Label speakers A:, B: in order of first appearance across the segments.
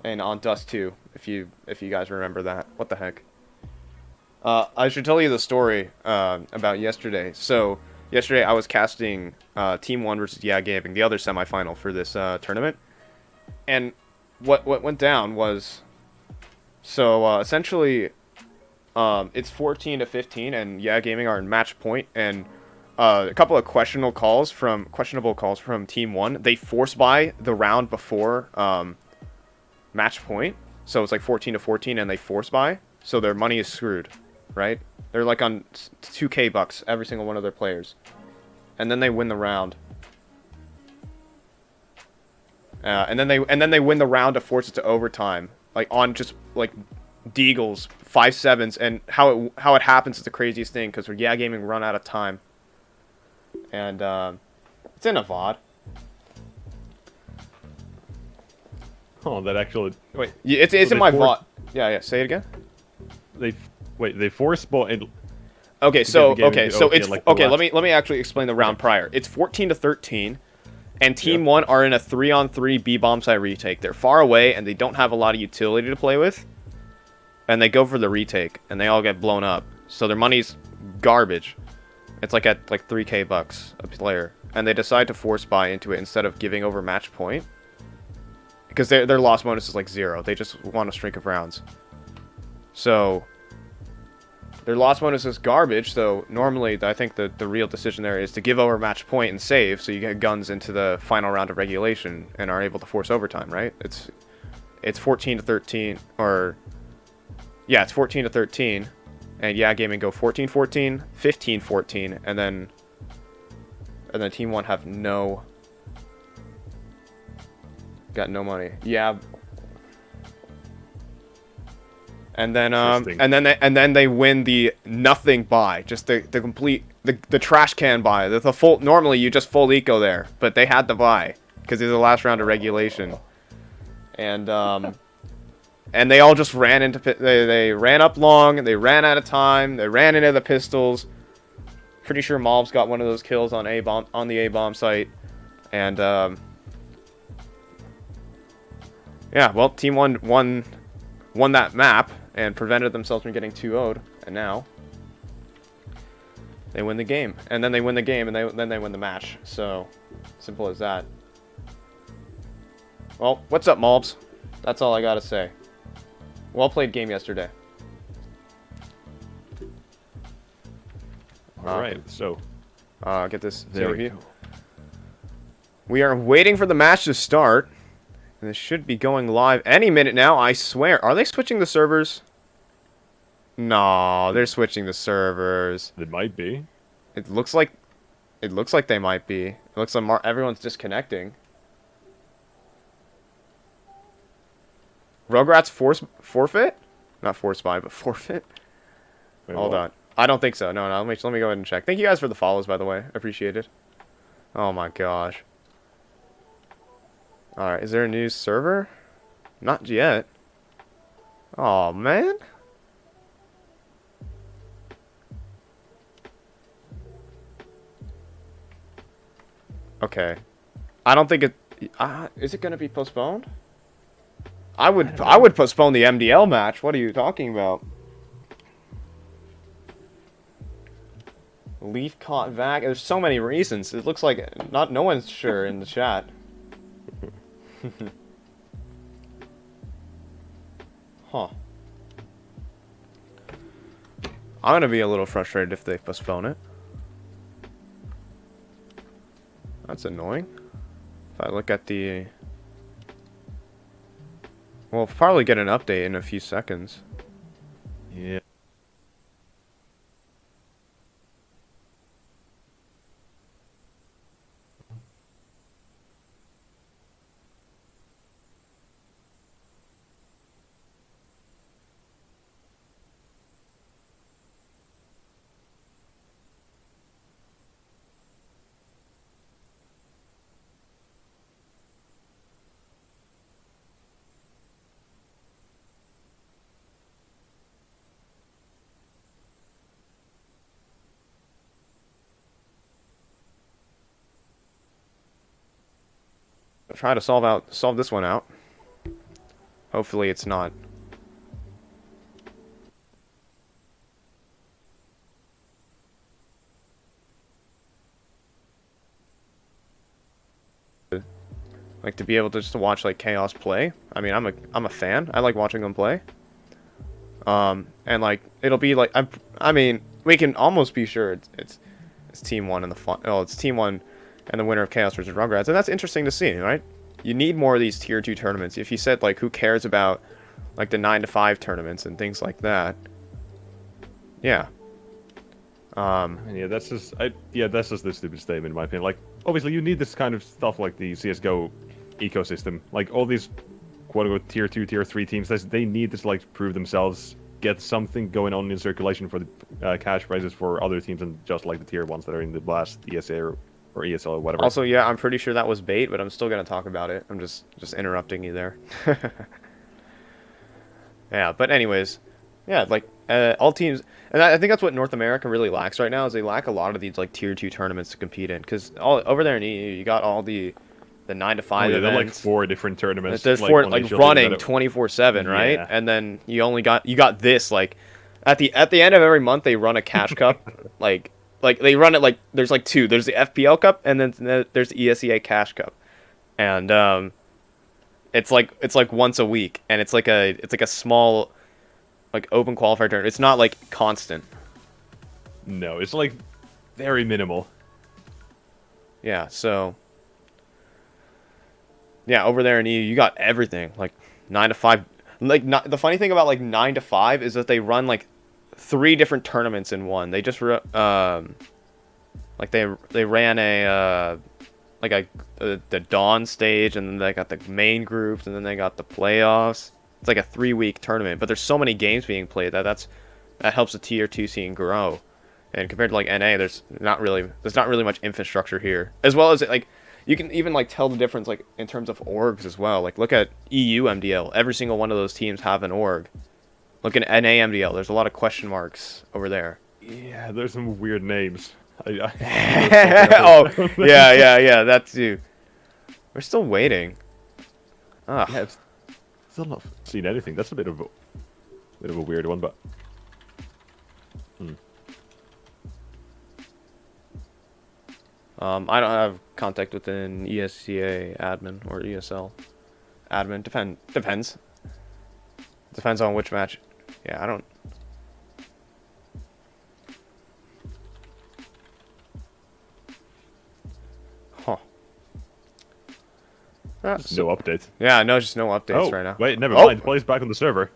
A: and on Dust 2, if you guys remember that. What the heck? I should tell you the story about yesterday. So yesterday I was casting Team 1 versus Yeah Gaming, the other semifinal for this tournament. And what went down was, so essentially it's 14 to 15, and Yeah Gaming are in match point, and a couple of questionable calls from Team 1. They force buy the round before match point, so it's like 14 to 14, and they force buy, so their money is screwed, right? They're like on 2k bucks every single one of their players, and then they win the round. And then they win the round to force it to overtime, like on just like deagles 5-7s, and how it happens is the craziest thing, because Yeah Gaming run out of time, and it's in a VOD.
B: Oh, that actually. Wait.
A: Yeah, it's in my VOD. Yeah. Say it again.
B: They force ball.
A: Okay, so it's
B: like
A: okay. Let me actually explain the round prior. It's 14 to 13. And Team 1 are in a 3-on-3 B-bomb side retake. They're far away, and they don't have a lot of utility to play with. And they go for the retake, and they all get blown up. So their money's garbage. It's like at like 3k bucks a player. And they decide to force buy into it instead of giving over match point. Because their loss bonus is like 0. They just want a streak of rounds. So their loss bonus is garbage, so normally I think the real decision there is to give over match point and save, so you get guns into the final round of regulation and are able to force overtime, right? It's 14 to 13, or yeah, it's 14 to 13, and Yeah Gaming go 14-14, 15-14, and then Team 1 have got no money. Yeah. And then they win the nothing buy, just the complete the trash can buy. The full, normally you just full eco there, but they had to buy because it's the last round of regulation, and they all just ran into they ran up long, they ran out of time, they ran into the pistols. Pretty sure Mobs got one of those kills on the A-bomb site, and yeah, well, Team 1 won that map and prevented themselves from getting 2-0'd, and now they win the game. And then they win the game, and then they win the match. So, simple as that. Well, what's up, Mobs? That's all I gotta say. Well played game yesterday.
B: Alright, so
A: get this
B: there we go.
A: We are waiting for the match to start. And this should be going live any minute now, I swear. Are they switching the servers? No, they're switching the servers.
B: It might be.
A: It looks like they might be. It looks like everyone's disconnecting. Rugratz forfeit? Not force buy, but forfeit?
B: Wait,
A: Hold on. I don't think so. No, let me go ahead and check. Thank you guys for the follows, by the way. Appreciate it. Oh my gosh. Alright, is there a new server? Not yet. Oh man. Okay. I don't think it... is it going to be postponed? I would postpone the MDL match. What are you talking about? Leaf caught vac. There's so many reasons. It looks like no one's sure in the chat. Huh. I'm gonna be a little frustrated if they postpone it. That's annoying. If I look at the... We'll probably get an update in a few seconds.
B: Yeah.
A: Try to solve this one out. Hopefully it's not. Like to be able to just watch like Chaos play. I mean, I'm a fan. I like watching them play. And like it'll be like I mean, we can almost be sure it's team one in the it's team one and the winner of Chaos versus Rugrats, and that's interesting to see, right? You need more of these tier 2 tournaments. If you said like who cares about like the 9 to 5 tournaments and things like that. Yeah.
B: Yeah, that's just the stupid statement in my opinion. Like, obviously you need this kind of stuff like the CS:GO ecosystem. Like all these quote-unquote tier 2, tier 3 teams, they need to like prove themselves, get something going on in circulation for the cash prizes for other teams than just like the tier 1s that are in the last ESEA or ESL or whatever.
A: Also, yeah, I'm pretty sure that was bait, but I'm still gonna talk about it. I'm just interrupting you there. Yeah, but anyways, yeah, like all teams, and I think that's what North America really lacks right now, is they lack a lot of these like tier 2 tournaments to compete in, because all over there in EU, you got all the 9 to 5
B: events. There are like 4 different tournaments.
A: There's 4 like running 24/7, right?
B: Yeah.
A: And then you got this like at the end of every month they run a cash cup, like they run it like there's like 2. There's the FPL Cup and then there's the ESEA Cash Cup, and it's like once a week, and it's like a small like open qualifier tournament. It's not like constant.
B: No, it's like very minimal.
A: Yeah, so yeah, over there in EU, you got everything like 9 to 5. Like the funny thing about like 9 to 5 is that they run like 3 different tournaments in one. They just like they ran the Dawn stage, and then they got the main groups, and then they got the playoffs. It's like a 3-week tournament, but there's so many games being played that helps the tier 2 scene grow. And compared to like NA, there's not really much infrastructure here. As well as like you can even like tell the difference like in terms of orgs as well. Like look at EU MDL. Every single one of those teams have an org. Look at NA MDL. There's a lot of question marks over there.
B: Yeah, there's some weird names.
A: Oh, yeah, that too. We're still waiting.
B: Yeah, I've still not seen anything. That's a bit of a weird one, but
A: I don't have contact with an ESEA admin or ESL admin. Depends. Depends on which match. Yeah, I don't. Huh.
B: no update.
A: Yeah, no, just no updates right now.
B: Wait, never mind. The play's back on the server.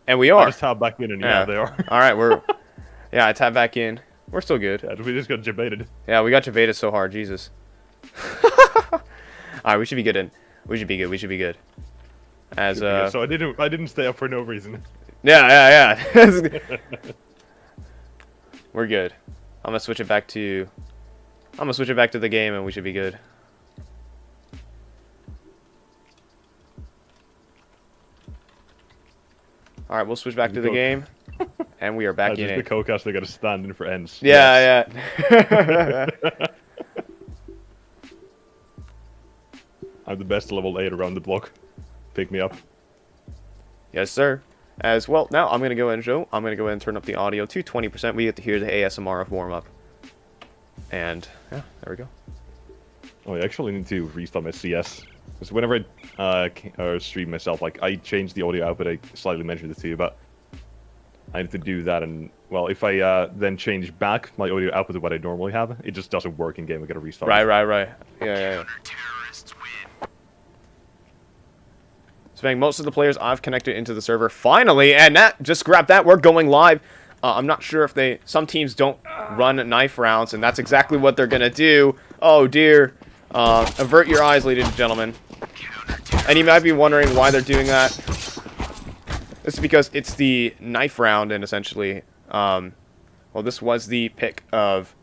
A: And we are.
B: I just tabbed back in, and yeah, they are.
A: All right, yeah, I tabbed back in. We're still good.
B: Yeah, we just got debated.
A: Yeah, we got debated so hard, Jesus. All right, we should be good. We should be good. As
B: So I didn't stay up for no reason.
A: Yeah. We're good. I'm gonna switch it back to the game, and we should be good. All right, we'll switch back to the game, and we are back in it.
B: The co-cast, they got to stand in for ends.
A: Yeah.
B: I'm the best level 8 around the block. Pick me up.
A: Yes, sir. As well, now I'm gonna go ahead and turn up the audio to 20%. We get to hear the ASMR of warm up. And yeah, there we go.
B: Oh, I actually need to restart my CS. Because whenever I stream myself, like, I change the audio output. I slightly mentioned it to you, but I need to do that. And, well, if I then change back my audio output to what I normally have, it just doesn't work in game. I gotta restart.
A: Right. Yeah. Spang, most of the players I've connected into the server finally, and that just grab that. We're going live. I'm not sure if some teams don't run knife rounds, and that's exactly what they're gonna do. Oh dear. Avert your eyes, ladies and gentlemen. And you might be wondering why they're doing that. It's because it's the knife round, and essentially, well, this was the pick of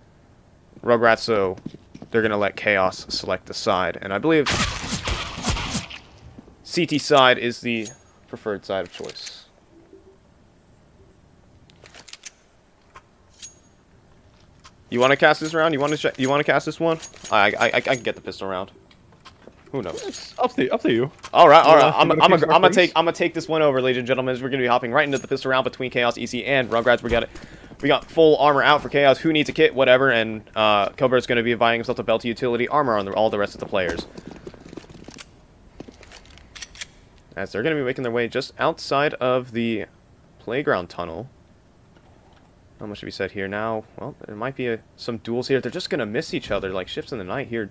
A: Rugratz, so they're gonna let Chaos select the side, and I believe CT side is the preferred side of choice. You want to cast this round? You want to cast this one? I can get the pistol round. Who knows?
B: It's up to you.
A: All right. I'm gonna take this one over, ladies and gentlemen. As we're gonna be hopping right into the pistol round between Chaos, EC, and Rugratz. We got full armor out for Chaos. Who needs a kit? Whatever. And Cobra's gonna be buying himself a belt utility armor on all the rest of the players. As they're gonna be making their way just outside of the playground tunnel. How much should be said here now? Well, there might be some duels here. They're just gonna miss each other like ships in the night here.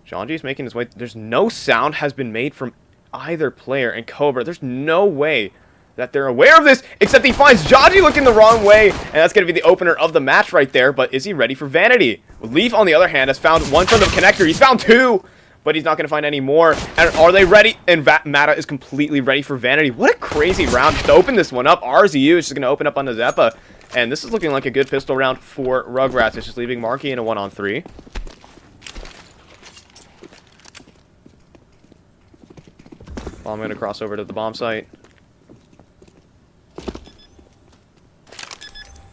A: Janji's making his way. There's no sound has been made from either player. And Cobra, there's no way that they're aware of this, except he finds Janji looking the wrong way. And that's going to be the opener of the match right there. But is he ready for Vanity? Leaf, on the other hand, has found one from the connector. He's found two, but he's not going to find any more. And are they ready? And Mata is completely ready for Vanity. What a crazy round just to open this one up. RZU is just going to open up on the Zeppa. And this is looking like a good pistol round for Rugratz. It's just leaving Marky in a 1-on-3. I'm going to cross over to the bomb site.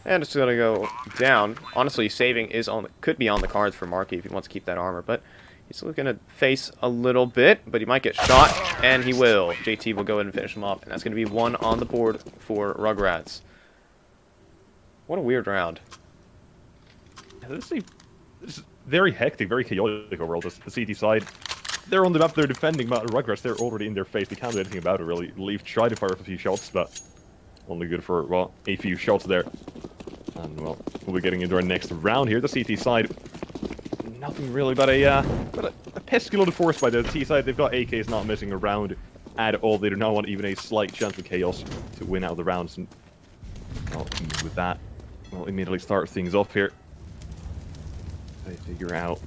A: And it's going to go down. Honestly, saving could be on the cards for Marky if he wants to keep that armor, but he's still going to face a little bit, but he might get shot, and he will. JT will go ahead and finish him up, and that's going to be one on the board for Rugratz. What a weird round.
B: This is very hectic, very chaotic overall, the CT side. They're on the map, they're defending, but Rugratz, they're already in their face. They can't do anything about it, really. Leaf tried to fire a few shots, but only good for, well, a few shots there. And, well, we'll be getting into our next round here. The CT side, nothing really but a pesky load of force by the T side. They've got AKs not missing around at all. They do not want even a slight chance of Chaos to win out the rounds. And, well, with that, we'll immediately start things off here. They figure out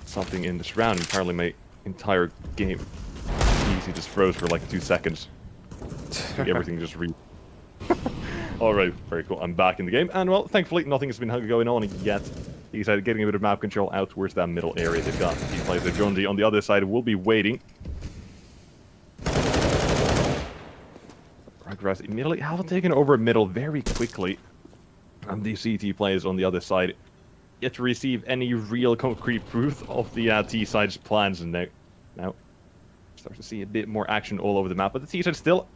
B: something in this round. Apparently my entire game easy just froze for like 2 seconds. Everything just Alright, very cool. I'm back in the game, and well, thankfully nothing has been going on yet. He decided getting a bit of map control out towards that middle area. They've got he plays the Jonji on the other side, will be waiting. Rugratz immediately have taken over middle very quickly. And the CT players on the other side yet to receive any real concrete proof of the T side's plans, and now start to see a bit more action all over the map, but the T side still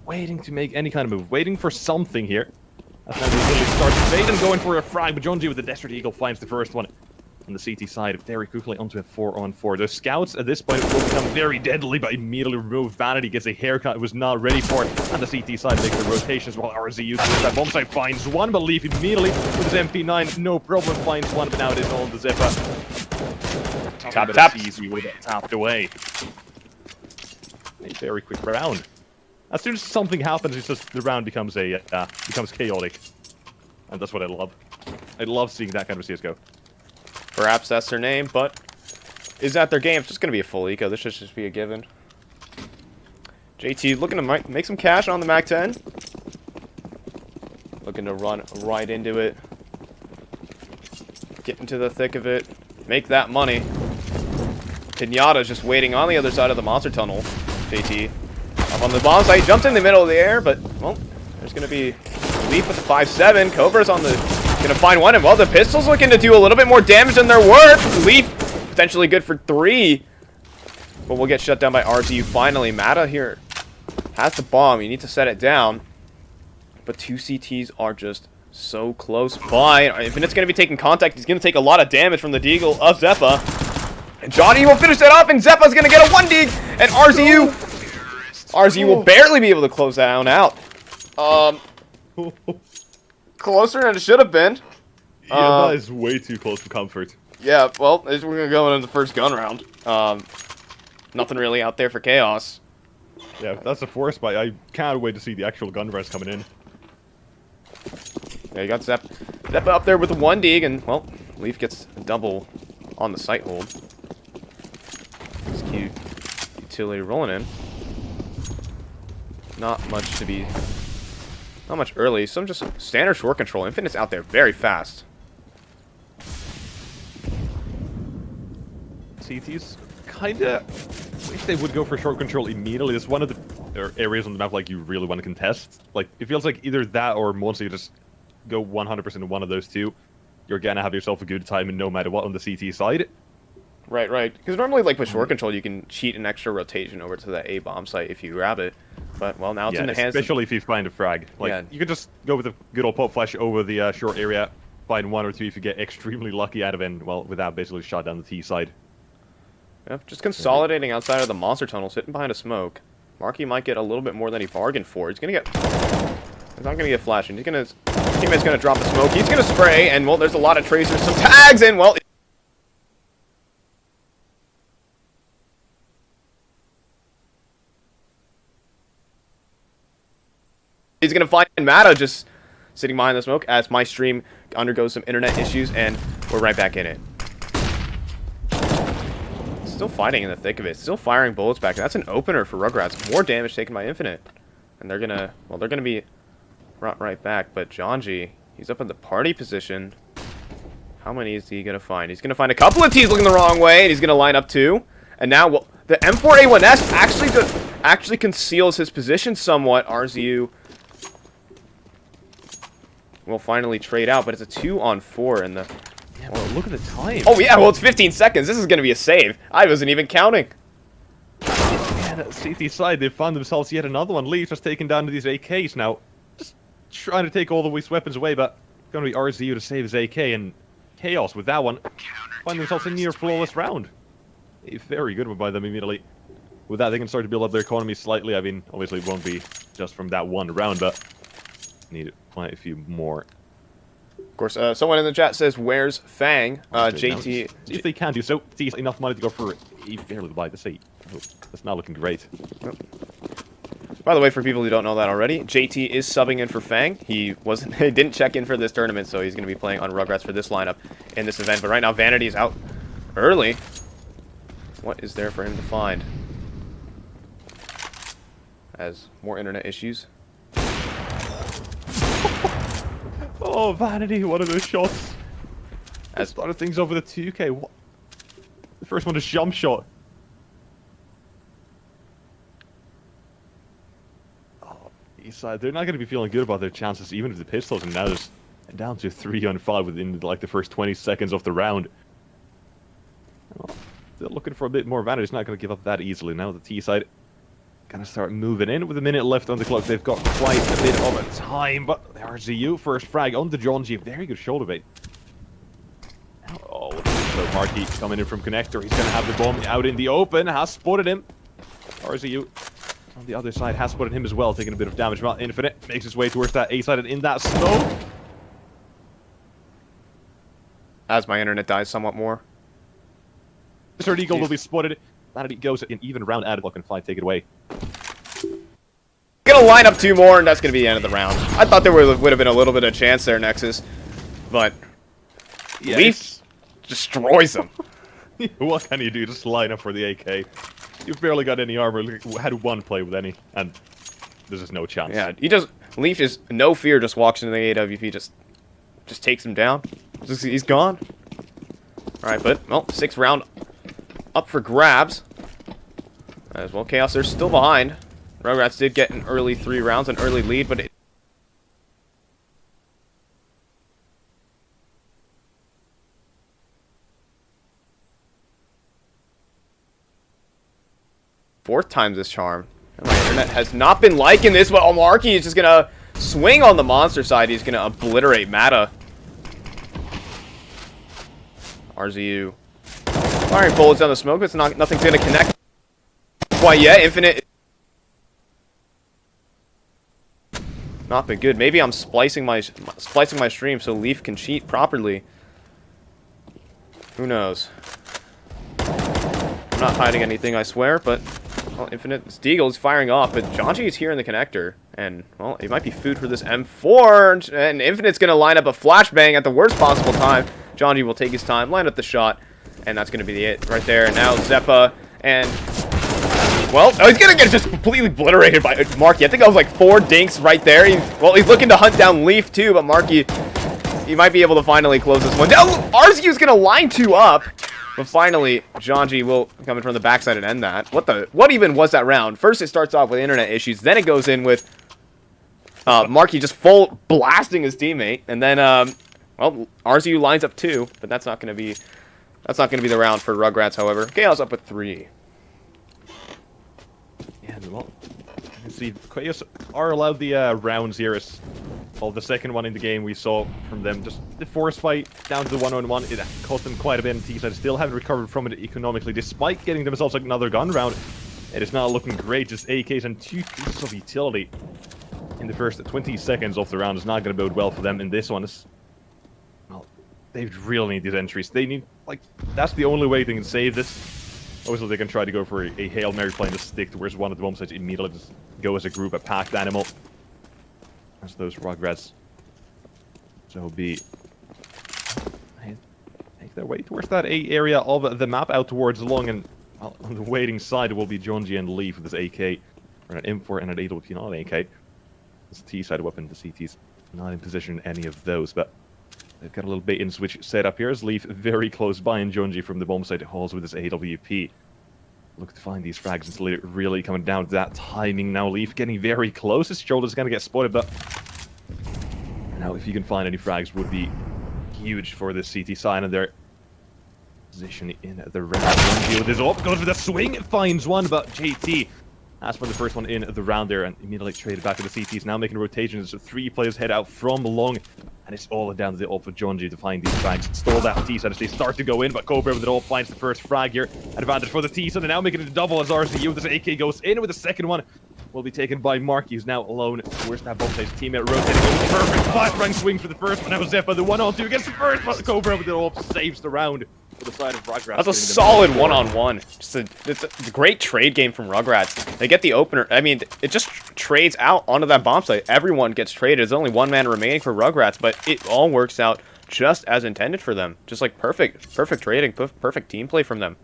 B: waiting to make any kind of move, waiting for something here. As now they really start to fade and going for a frag, but Jonji with the Desert Eagle finds the first one on the CT side very quickly onto a 4-on-4. The scouts at this point will become very deadly, but immediately remove Vanity, gets a haircut it was not ready for it, and the CT side makes the rotations while RZU towards that bomb site finds one, but Leaf immediately with his MP9, no problem, finds one, but now it is all on the Zeppa.
A: Tap.
B: Easy with it tapped away. A very quick round. As soon as something happens, it's just the round becomes chaotic, and that's what I love. I love seeing that kind of CS:GO.
A: Perhaps that's their name, but is that their game? It's just going to be a full eco. This should just be a given. JT looking to make some cash on the MAC-10. Looking to run right into it. Get into the thick of it. Make that money. Pinata's just waiting on the other side of the monster tunnel. JT up on the bomb site. Jumps in the middle of the air, but, well, there's going to be Leaf with the 5-7. Cobra's on the... Gonna find one, and well, the pistol's looking to do a little bit more damage than they're worth. Leaf potentially good for 3, but we'll get shut down by RZU finally. Mata here has the bomb. You need to set it down, but 2 CTs are just so close by. Infinite's gonna be taking contact. He's gonna take a lot of damage from the Deagle of Zeppa, and Johnny will finish that off, and Zeppa's gonna get a 1-dig, and RZU will barely be able to close that one out. Closer than it should have been.
B: Yeah, that is way too close for comfort.
A: Yeah, well, we're going to go into the first gun round. Nothing really out there for Chaos.
B: Yeah, that's a force buy. I can't wait to see the actual gun rush coming in.
A: Yeah, you got Zeppa up there with the 1-dig, and, well, Leaf gets a double on the sight hold. This cute utility rolling in. Not much early, some just standard short control. Infinite's out there very fast.
B: CTs kinda wish they would go for short control immediately. It's one of the areas on the map like you really want to contest. Like, it feels like either that or once you just go 100% in one of those two, you're gonna have yourself a good time and no matter what on the CT side.
A: Right. Because normally, like, with short control, you can cheat an extra rotation over to that A bomb site if you grab it. But, well, now it's in the hands
B: especially if you find a frag. Like, you can just go with a good old pop flash over the short area, find one or two if you get extremely lucky out of it, well, without basically shot down the T side.
A: Yep, just consolidating outside of the monster tunnel, sitting behind a smoke. Marky might get a little bit more than he bargained for. He's not gonna get flashing. His teammate's gonna drop the smoke. He's gonna spray, and well, there's a lot of tracers, some tags, and well, he's gonna find Mata just sitting behind the smoke as my stream undergoes some internet issues, and we're right back in it. Still fighting in the thick of it. Still firing bullets back. That's an opener for Rugratz. More damage taken by Infinite. And they're gonna be right back. But Janji, he's up in the party position. How many is he gonna find? He's gonna find a couple of T's looking the wrong way, and he's gonna line up two. And now, well, the M4A1S actually conceals his position somewhat. RZU will finally trade out, but it's a 2-on-4 in the...
B: Yeah, well, look at the time.
A: Oh, yeah, well, it's 15 seconds. This is going to be a save. I wasn't even counting.
B: Yeah, that CT side, they found themselves yet another one. Leaf just taking down these AKs now. Just trying to take all the weak weapons away, but going to be RZU to save his AK, and Chaos with that one. Find themselves a near flawless round. A very good one by them immediately. With that, they can start to build up their economy slightly. I mean, obviously it won't be just from that one round, but need quite a few more.
A: Of course, someone in the chat says, "Where's Fang?" JT.
B: If they can do so, it's enough money to go for a fairly buy the seat. Oh, that's not looking great.
A: By the way, for people who don't know that already, JT is subbing in for Fang. He didn't check in for this tournament, so he's going to be playing on Rugratz for this lineup in this event. But right now, Vanity's out early. What is there for him to find? As more internet issues.
B: Oh, Vanity, one of those shots. As started things over the 2K. What? The first one is jump shot. Oh, Eastside, they're not going to be feeling good about their chances, even if the pistols are now just down to 3-on-5 within like the first 20 seconds of the round. Well, they're looking for a bit more. Vanity's not going to give up that easily. Now the T side gonna start moving in with a minute left on the clock. They've got quite a bit of a time, but the RZU first frag on the Jonji. Very good shoulder bait. Oh, so Marky coming in from connector. He's gonna have the bomb out in the open. Has spotted him. RZU on the other side has spotted him as well, taking a bit of damage. Well, Infinite makes his way towards that A side and in that smoke.
A: As my internet dies somewhat more.
B: Mr. Eagle will be spotted. Vanity goes an even round out of block and 5. Take it away.
A: Gonna line up 2 more, and that's gonna be the end of the round. I thought there would have been a little bit of chance there, Nexus, but Leaf destroys him.
B: What can you do? Just line up for the AK. You've barely got any armor. Had one play with any, and there's just no chance.
A: Yeah, Leaf is no fear. Just walks into the AWP, just takes him down. He's gone. All right, but well, 6th round up for grabs. As well, Chaos, they're still behind. Rugratz did get an early 3 rounds, an early lead, but fourth time's this charm. And my internet has not been liking this, but Marky is just gonna swing on the monster side. He's gonna obliterate Mata. RZU firing bullets down the smoke, but nothing's gonna connect quite yet. Infinite. Not been good. Maybe I'm splicing my stream so Leaf can cheat properly. Who knows? I'm not hiding anything, I swear, but well, Infinite Deagle's firing off, but Janji is here in the connector, and well, it might be food for this M4, and Infinite's gonna line up a flashbang at the worst possible time. Janji will take his time, line up the shot, and that's gonna be it right there. And now Zeppa and well, he's gonna get just completely obliterated by Marky. I think that was like 4 dinks right there. He's looking to hunt down Leaf too, but Marky, he might be able to finally close this one down. RZU's gonna line 2 up, but finally, Janji will come in from the backside and end that. What even was that round? First, it starts off with internet issues, then it goes in with Marky just full blasting his teammate, and then well, RZU lines up 2, but that's not gonna be That's not going to be the round for Rugratz, however. Chaos up at 3.
B: Yeah, well, you can see Chaos are allowed the rounds here. As well, the second one in the game we saw from them, just the force fight down to the 1-on-1. It cost them quite a bit, and T-Side still haven't recovered from it economically, despite getting themselves like another gun round. It is not looking great, just AKs and 2 pieces of utility in the first 20 seconds of the round is not going to bode well for them. In this one, well, they really need these entries. They need, like, that's the only way they can save this. Obviously, they can try to go for a Hail Mary play and just stick towards one of the bomb sites immediately, just go as a group, a packed animal. As those Rugrats. So be make their way towards that A area of the map out towards Long, and well, on the waiting side will be Jonji and Leaf with this AK, or an M4 and an AWP, not an AK. This T-side weapon, the CT's not in position in any of those, but they've got a little bait and switch set up here as Leaf very close by, and Jonji from the bomb site hauls with his AWP. Look to find these frags until it really coming down to that timing now. Leaf getting very close. His shoulder's going to get spotted, but now if you can find any frags would be huge for this CT side, and their position in the round. Jonji with his up, goes for the swing, finds one, but JT as for the first one in the round there, and immediately traded back to the CTs. Now making rotations, so 3 players head out from Long, and it's all down to the ult for Jonji to find these frags. Stall that T-side as they start to go in, but Cobra with it all finds the first frag here. Advantage for the T-side, and now making it a double as RCU. This AK goes in with the second one. Will be taken by Mark. He's now alone. Where's that bomb place? Teammate rotating. Perfect flashbang swing for the first one. That was Zeppa. The 1-on-2 gets the first, but Cobra with it all saves the round. The side of Rugratz.
A: That's a solid 1-on-1. It's a great trade game from Rugratz. They get the opener. I mean, it just trades out onto that bomb site. Everyone gets traded. There's only 1 man remaining for Rugratz, but it all works out just as intended for them. Just like perfect trading, perfect team play from them.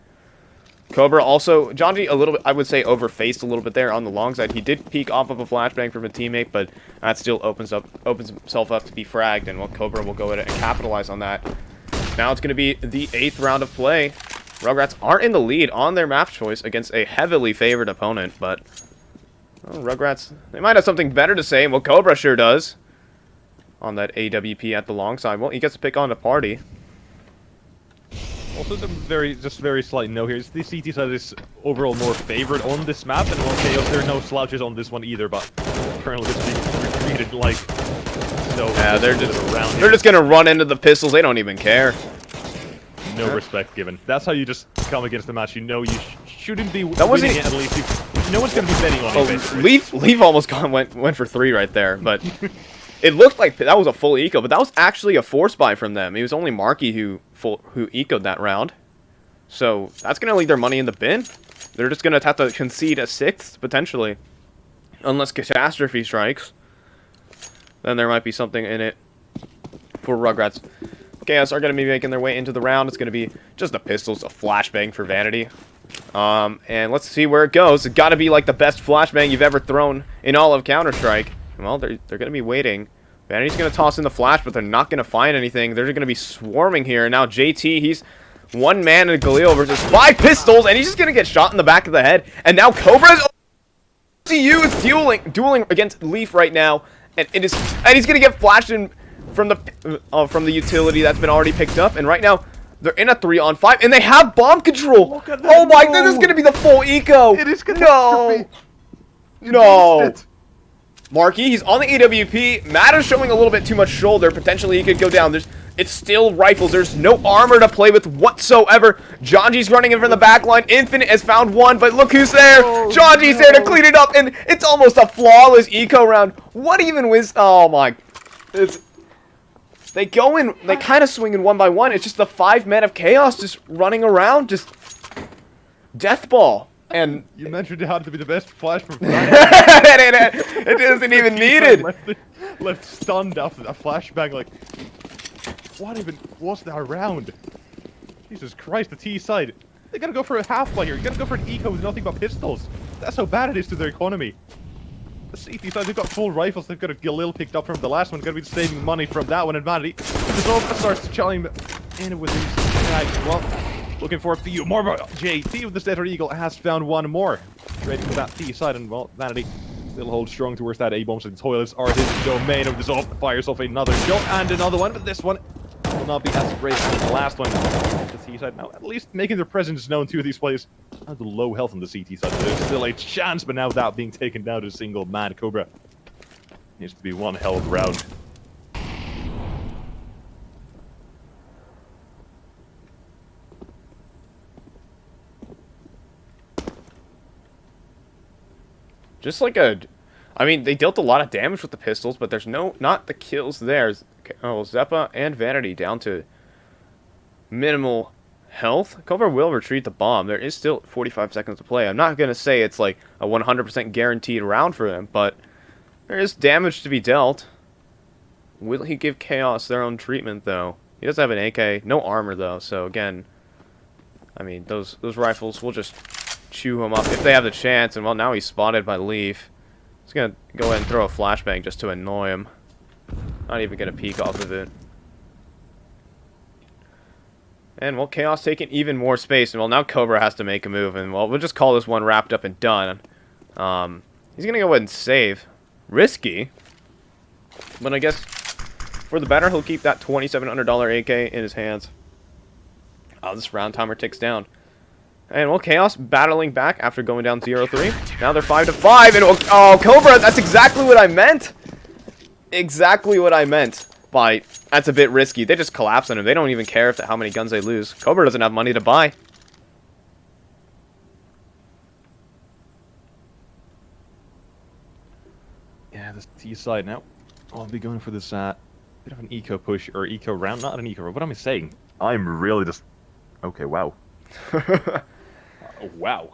A: Cobra also, Jonji a little bit, I would say, overfaced a little bit there on the long side. He did peek off of a flashbang from a teammate, but that still opens himself up to be fragged, and well, Cobra will go in and capitalize on that. Now it's going to be the 8th round of play. Rugratz aren't in the lead on their map choice against a heavily favored opponent, but well, Rugratz, they might have something better to say. Well, Cobra sure does. On that AWP at the long side. Well, he gets to pick on the party.
B: Also, some very slight note here. The CT side is overall more favored on this map, and well, Chaos, there are no slouches on this one either, but currently just being retreated like so.
A: Yeah, they're just gonna run into the pistols. They don't even care.
B: No respect given. That's how you just come against the match. You know you shouldn't be
A: that wasn't
B: winning it, at least. No one's gonna be betting on it.
A: Leaf almost went for 3 right there, but it looked like that was a full eco, but that was actually a force buy from them. It was only Marky who ecoed that round, so that's gonna leave their money in the bin. They're just gonna have to concede a 6th potentially, unless catastrophe strikes. Then there might be something in it for Rugratz. Chaos are going to be making their way into the round. It's going to be just a pistols, a flashbang for Vanity. And let's see where it goes. It's got to be like the best flashbang you've ever thrown in all of Counter-Strike. Well, they're going to be waiting. Vanity's going to toss in the flash, but they're not going to find anything. They're going to be swarming here. Now JT, he's 1 man in Galil versus 5 pistols, and he's just going to get shot in the back of the head. And now Cobra's RCU is dueling against Leaf right now. And he's gonna get flashed in from the utility that's been already picked up, and right now they're in a 3-on-5, and they have bomb control. Oh my! This is gonna be the full eco.
B: It is catastrophe.
A: No. Marky, he's on the AWP. Matt is showing a little bit too much shoulder. Potentially he could go down. It's still rifles. There's no armor to play with whatsoever. Jonji's running in from the back line. Infinite has found 1, but look who's there. Jonji's there to clean it up, and it's almost a flawless eco round. What even was... Oh, my... They go in... They kind of swing in 1 by 1. It's just the 5 men of Chaos just running around. Just... Death ball. And...
B: You mentioned it had to be the best flash from
A: It isn't even needed.
B: Left stunned after that flashbang, like... What even was that round? Jesus Christ, the T side. They gotta go for a half by here. You gotta go for an eco with nothing but pistols. That's how bad it is to their economy. The CT side, they've got full rifles. They've got a Galil picked up from the last one. Gonna be saving money from that one. And Vanity just starts to challenge in with these tags. Well, looking for a few more. JT with the Desert Eagle has found 1 more. Ready for that T side, and well, Vanity still holds strong towards that A-bomb, so the toilets are his domain. Of this off, fires off another shot and another one, but this one will not be as great as the last one. The C side now at least making their presence known to these players. Now the low health on the CT side, there's still a chance, but now without being taken down to a single man, Cobra needs to be one hell of a round.
A: Just like I mean, they dealt a lot of damage with the pistols, but there's not the kills there. Oh, Zeppa and Vanity down to minimal health. Cobra will retrieve the bomb. There is still 45 seconds to play. I'm not going to say it's like a 100% guaranteed round for them, but there is damage to be dealt. Will he give Chaos their own treatment, though? He does have an AK. No armor, though, so again, I mean, those rifles will just chew him up if they have the chance. And well, now he's spotted by Leaf. He's gonna go ahead and throw a flashbang just to annoy him. Not even gonna peek off of it. And well, Chaos taking even more space, and well, now Cobra has to make a move, and well, we'll just call this one wrapped up and done. He's gonna go ahead and save. Risky, but I guess for the better, he'll keep that $2,700 AK in his hands. Oh, this round timer ticks down. And well, Chaos battling back after going down 0-3. Now they're 5-5, and oh, Cobra, that's exactly what I meant. Exactly what I meant by that's a bit risky. They just collapse on him. They don't even care if how many guns they lose. Cobra doesn't have money to buy.
B: Yeah, this T side now. I'll be going for this bit of an eco push or eco round. Not an eco. What am I saying? I'm really just okay. Wow. Wow.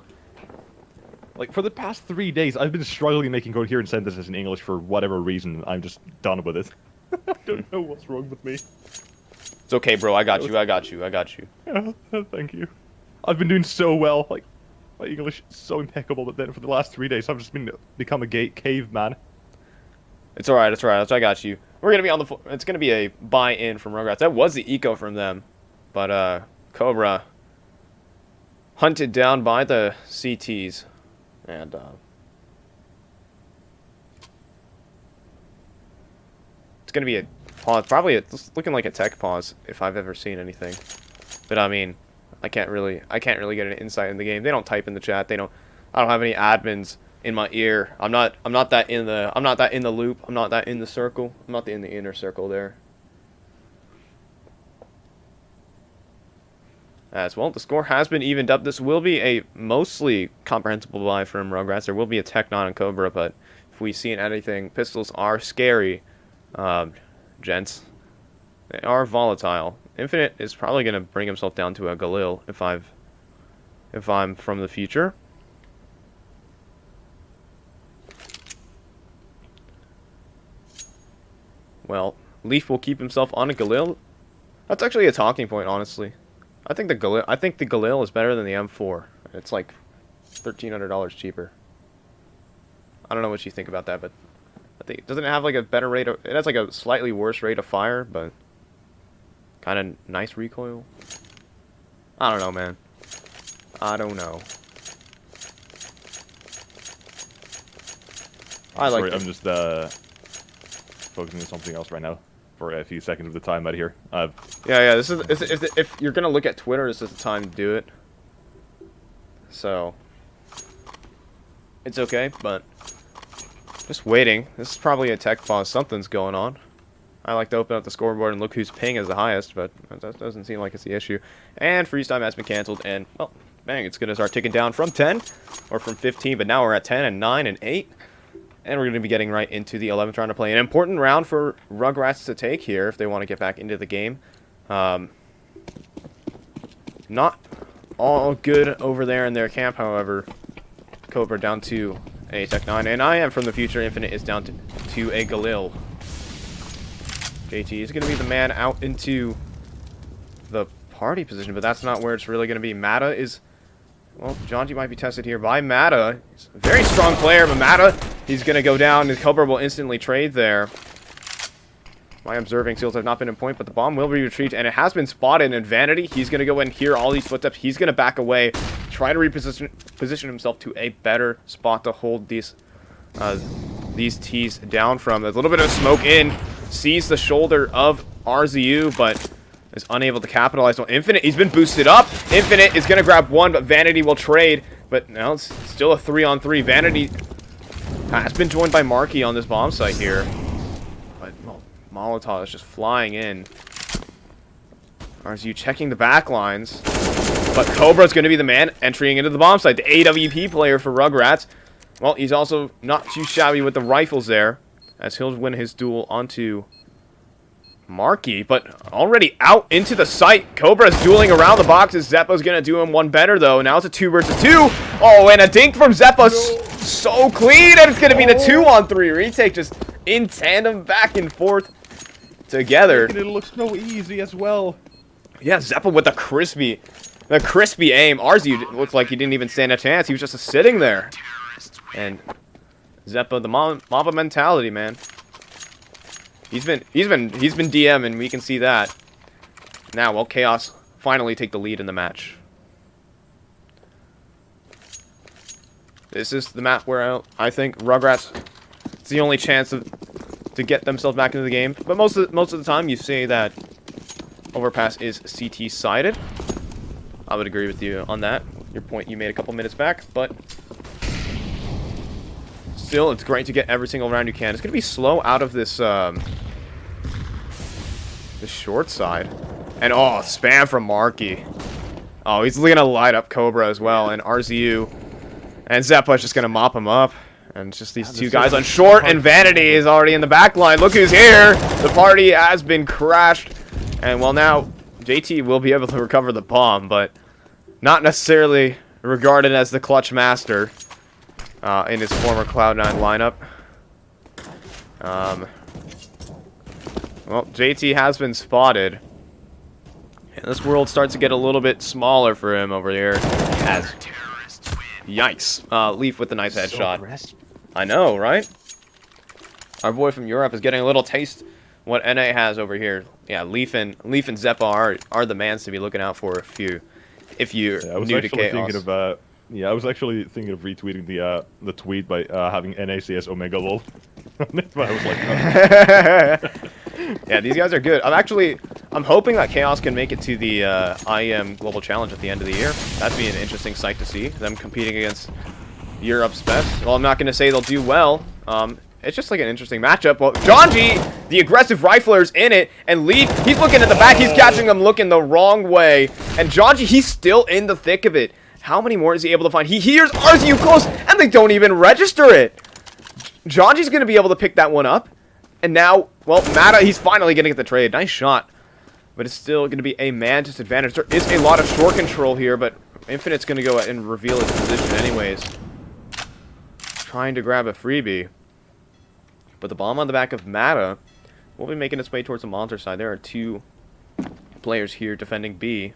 B: Like, for the past 3 days, I've been struggling making coherent sentences in English for whatever reason. I'm just done with it. I don't know what's wrong with me.
A: It's okay, bro. I got you. I got you. I got you.
B: Yeah, thank you. I've been doing so well. Like, my English is so impeccable, but then for the last 3 days, I've just become a caveman.
A: It's alright. It's alright. I got you. We're gonna be on the. It's gonna be a buy-in from Rugratz. That was the eco from them, but Cobra hunted down by the CTs, and it's gonna be a pause. Probably it's looking like a tech pause if I've ever seen anything. But I mean, I can't really get an insight in the game. They don't type in the chat. I don't have any admins in my ear. I'm not that in the loop. I'm not that in the circle. I'm not in the inner circle there. As well, the score has been evened up. This will be a mostly comprehensible buy from Rugratz. There will be a Technon and Cobra, but if we see anything, pistols are scary, gents. They are volatile. Infinite is probably going to bring himself down to a Galil if I'm from the future. Well, Leaf will keep himself on a Galil. That's actually a talking point, honestly. I think the Galil is better than the M4. It's like $1,300 cheaper. I don't know what you think about that, but I think doesn't it have like a better rate of? It has like a slightly worse rate of fire, but kind of nice recoil. I don't know, man. I don't know.
B: Sorry, I'm just focusing on something else right now for a few seconds of the time out here.
A: Yeah. This is if you're gonna look at Twitter, this is the time to do it. So it's okay, but just waiting. This is probably a tech pause. Something's going on. I like to open up the scoreboard and look whose ping is the highest, but that doesn't seem like it's the issue. And freeze time has been canceled, and well, bang, it's gonna start ticking down from 10 or from 15, but now we're at 10 and 9 and 8. And we're going to be getting right into the 11th round to play. An important round for Rugratz to take here if they want to get back into the game. Not all good over there in their camp, however. Cobra down to a Tech 9. And I am from the future. Infinite is down to a Galil. JT is going to be the man out into the party position, but that's not where it's really going to be. Mata is... Well, Jonji might be tested here by Mata. He's a very strong player, but Mata, he's going to go down, and Cobra will instantly trade there. My observing skills have not been in point, but the bomb will be retrieved, and it has been spotted in Vanity. He's going to go and hear all these footsteps. He's going to back away, try to position himself to a better spot to hold these T's down from. There's a little bit of smoke in, sees the shoulder of RZU, but is unable to capitalize on Infinite. He's been boosted up. Infinite is going to grab one, but Vanity will trade. But now it's still a 3-on-3. Vanity has been joined by Marky on this bomb site here. But well, Molotov is just flying in. RZU checking the back lines. But Cobra's going to be the man entering into the bomb site. The AWP player for Rugratz. Well, he's also not too shabby with the rifles there, as he'll win his duel onto Marky, but already out into the site. Cobra's dueling around the boxes. Zeppa's going to do him one better, though. Now it's a 2 versus 2. Oh, and a dink from Zeppa. So clean, and it's going to be the 2-on-3 retake, just in tandem, back and forth together.
B: It looks so easy as well.
A: Yeah, Zeppa with the crispy aim. RZU looked like he didn't even stand a chance. He was just sitting there. And Zeppa, the Mamba mentality, man. He's been DMing, we can see that. Now, will Chaos finally take the lead in the match? This is the map where I think Rugratz, it's the only chance to get themselves back into the game. But most of the time, you say that Overpass is CT sided. I would agree with you on that. Your point you made a couple minutes back, but still, it's great to get every single round you can. It's going to be slow out of this this short side. And, oh, spam from Marky. Oh, he's going to light up Cobra as well. And RZU and Zeppa's just going to mop him up. And just these two guys on short. And Vanity is already in the back line. Look who's here. The party has been crashed. And, well, now JT will be able to recover the bomb. But not necessarily regarded as the clutch master in his former Cloud9 lineup. Well, JT has been spotted. And this world starts to get a little bit smaller for him over here. As yikes. Leaf with a nice headshot. I know, right? Our boy from Europe is getting a little taste what NA has over here. Yeah, Leaf and Zeppa are the mans to be looking out for if you're new to Chaos.
B: I was actually thinking of retweeting the tweet by having NACS Omega LOL. But I was like, no.
A: Yeah, these guys are good. I'm hoping that Chaos can make it to the IEM Global Challenge at the end of the year. That'd be an interesting sight to see, them competing against Europe's best. Well, I'm not going to say they'll do well. It's just like an interesting matchup. Well, Jonji, the aggressive rifler's in it, and Leaf, he's looking at the back. He's catching them looking the wrong way. And Jonji, he's still in the thick of it. How many more is he able to find? He hears RZU close, and they don't even register it. Jonji's going to be able to pick that one up. And now, well, Mata, he's finally going to get the trade. Nice shot. But it's still going to be a man disadvantage. There is a lot of short control here, but Infinite's going to go and reveal his position anyways. Trying to grab a freebie. But the bomb on the back of Mata will be making its way towards the monster side. There are two players here defending B.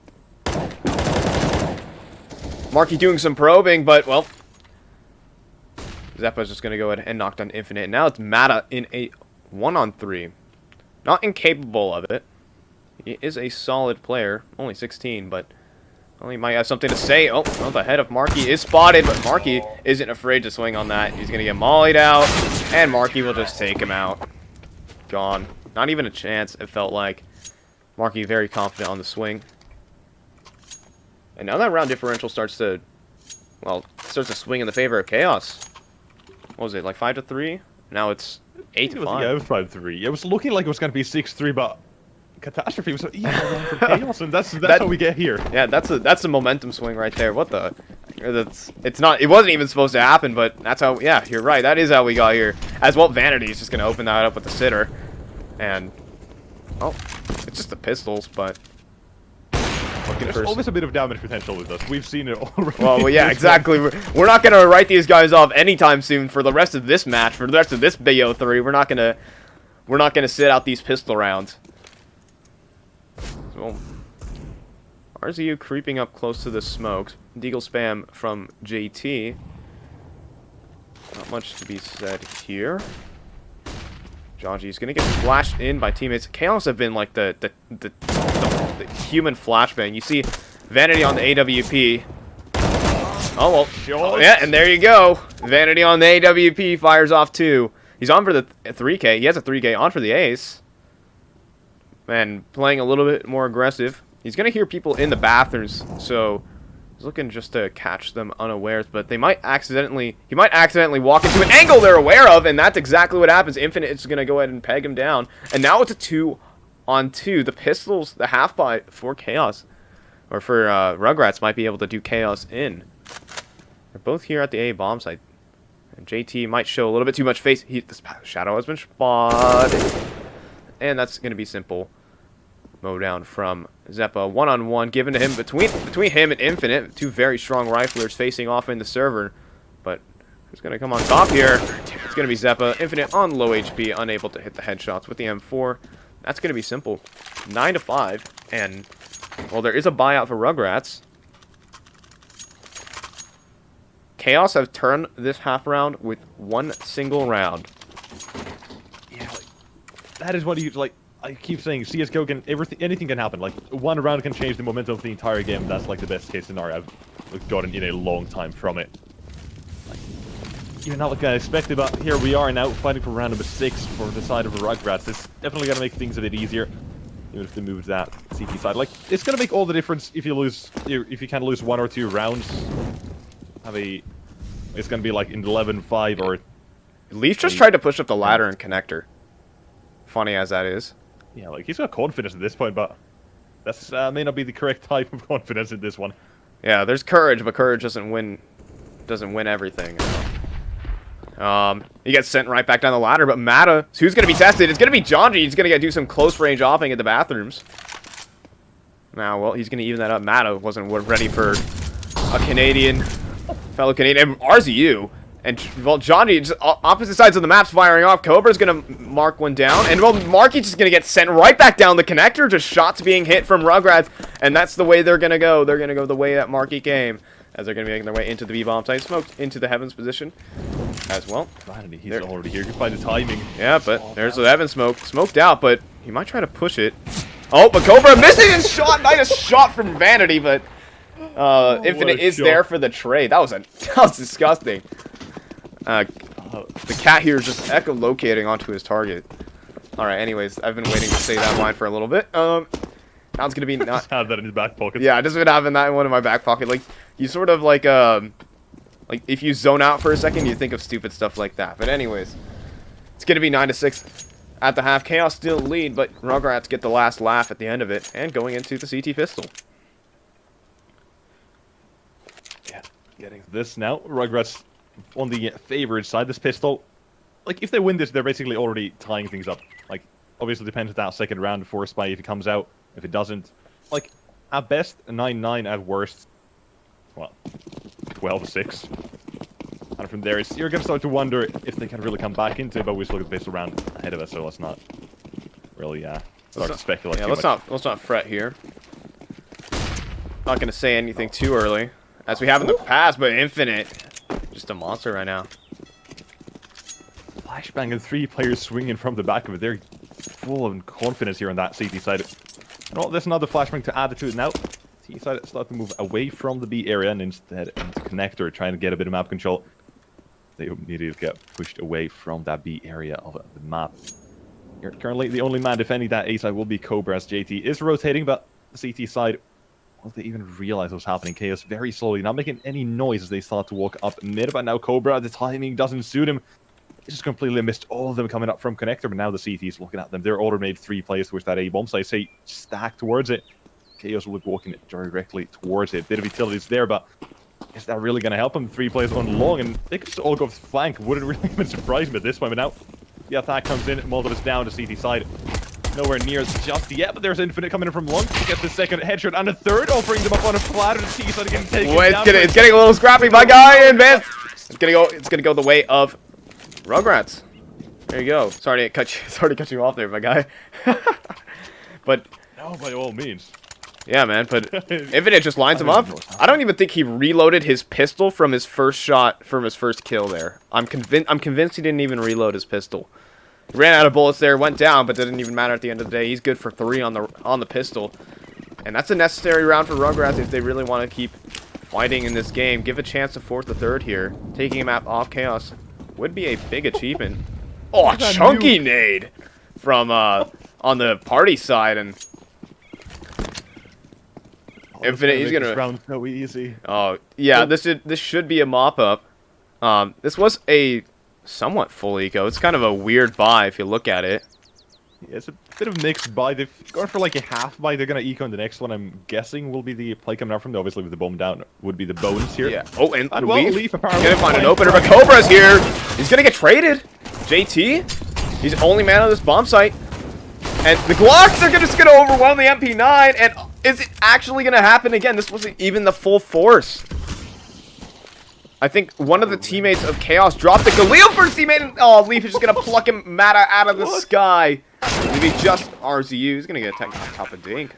A: Marky doing some probing, but, well, Zeppa's just going to go ahead and knock down Infinite. And now it's Mata in a 1-on-3. Not incapable of it. He is a solid player. Only 16, but well, he might have something to say. Oh, well, the head of Marky is spotted, but Marky isn't afraid to swing on that. He's going to get mollied out, and Marky will just take him out. Gone. Not even a chance, it felt like. Marky very confident on the swing. And now that round differential starts to swing in the favor of Chaos. What was it, like 5-3? Now it's 8-5.
B: Yeah, it was 5-3. It was looking like it was going to be 6-3, but Catastrophe was so easy for Chaos, and that's what we get here.
A: Yeah, that's a momentum swing right there. What the? It wasn't even supposed to happen, but that's how. Yeah, you're right. That is how we got here. As well, Vanity is just going to open that up with the sitter, and oh, it's just the pistols, but.
B: There's always a bit of damage potential with us. We've seen it already.
A: Well, yeah, exactly. We're not going to write these guys off anytime soon for the rest of this match, for the rest of this BO3. We're not going to sit out these pistol rounds. So, RZU creeping up close to the smokes. Deagle spam from JT. Not much to be said here. Jonji's gonna get flashed in by teammates. Chaos have been like the human flashbang. You see Vanity on the AWP. Oh, well. Oh, yeah, and there you go. Vanity on the AWP fires off too. He's on for the 3K. He has a 3K on for the ace. And playing a little bit more aggressive. He's going to hear people in the bathrooms, so he's looking just to catch them unawares, but he might accidentally walk into an angle they're aware of, and that's exactly what happens. Infinite is going to go ahead and peg him down, and now it's a 2-on-2. The pistols, the half by for Chaos, or for Rugratz, might be able to do Chaos in. They're both here at the A bomb site, and JT might show a little bit too much face. The shadow has been spotted, and that's going to be simple. Mow down from Zeppa, one-on-one, given to him between him and Infinite. Two very strong riflers facing off in the server. But who's going to come on top here? It's going to be Zeppa. Infinite on low HP, unable to hit the headshots with the M4. That's going to be simple. 9-5. And, well, there is a buyout for Rugratz. Chaos have turned this half round with one single round.
B: Yeah, like, that is what you, like, I keep saying CSGO can anything can happen. Like one round can change the momentum of the entire game. That's like the best case scenario I've gotten in a long time from it. Like, even not like I expected, but here we are now fighting for round number 6 for the side of Rugratz. It's definitely gonna make things a bit easier, even if they move that CT side. Like it's gonna make all the difference if you lose, if you can lose 1 or 2 rounds. It's gonna be like in 11-5 or.
A: Leaf just tried to push up the ladder in connector. Funny as that is.
B: Yeah, like he's got confidence at this point, but that's may not be the correct type of confidence in this one.
A: Yeah, there's courage, but courage doesn't win everything. He gets sent right back down the ladder, but Mata, who's going to be tested? It's going to be Jonji. He's going to do some close range opping at the bathrooms. Now, well, he's going to even that up. Mata wasn't ready for a fellow Canadian, and RZU. And, well, Johnny, just opposite sides of the map's firing off. Cobra's going to mark one down. And, well, Marky's just going to get sent right back down the connector. Just shots being hit from Rugratz. And that's the way they're going to go. They're going to go the way that Marky came. As they're going to be making their way into the B-bomb site. Smoked into the Heavens position as well.
B: Finally, he's already here. You can find the timing.
A: Yeah, but there's the Heaven smoke. Smoked out, but he might try to push it. Oh, but Cobra missing his shot. Nice shot from Vanity, but Infinite is there for the trade. That was disgusting. The cat here is just echolocating onto his target. Alright, anyways, I've been waiting to say that line for a little bit. Now it's gonna be not.
B: Just have that in his back pocket.
A: Yeah, I just been having that in one of my back pocket. Like, you sort of like if you zone out for a second, you think of stupid stuff like that. But anyways, it's gonna be 9-6 at the half. Chaos still lead, but Rugratz get the last laugh at the end of it, and going into the CT pistol.
B: Yeah, getting this now. Rugratz on the favored side. This pistol, like if they win this, they're basically already tying things up. Like obviously depends on that second round for Spy if it comes out. If it doesn't, like at best 9-9, at worst, well, 12-6. And from there, you're gonna start to wonder if they can really come back into it. But we just look at the pistol round ahead of us, so let's not really start to speculate.
A: Yeah,
B: too much.
A: let's not fret here. Not gonna say anything too early, as we have in the past. But Infinite, just a monster right now.
B: Flashbang and 3 players swinging from the back of it. They're full of confidence here on that CT side. Well, there's another flashbang to add to it now. CT side start to move away from the B area and instead into connector, trying to get a bit of map control. They immediately get pushed away from that B area of the map. Here, currently, the only man defending that A side will be Cobra, as JT is rotating, but the CT side, once they even realize what's happening, Chaos very slowly, not making any noise as they start to walk up mid. But now Cobra, the timing doesn't suit him. He just completely missed all of them coming up from connector, but now the CT is looking at them. They're already made 3 plays towards that A bomb, so I say stack towards it. Chaos will be walking directly towards it. Bit of utilities there, but is that really going to help him? 3 plays on long, and they could just all go flank. Wouldn't really even surprise me at this point. But now the attack comes in, Moldova's down to CT side. Nowhere near just yet, but there's Infinite coming in from long. He gets the second headshot and a third, offering them up on a platter. The T side again taking
A: It's getting a little scrappy. My guy advanced. It's gonna go the way of Rugratz. There you go. Sorry to cut you off there, my guy. But
B: no, by all means.
A: Yeah, man. But Infinite just lines him up. I don't even think he reloaded his pistol from his first shot, from his first kill there. I'm convinced he didn't even reload his pistol. He ran out of bullets there, went down, but didn't even matter at the end of the day. He's good for 3 on the pistol, and that's a necessary round for Rugratz if they really want to keep fighting in this game. Give a chance to force the third here. Taking a map off Chaos would be a big achievement. Oh, a chunky nade from on the party side, and Infinite, he's gonna.
B: This round so easy.
A: Oh yeah, this should be a mop up. This was a somewhat full eco. It's kind of a weird buy if you look at it.
B: Yeah, it's a bit of a mixed buy. They've gone for like a half buy. They're gonna eco in the next one. I'm guessing will be the play coming out from. Obviously, with the bomb down, would be the bones here.
A: Yeah. Oh, and
B: well, Leaf apparently
A: gonna find an opener, but Cobra's here. He's gonna get traded. JT, he's only man on this bomb site, and the Glocks are just gonna overwhelm the MP9. And is it actually gonna happen again? This wasn't even the full force. I think one of the teammates of Chaos dropped the Galil for his teammate. And, oh, Leaf is just gonna pluck him Mata out of the sky. Leaving just RZU. He's gonna get attacked on top of Dink.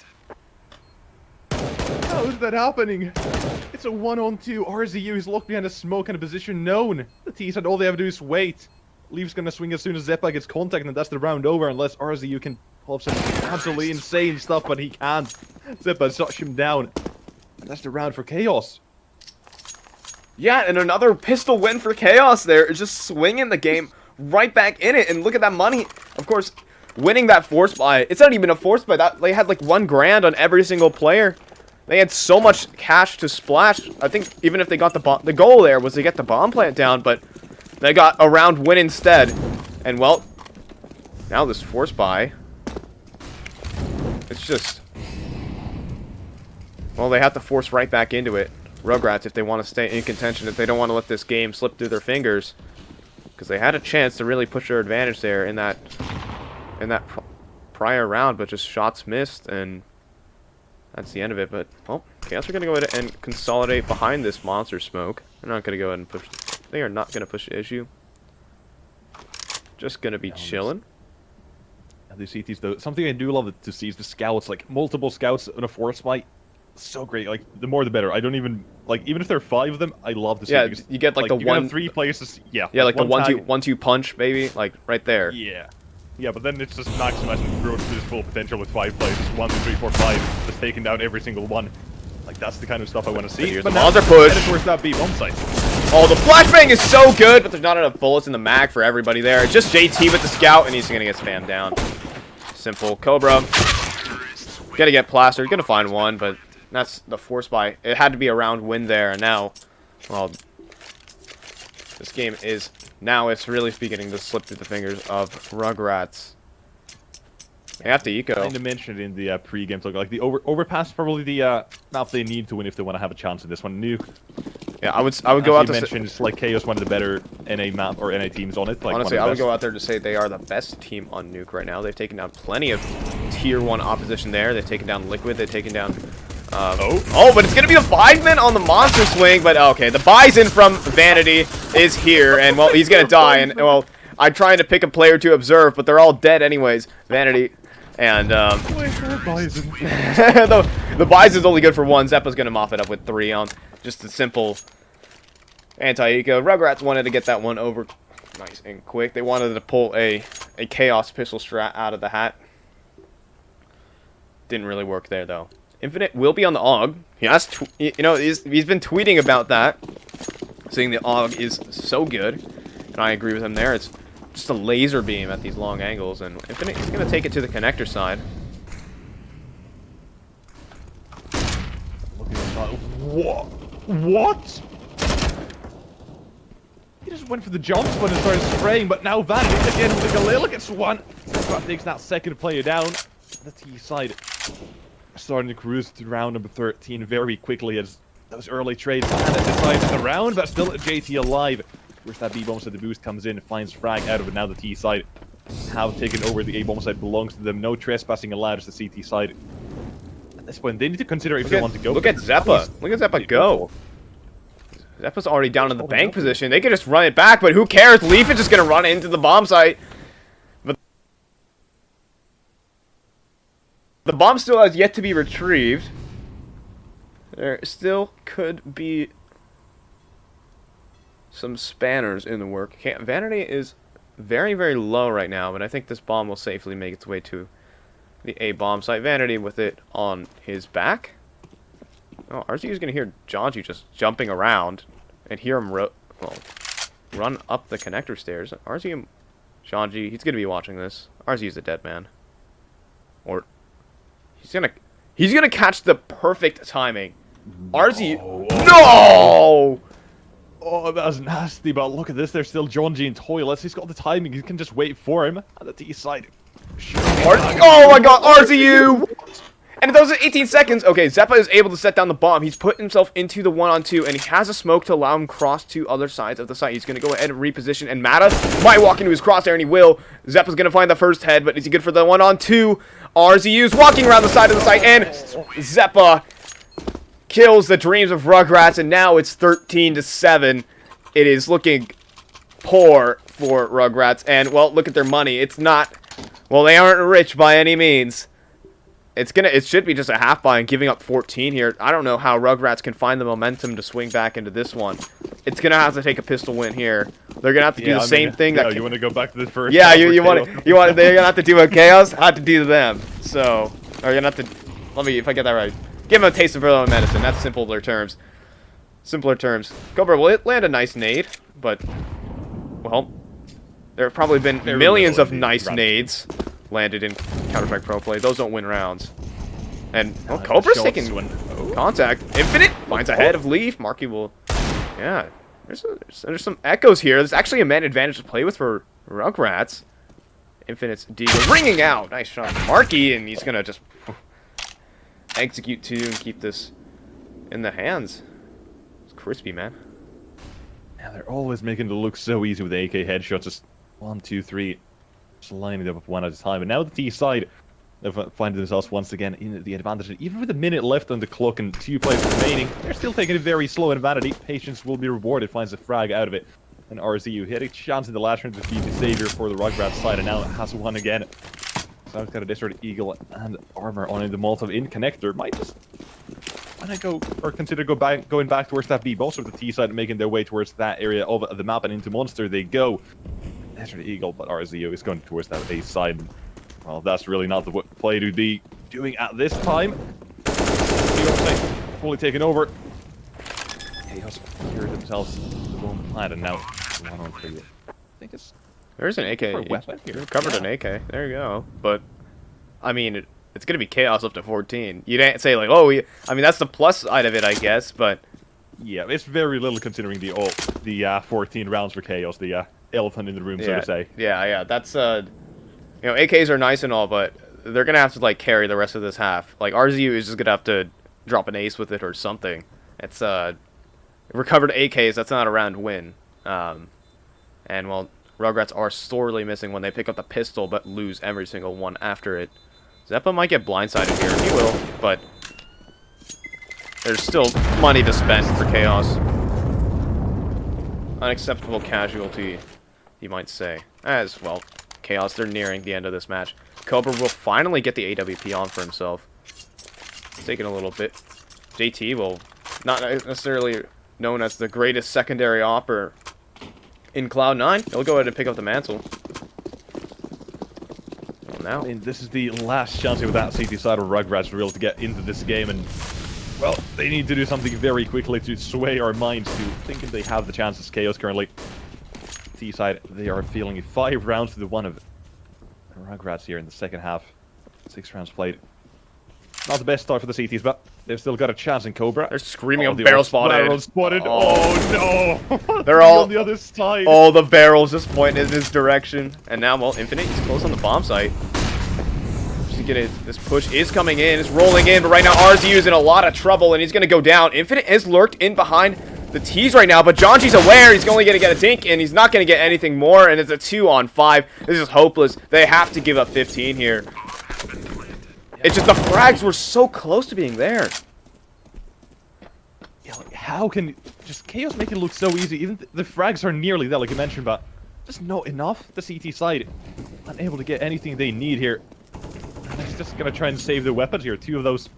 B: How is that happening? It's a 1-on-2. RZU is locked behind a smoke and a position known. The T said all they have to do is wait. Leaf's gonna swing as soon as Zeppa gets contact, and that's the round over unless RZU can pull up some absolutely insane stuff, but he can't. Zeppa shuts him down. And that's the round for Chaos.
A: Yeah, and another pistol win for Chaos there. Just swinging the game right back in it. And look at that money. Of course, winning that force buy. It's not even a force buy. They had like $1 grand on every single player. They had so much cash to splash. I think even if they got the goal there was to get the bomb plant down, but they got a round win instead. And well, now this force buy. It's just, well, they have to force right back into it. Rugratz, if they want to stay in contention, if they don't want to let this game slip through their fingers, because they had a chance to really push their advantage there in that prior round, but just shots missed, and that's the end of it. But well, Chaos are going to go ahead and consolidate behind this monster smoke. They're not going to go ahead and push. They are not going to push the issue. Just going to be chilling.
B: The CTs though, something I do love to see is the scouts, like multiple scouts on a force fight. So great, like the more the better. I don't even like, even if there are 5 of them, I love to see.
A: Yeah,
B: because,
A: you get like the
B: you
A: one
B: 3 places. Yeah,
A: yeah, like the
B: tag.
A: 1-2 punch, baby, like right there.
B: Yeah, yeah, but then it's just maximizing the growth to his full potential with 5 players. 1, 2, 3, 4, 5, just taking down every single one. Like that's the kind of stuff I want to see.
A: Here's
B: but
A: the monster push.
B: And of course that B-bomb site.
A: Oh, the flashbang is so good, but there's not enough bullets in the mag for everybody there. It's just JT with the scout, and he's gonna get spammed down. Simple. Cobra. Gotta get plastered. Gonna find one, but that's the force buy. It had to be a round win there, and now, well, this game is, now it's really beginning to slip through the fingers of Rugratz. They have to eco.
B: I kind of mentioned in the pre-game talk, like the overpass is probably the map they need to win if they want to have a chance in this one. New.
A: Yeah, I would go out to
B: mentioned, it's like Chaos, one of the better NA map or NA teams on it. Like
A: honestly, I would go out there to say they are the best team on Nuke right now. They've taken down plenty of tier 1 opposition there. They've taken down Liquid. They've taken down. Oh, but it's gonna be the 5-man on the monster swing. But okay, the Bison from Vanity is here, and well, he's gonna die. And well, I'm trying to pick a player to observe, but they're all dead anyways. Vanity. And
B: Bison.
A: the Bison's only good for 1. Zeppa's gonna mop it up with 3 on just a simple anti-eco. Rugratz wanted to get that one over nice and quick. They wanted to pull a Chaos pistol strat out of the hat. Didn't really work there though. Infinite will be on the AUG. He has, you know, he's been tweeting about that, saying the AUG is so good, and I agree with him there. It's just a laser beam at these long angles, and Infinite is going to take it to the connector side.
B: What? He just went for the jump spot and started spraying, but now Vanity again with the Galil gets one. That takes that second player down. The T side starting to cruise to round number 13 very quickly as those early trades decided the round, but still JT alive. Where's that B-bomb side? The boost comes in, finds frag out of it. Now the T side have taken over. The A-bomb side belongs to them. No trespassing allowed as the CT side. At this point, they need to consider if they want to go.
A: Look at Zeppa. Look at Zeppa go. Zeppa's already down in the bank position. They could just run it back, but who cares? Leaf is just going to run into the bomb site. But the bomb still has yet to be retrieved. There still could be some spanners in the work. Vanity is very, very low right now, but I think this bomb will safely make its way to the A bomb site. Vanity with it on his back. Oh, RZU is going to hear Janji just jumping around and hear him run up the connector stairs. RZU, Janji, he's going to be watching this. RZU is a dead man. Or he's gonna catch the perfect timing. RZ. No!
B: Oh, that was nasty, but look at this. There's still John G in toilets. He's got the timing. He can just wait for him. On the T side.
A: Oh my god, RZU! And those are 18 seconds. Okay, Zeppa is able to set down the bomb. He's put himself into the 1-on-2, and he has a smoke to allow him cross to other sides of the site. He's going to go ahead and reposition, and Mata might walk into his crosshair, and he will. Zeppa's going to find the first head, but is he good for the 1-on-2? RZU's walking around the side of the site, and Zeppa kills the dreams of Rugratz, and now it's 13-7. It is looking poor for Rugratz, and, well, look at their money. It's not... Well, they aren't rich by any means. It should be just a half buy and giving up 14 here. I don't know how Rugratz can find the momentum to swing back into this one. It's gonna have to take a pistol win here. They're gonna have to do the same thing.
B: Yeah, you want to go back to the first?
A: Yeah, you want. They're gonna have to do what Chaos had to do to them. So, or you're gonna have to. Let me, if I get that right, give him a taste of their own medicine. That's simpler terms. Simpler terms. Cobra will land a nice nade, but well, there have probably been millions of nice nades landed in Counter-Strike Pro Play. Those don't win rounds. And, well, Cobra's taking contact. Infinite finds a head of Leaf. Marky will... Yeah. There's some echoes here. There's actually a man advantage to play with for Rugratz. Infinite's Deagle ringing out. Nice shot. Marky, and he's going to just execute two and keep this in the hands. It's crispy, man.
B: Yeah, they're always making it look so easy with AK headshots. Just 1, 2, 3... Just lining them up one at a time. And now the T side have find themselves once again in the advantage. Even with a minute left on the clock and 2 players remaining, they're still taking it very slow in Vanity. Patience will be rewarded, finds a frag out of it. And RZU had a chance in the last round to defeat the savior for the Rugratz side, and now it has one again. So it's got a Desert Eagle and armor on in the Molotov in connector. Might just go or consider going back towards that B. Both of the T side making their way towards that area of the map, and into Monster they go. Desert Eagle, but RZO is going towards that A side. Well, that's really not the play to be doing at this time. Fully taken over. Chaos secured themselves the bomb plant, and now 1-on-3. I think it's...
A: There's an AK.
B: You
A: covered an AK. There you go. But, I mean, it's going to be Chaos up to 14. You didn't say, like, oh, I mean, that's the plus side of it, I guess, but...
B: Yeah, it's very little considering the 14 rounds for Chaos, the elephant in the room, so to say.
A: Yeah, that's, you know, AKs are nice and all, but they're going to have to, like, carry the rest of this half. Like, RZU is just going to have to drop an ace with it or something. It's, recovered AKs, that's not a round win. And, well, Rugratz are sorely missing when they pick up the pistol, but lose every single one after it. Zeppa might get blindsided here, he will, but there's still money to spend for Chaos. Unacceptable casualty, you might say. As, well, Chaos, they're nearing the end of this match. Cobra will finally get the AWP on for himself. It's taking a little bit. JT will, not necessarily known as the greatest secondary opper in Cloud9. He'll go ahead and pick up the mantle. Well, now,
B: I mean, this is the last chance with that CT side of Rugratz to be able to get into this game, and well, they need to do something very quickly to sway our minds to thinking they have the chances. Chaos currently. T side, they are feeling 5 rounds to the 1 of Rugratz here in the second half. 6 rounds played. Not the best start for the CTs, but they've still got a chance in Cobra.
A: They're screaming of barrel spotted.
B: Barrel spotted. Oh no!
A: They're all
B: on the other side.
A: All the barrels just pointing in his direction. And now, well, Infinite, he's close on the bomb site. This push is coming in, it's rolling in, but right now RZU is in a lot of trouble, and he's going to go down. Infinite is lurked in behind the T's right now, but John G's aware he's only going to get a dink, and he's not going to get anything more, and it's a 2-on-5. This is hopeless. They have to give up 15 here. It's just the frags were so close to being there.
B: Yeah, like, how can just Chaos make it look so easy? Even the frags are nearly there, like you mentioned, but just not enough. The CT side unable to get anything they need here. And they're just gonna try and save their weapons here. 2 of those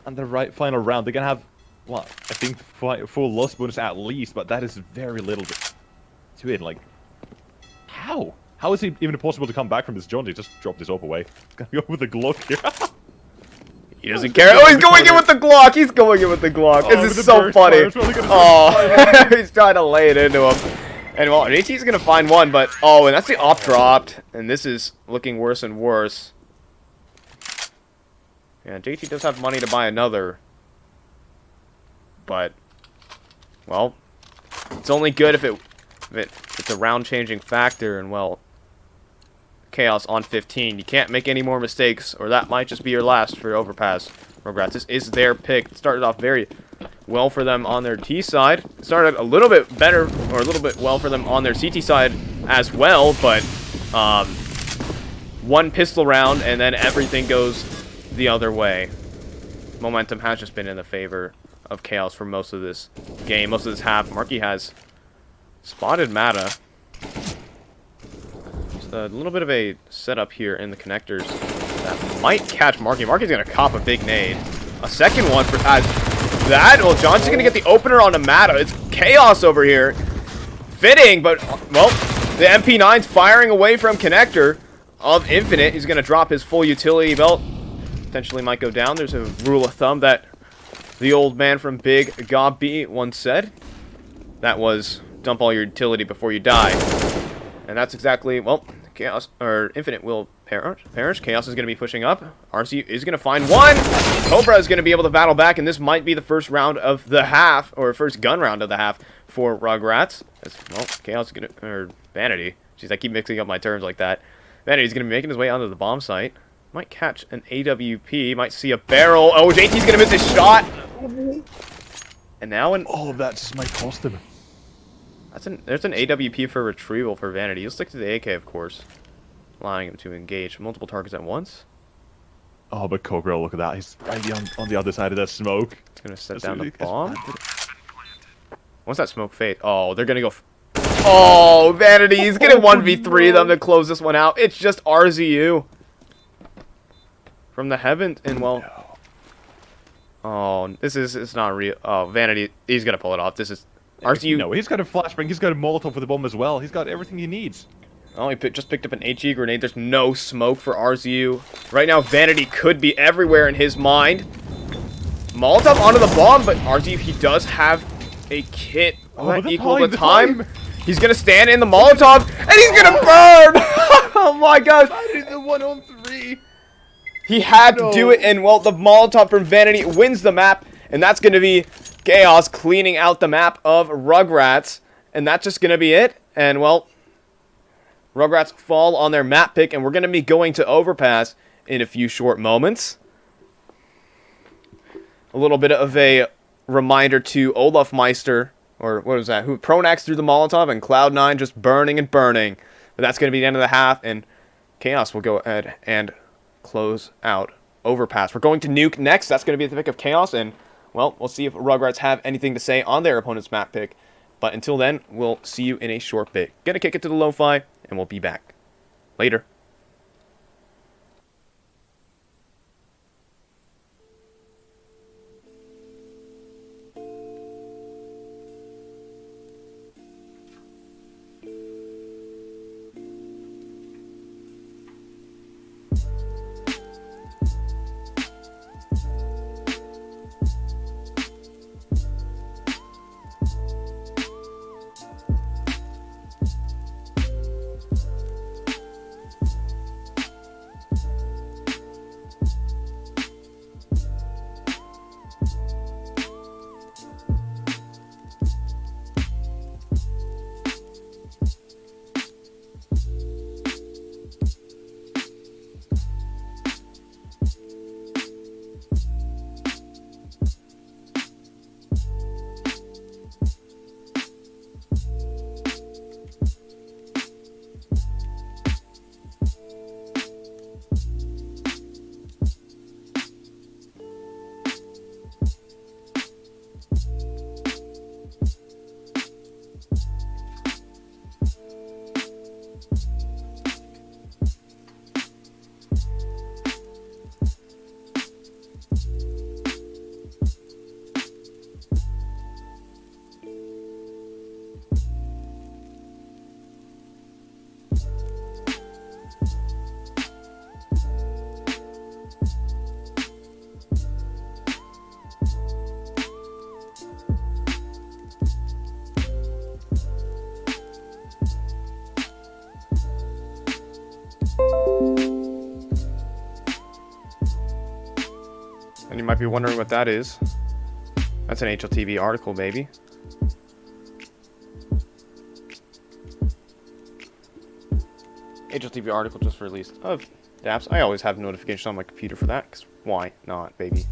B: on the final round. They're gonna have, what, I think full loss bonus at least, but that is very little to it. Like, how? How is it even possible to come back from this? John, just dropped his up away. He's gonna go with the Glock here.
A: He doesn't care. Oh, he's going in with the Glock. He's going in with the Glock. Oh, this is so funny. Oh, he's trying to lay it into him. And well, AT's gonna find one, but oh, and that's the op dropped, and this is looking worse and worse. Yeah, JT does have money to buy another. But, well, it's only good if it's a round-changing factor, and, well, Chaos on 15. You can't make any more mistakes, or that might just be your last for Overpass. Rugratz, this is their pick. It started off very well for them on their T side. It started a little bit better, or a little bit well for them on their CT side as well, but one pistol round, and then everything goes the other way. Momentum has just been in the favor of Chaos for most of this game, most of this half. Marky has spotted Mata. Just a little bit of a setup here in the connectors that might catch Marky. Marky's going to cop a big nade. A second one for that. Well, Johnson's going to get the opener on Mata. It's Chaos over here. Fitting, but, well, the MP9's firing away from connector of Infinite. He's going to drop his full utility belt. Potentially might go down. There's a rule of thumb that the old man from Big Gob B once said. That was, dump all your utility before you die. And that's exactly, well, Chaos, or Infinite will perish. Chaos is going to be pushing up. RC is going to find one. Cobra is going to be able to battle back, and this might be the first round of the half, or first gun round of the half for Rugratz. Well, Chaos is going to, or Vanity. Jeez, I keep mixing up my terms like that. Vanity's going to be making his way onto the bomb site. Might catch an AWP. Might see a barrel. Oh, JT's going to miss his shot. And now
B: all of that just might cost him.
A: There's an AWP for retrieval for Vanity. He'll stick to the AK, of course, allowing him to engage multiple targets at once.
B: Oh, but Cobra, look at that. He's right on the other side of that smoke.
A: He's going to set down the bomb. Once that smoke fades... Oh, they're going to go... Oh, Vanity. He's going to 1v3 them to close this one out. It's just RZU. From the heavens, and, well... Oh, it's not real. Oh, Vanity, he's going to pull it off. This is... RZU...
B: No, he's got a flashbang. He's got a Molotov for the bomb as well. He's got everything he needs.
A: Oh, he just picked up an HE grenade. There's no smoke for RZU. Right now, Vanity could be everywhere in his mind. Molotov onto the bomb, but RZU, he does have a kit. Will that equal the time? He's going to stand in the Molotov, and he's going to burn! Oh my gosh!
B: The 1-on-3.
A: He had to do it, and, well, the Molotov from Vanity wins the map, and that's going to be Chaos cleaning out the map of Rugratz, and that's just going to be it. And, well, Rugratz fall on their map pick, and we're going to be going to Overpass in a few short moments. A little bit of a reminder to Olaf Meister, or what was that? Who Pronax threw the Molotov, and Cloud9 just burning and burning. But that's going to be the end of the half, and Chaos will go ahead and close out Overpass. We're going to Nuke next. That's going to be the pick of Chaos, and, well, we'll see if Rugratz have anything to say on their opponent's map pick. But until then, we'll see you in a short bit. Gonna kick it to the lo-fi, and we'll be back. Later. And you might be wondering what that is. That's an HLTV article, baby. HLTV article just released of dApps. I always have notifications on my computer for that, because why not, baby?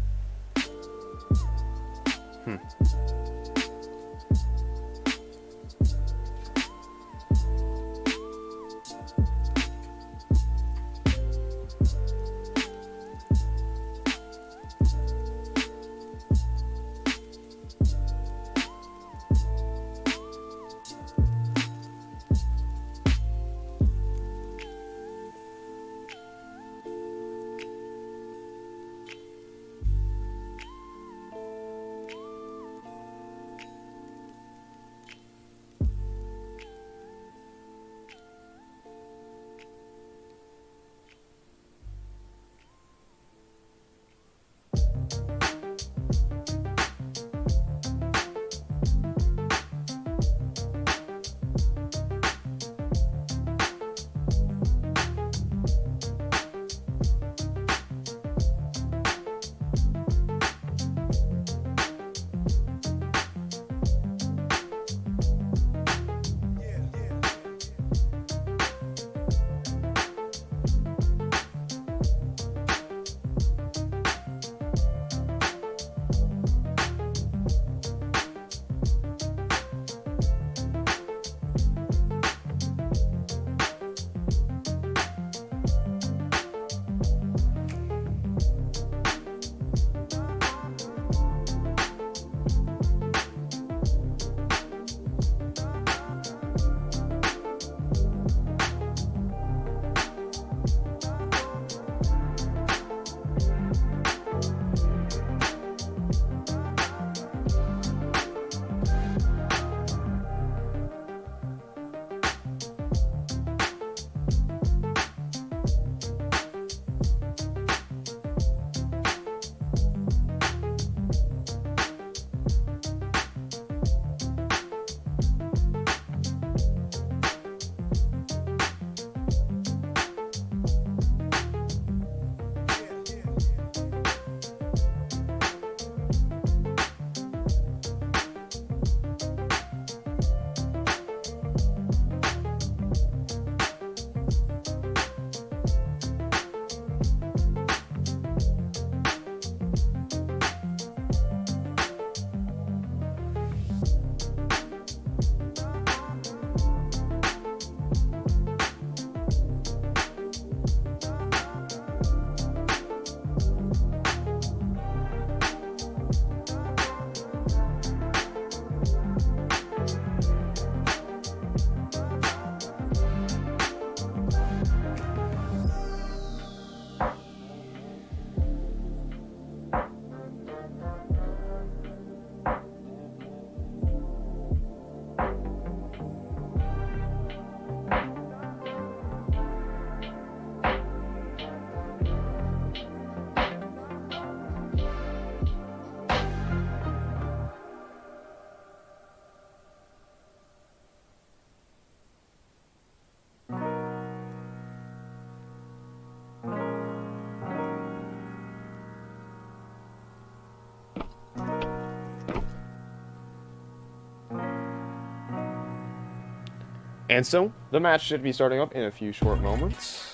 A: And so, the match should be starting up in a few short moments.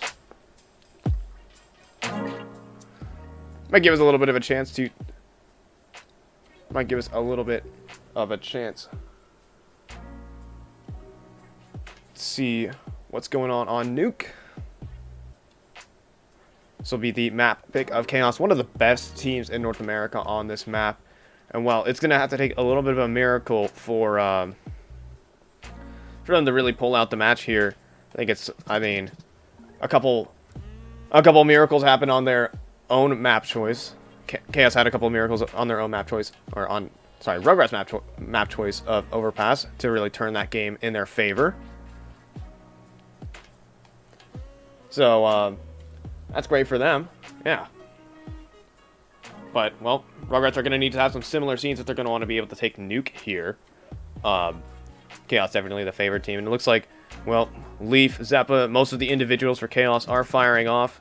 A: Might give us a little bit of a chance to... see what's going on Nuke. This will be the map pick of Chaos, one of the best teams in North America on this map. And well, it's going to have to take a little bit of a miracle for them to really pull out the match here. I mean, a couple miracles happened on their own map choice. Chaos had a couple of miracles on their own map choice, or on, sorry, Rugratz map choice of Overpass to really turn that game in their favor. So, that's great for them. Yeah. But, well, Rugratz are going to need to have some similar scenes if they're going to want to be able to take Nuke here. Chaos definitely the favored team. And it looks like, well, Leaf, Zeppa, most of the individuals for Chaos are firing off.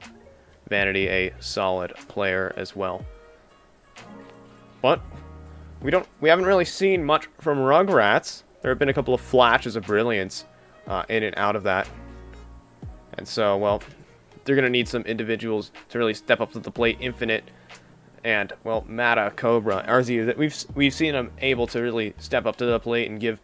A: Vanity, a solid player as well. But we haven't really seen much from Rugratz. There have been a couple of flashes of brilliance in and out of that. And so, well, they're going to need some individuals to really step up to the plate. Infinite and, well, Mata, Cobra, RZ, that we've seen them able to really step up to the plate and give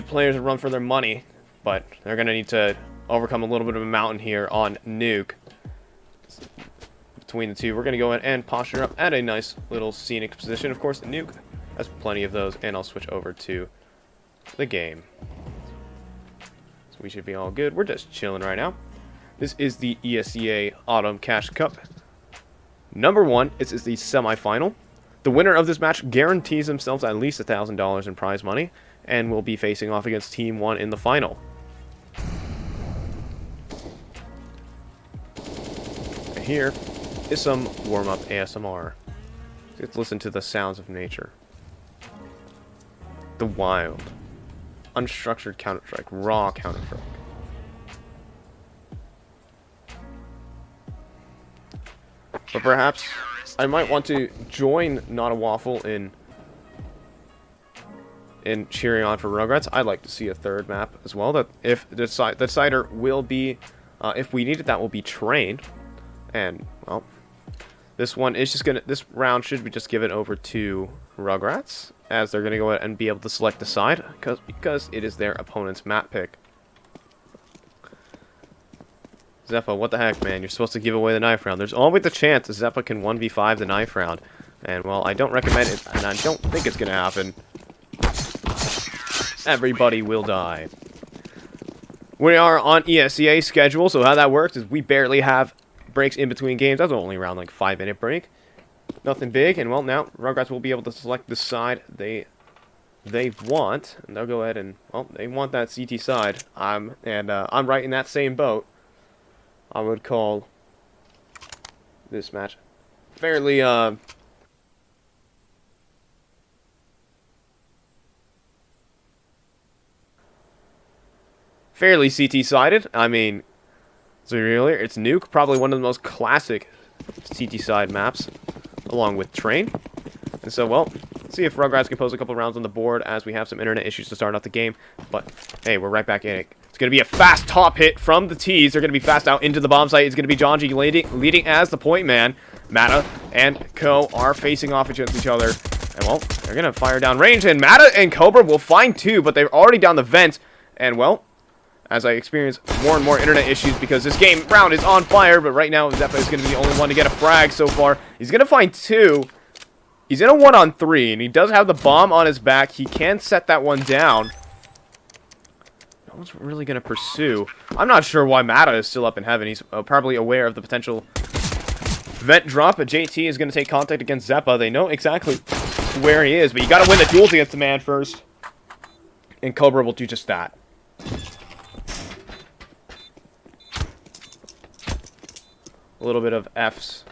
A: players a run for their money. But they're going to need to overcome a little bit of a mountain here on Nuke. Between the two, we're going to go in and posture up at a nice little scenic position. Of course, the Nuke has plenty of those, and I'll switch over to the game. So we should be all good. We're just chilling right now. This is the ESEA Autumn Cash Cup. Number 1, this is the semifinal. The winner of this match guarantees themselves at least $1,000 in prize money, and will be facing off against Team 1 in the final. And here is some warm-up ASMR. Let's listen to the sounds of nature. The wild. Unstructured Counter-Strike. Raw Counter-Strike. But perhaps I might want to join Not a Waffle in cheering on for Rugratz. I'd like to see a third map as well. That if the decider will be, if we need it, that will be Train. And well, this round should be just given over to Rugratz, as they're gonna go ahead and be able to select the side because it is their opponent's map pick. Zeppa, what the heck, man? You're supposed to give away the knife round. There's always the chance that Zeppa can 1v5 the knife round. And, well, I don't recommend it, and I don't think it's going to happen. Everybody will die. We are on ESEA schedule, so how that works is we barely have breaks in between games. That's only around, like, 5-minute break. Nothing big, and, well, now Rugratz will be able to select the side they want. And they'll go ahead and, well, they want that CT side. I'm right in that same boat. I would call this match fairly, fairly CT-sided. I mean, so earlier, it's Nuke, probably one of the most classic CT-side maps, along with Train. And so, well, let's see if Rugratz can pose a couple rounds on the board as we have some internet issues to start out the game. But, hey, we're right back in it. It's going to be a fast top hit from the T's. They're going to be fast out into the bomb site. It's going to be Jonji leading as the point man. Mata and Ko are facing off against each other. And, well, they're going to fire down range. And Mata and Cobra will find two, but they're already down the vent. And, well, as I experience more and more internet issues because this game round is on fire. But right now, Zeppa is going to be the only one to get a frag so far. He's going to find two. He's in a 1-on-3, and he does have the bomb on his back. He can set that one down. No one's really going to pursue. I'm not sure why Mata is still up in heaven. He's probably aware of the potential vent drop, but JT is going to take contact against Zeppa. They know exactly where he is, but you got to win the duels against the man first. And Cobra will do just that. A little bit of Fs.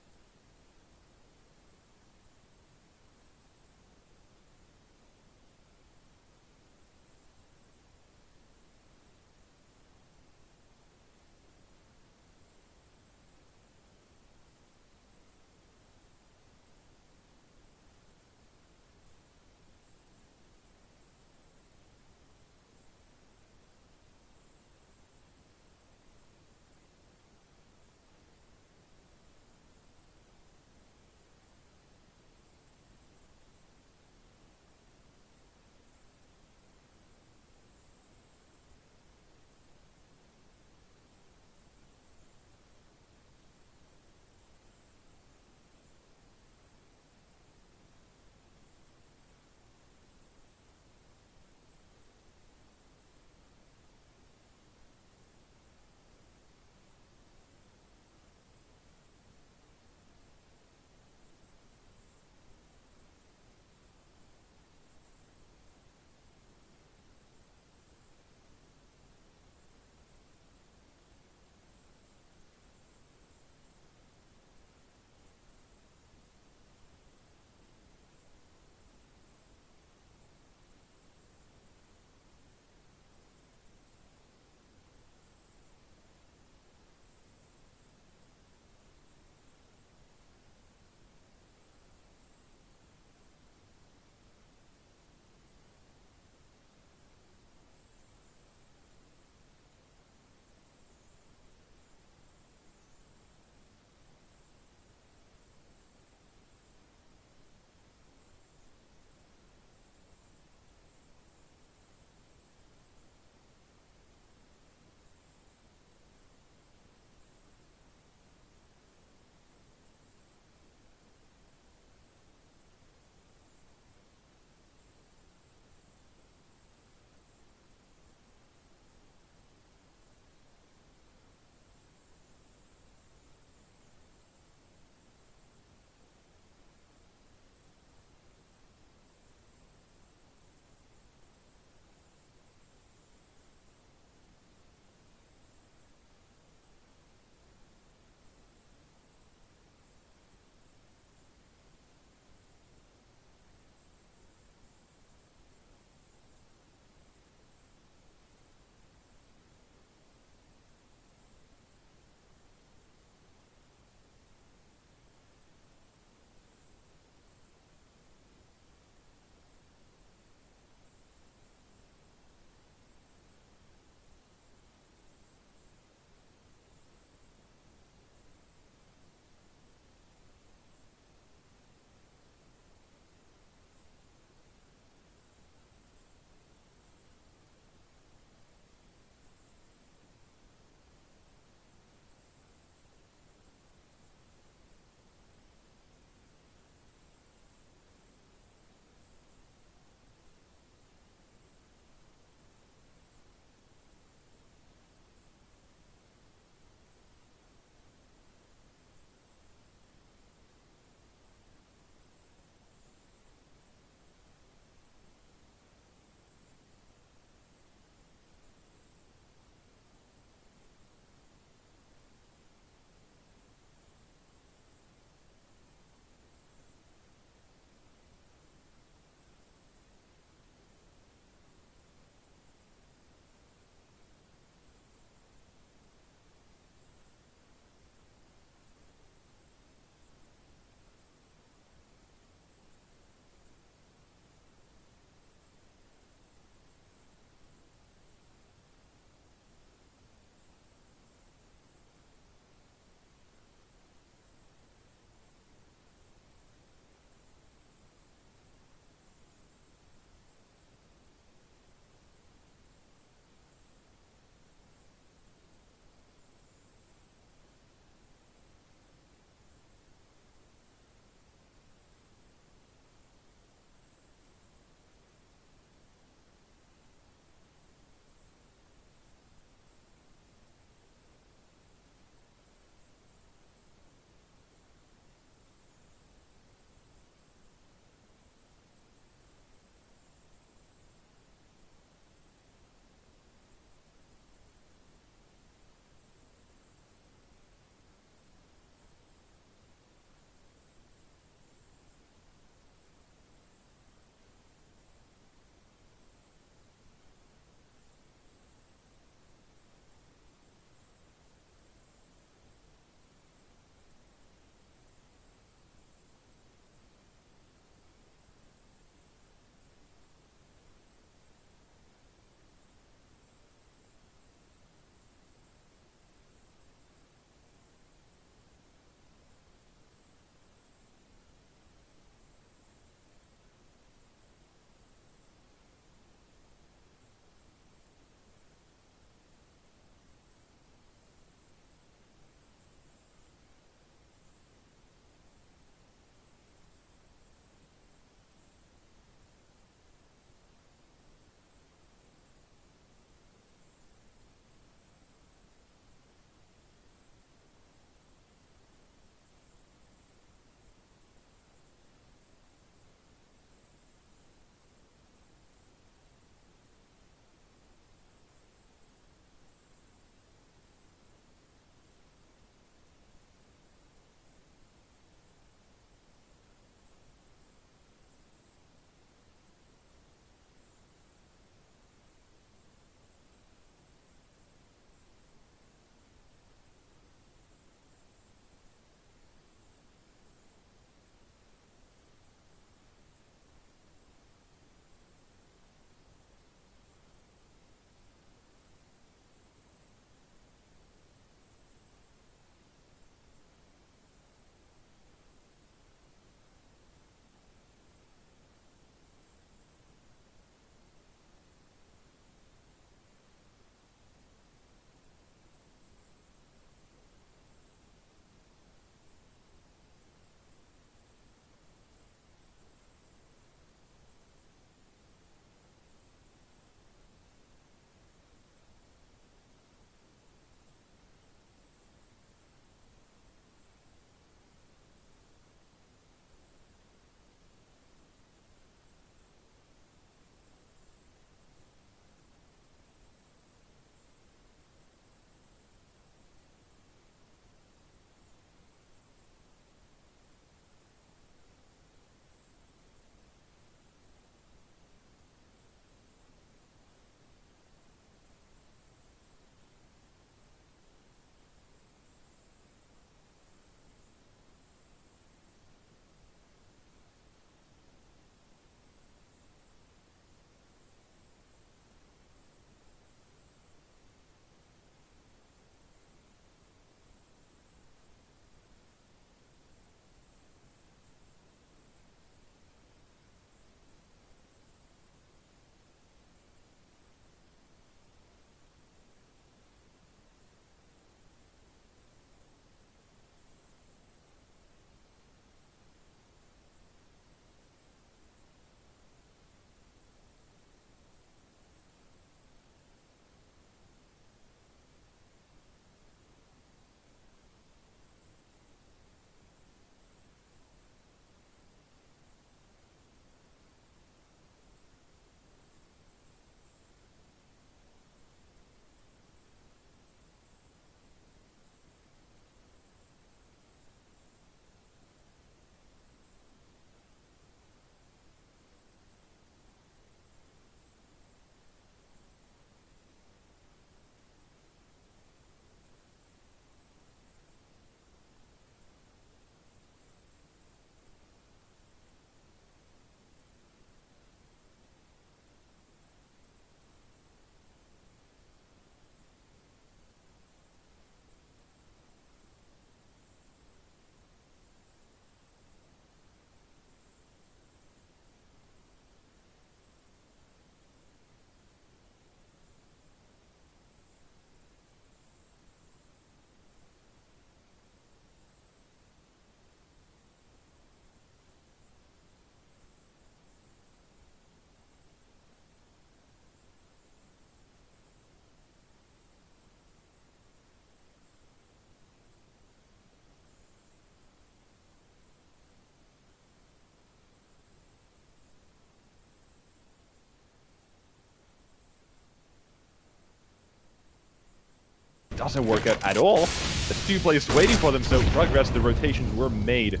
B: doesn't work out at all. There's 2 players waiting for them, so Rugratz, the rotations were made.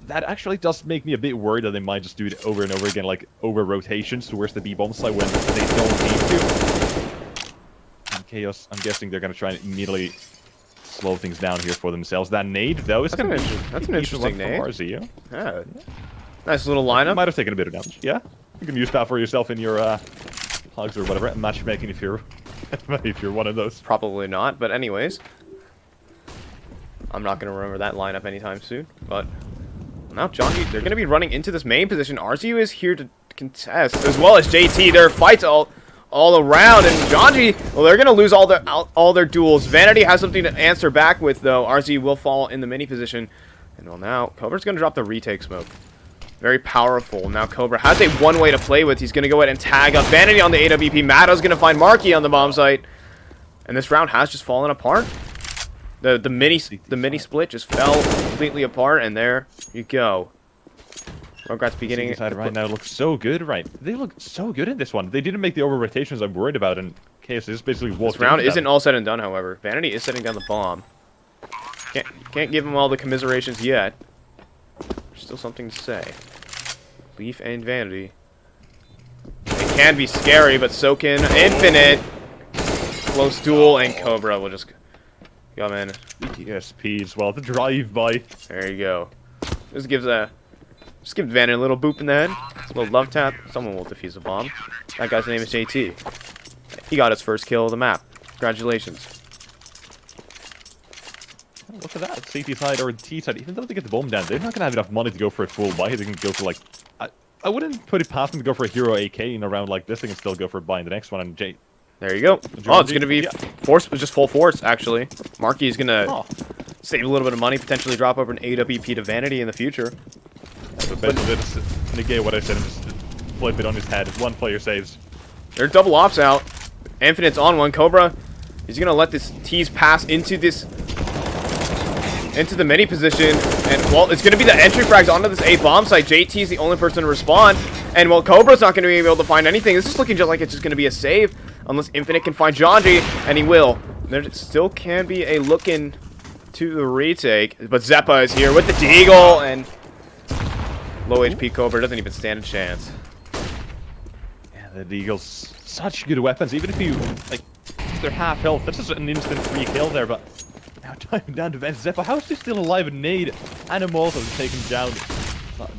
B: That actually does make me a bit worried that they might just do it over and over again, like over rotations towards the B-bomb side when they don't need to. And Chaos, I'm guessing they're going to try and immediately slow things down here for themselves. That nade, though, is going to be
A: that's an interesting nade.
B: RZ,
A: yeah. Nice little lineup.
B: Might have taken a bit of damage. Yeah, you can use that for yourself in your hugs or whatever. Matchmaking if you're if you're one of those.
A: Probably not, but anyways. I'm not going to remember that lineup anytime soon, but now Jonji, they're going to be running into this main position. RZU is here to contest, as well as JT. Their fights all around, and Jonji, well, they're going to lose all their duels. Vanity has something to answer back with, though. RZ will fall in the mini position, and well, now Cobra's going to drop the retake smoke. Very powerful. Now Cobra has a one-way to play with. He's going to go ahead and tag up Vanity on the AWP. Mado's going to find Marky on the bomb site, and this round has just fallen apart. The mini split just fell completely apart, and there you go. Rugratz beginning
B: side right now looks so good, right? They look so good in this one. They didn't make the over rotations I'm worried about, and KS is basically walked.
A: This round isn't all said and done, however. Vanity is setting down the bomb. Can't give him all the commiserations yet. There's still something to say. Leaf and Vanity. It can be scary, but so can Infinite. Close duel, and Cobra will just come in.
B: ESP as well, the drive-by.
A: There you go. Just gives Vanity a little boop in the head. A little love tap. Someone will defuse the bomb. That guy's name is JT. He got his first kill of the map. Congratulations.
B: Look at that. CT side or T side, even though they get the bomb down, they're not going to have enough money to go for a full buy. They can go for like... I wouldn't put it past them to go for a hero AK in a round like this. They can still go for a buy in the next one. And
A: there you go. Oh, it's going to be just full force, actually. Marky is going to save a little bit of money, potentially drop over an AWP to Vanity in the future.
B: The best of it is negate what I said and just flip it on his head. One player saves.
A: They're double ops out. Infinite's on one. Cobra is going to let this tease pass into the mini position, and well, it's going to be the entry frags onto this A bomb site. JT is the only person to respond, and well, Cobra's not going to be able to find anything. This is looking just like it's just going to be a save, unless Infinite can find Jonji, and he will. There still can be a look in to the retake, but Zeppa is here with the Deagle, and low HP Cobra doesn't even stand a chance.
B: Yeah, the Deagle's such good weapons. Even if you like, they're half health. That's just an instant free kill there, but. Now time down to Vance Zeppa. How is he still alive and nade? And a Molotov to take him down.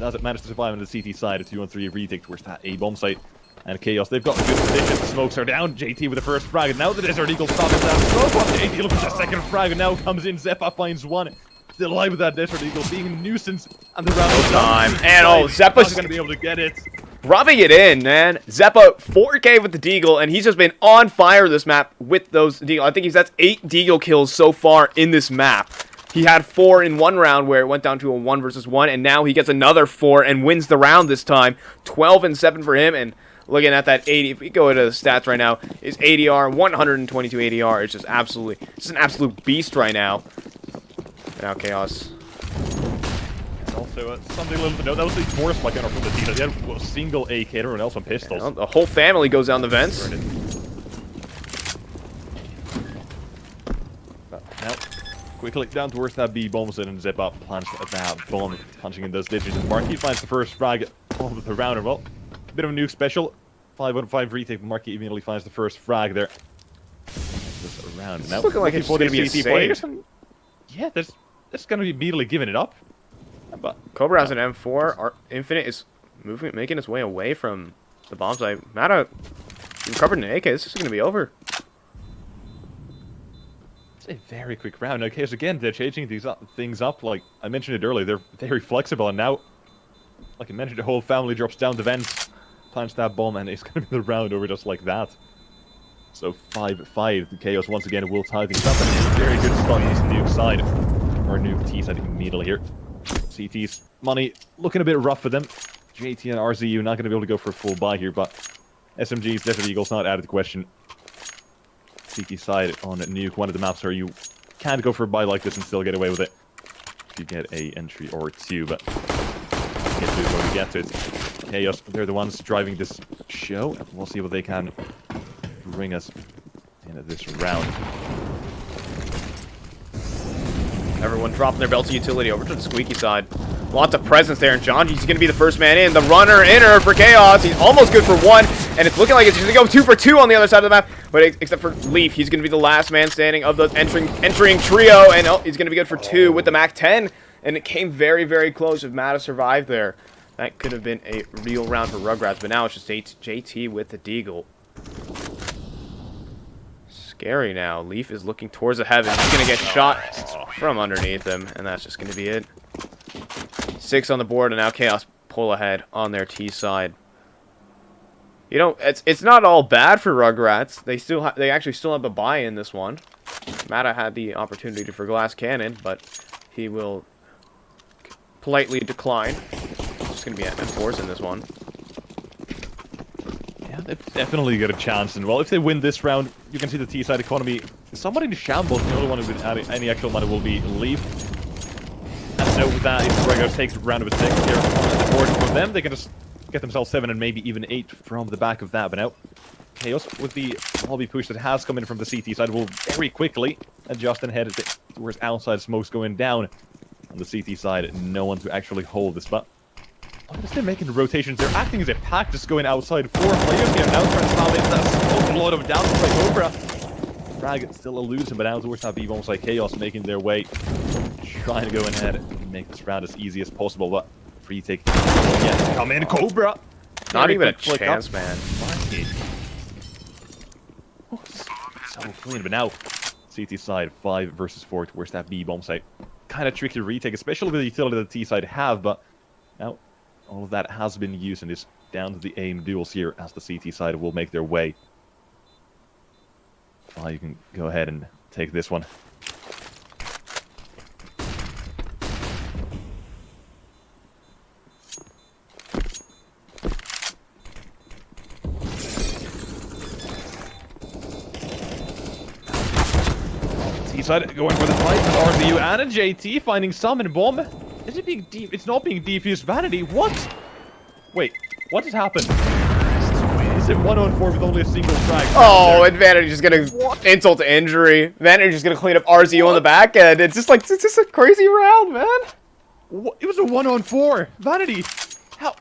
B: Does it manage to survive on the CT side? A 2-on-3 retake towards that A bomb site. And Chaos, they've got a good position. Smokes are down. JT with the first frag. And now the Desert Eagle stops down. Smoke on JT looking for the second frag. And now comes in. Zeppa finds one. Still alive with that Desert Eagle, being a nuisance. And the round is
A: time. And Zeppa's
B: going to be able to get it.
A: Rubbing it in, man. Zeppa 4K with the Deagle, and he's just been on fire this map with those Deagle. I think that's 8 Deagle kills so far in this map. He had 4 in one round where it went down to a 1 versus 1, and now he gets another 4 and wins the round this time. 12 and 7 for him, and looking at that 80, if we go into the stats right now, his ADR, 122 ADR. It's just an absolute beast right now. Now Chaos.
B: Also, something a little bit. No, that was the force spike from the team. They had a single AK, everyone else on pistols.
A: Yeah, the whole family goes down the vents.
B: Now, quickly down towards that B bomb set and Zip up, plants that bomb, punching in those digits. And Marky finds the first frag of the round. Well, a bit of a nuke special. 5-on-5 retake. Marky immediately finds the first frag there. This round. Now,
A: looking like it's going to be a save.
B: Yeah, there's going to be immediately giving it up. But
A: Cobra has an M4. Our Infinite is making his way away from the bomb site. Mata recovered an AK. This is going to be over.
B: It's a very quick round. Okay, so again, they're changing these things up. Like I mentioned it earlier, they're very flexible. And now, like I mentioned, the whole family drops down the vents, plants that bomb, and it's going to be the round over just like that. So 5-5. The Chaos once again will tie things up. And it's a very good spot on this nuke side. Or nuke T side immediately here. CT's money looking a bit rough for them. JT and RZU not going to be able to go for a full buy here, but SMG's Desert Eagle's not out of the question. CT side on nuke, one of the maps where you can't go for a buy like this and still get away with it. If you get a entry or two, but get to it when we get to it. Chaos, they're the ones driving this show. We'll see what they can bring us the end of this round.
A: Everyone dropping their belts of utility over to the squeaky side. Lots of presence there, and Janji's going to be the first man in. The runner inner for Chaos. He's almost good for one, and it's looking like it's going to go 2 for 2 on the other side of the map. But except for Leaf, he's going to be the last man standing of the entering trio, and he's going to be good for 2 with the Mac 10. And it came very, very close if Mata survived there. That could have been a real round for Rugratz, but now it's just JT with the Deagle. Scary now. Leaf is looking towards the heavens. He's going to get shot from underneath him, and that's just going to be it. 6 on the board, and now Chaos pull ahead on their T side. You know, it's not all bad for Rugratz. They actually still have a buy in this one. Mata had the opportunity for Glass Cannon, but he will politely decline. It's just going to be enforced in this one.
B: Yeah, they've definitely got a chance, and well, if they win this round, you can see the T-side economy is somewhat in shambles. The only one who would any actual money will be Leaf. And now with that, if Rugratz takes round of 6 here on the board for them, they can just get themselves 7 and maybe even 8 from the back of that. But now, Chaos, with the lobby push that has come in from the CT side, will very quickly adjust and head towards outside smokes going down. On the CT side, no one to actually hold the spot. As they're making the rotations, they're acting as a pack just going outside. 4 players here now trying to spam into that smoke. A lot of down by Cobra. Frag still eludes him, but now towards that B-bombs like Chaos making their way. Trying to go ahead and make this round as easy as possible, but free take. Yeah, come in, Cobra!
A: Not even a chance, man.
B: Oh, so clean, but now CT side 5 versus 4 towards that B-bomb site. Kind of tricky to retake, especially with the utility that the T side have, but now all of that has been used and is down to the aim duels here as the CT side will make their way. Well, you can go ahead and take this one. T-side going for the fight with RBU and a JT finding summon bomb. Is it being deep? It's not being defused. Vanity, what? Wait, what has happened? Is it 1-on-4 with only a single frag?
A: Oh, and Vanity just gonna insult to injury. Vanity just gonna clean up RZO on the back end. It's just a crazy round, man.
B: What? It was a 1-on-4. Vanity, how?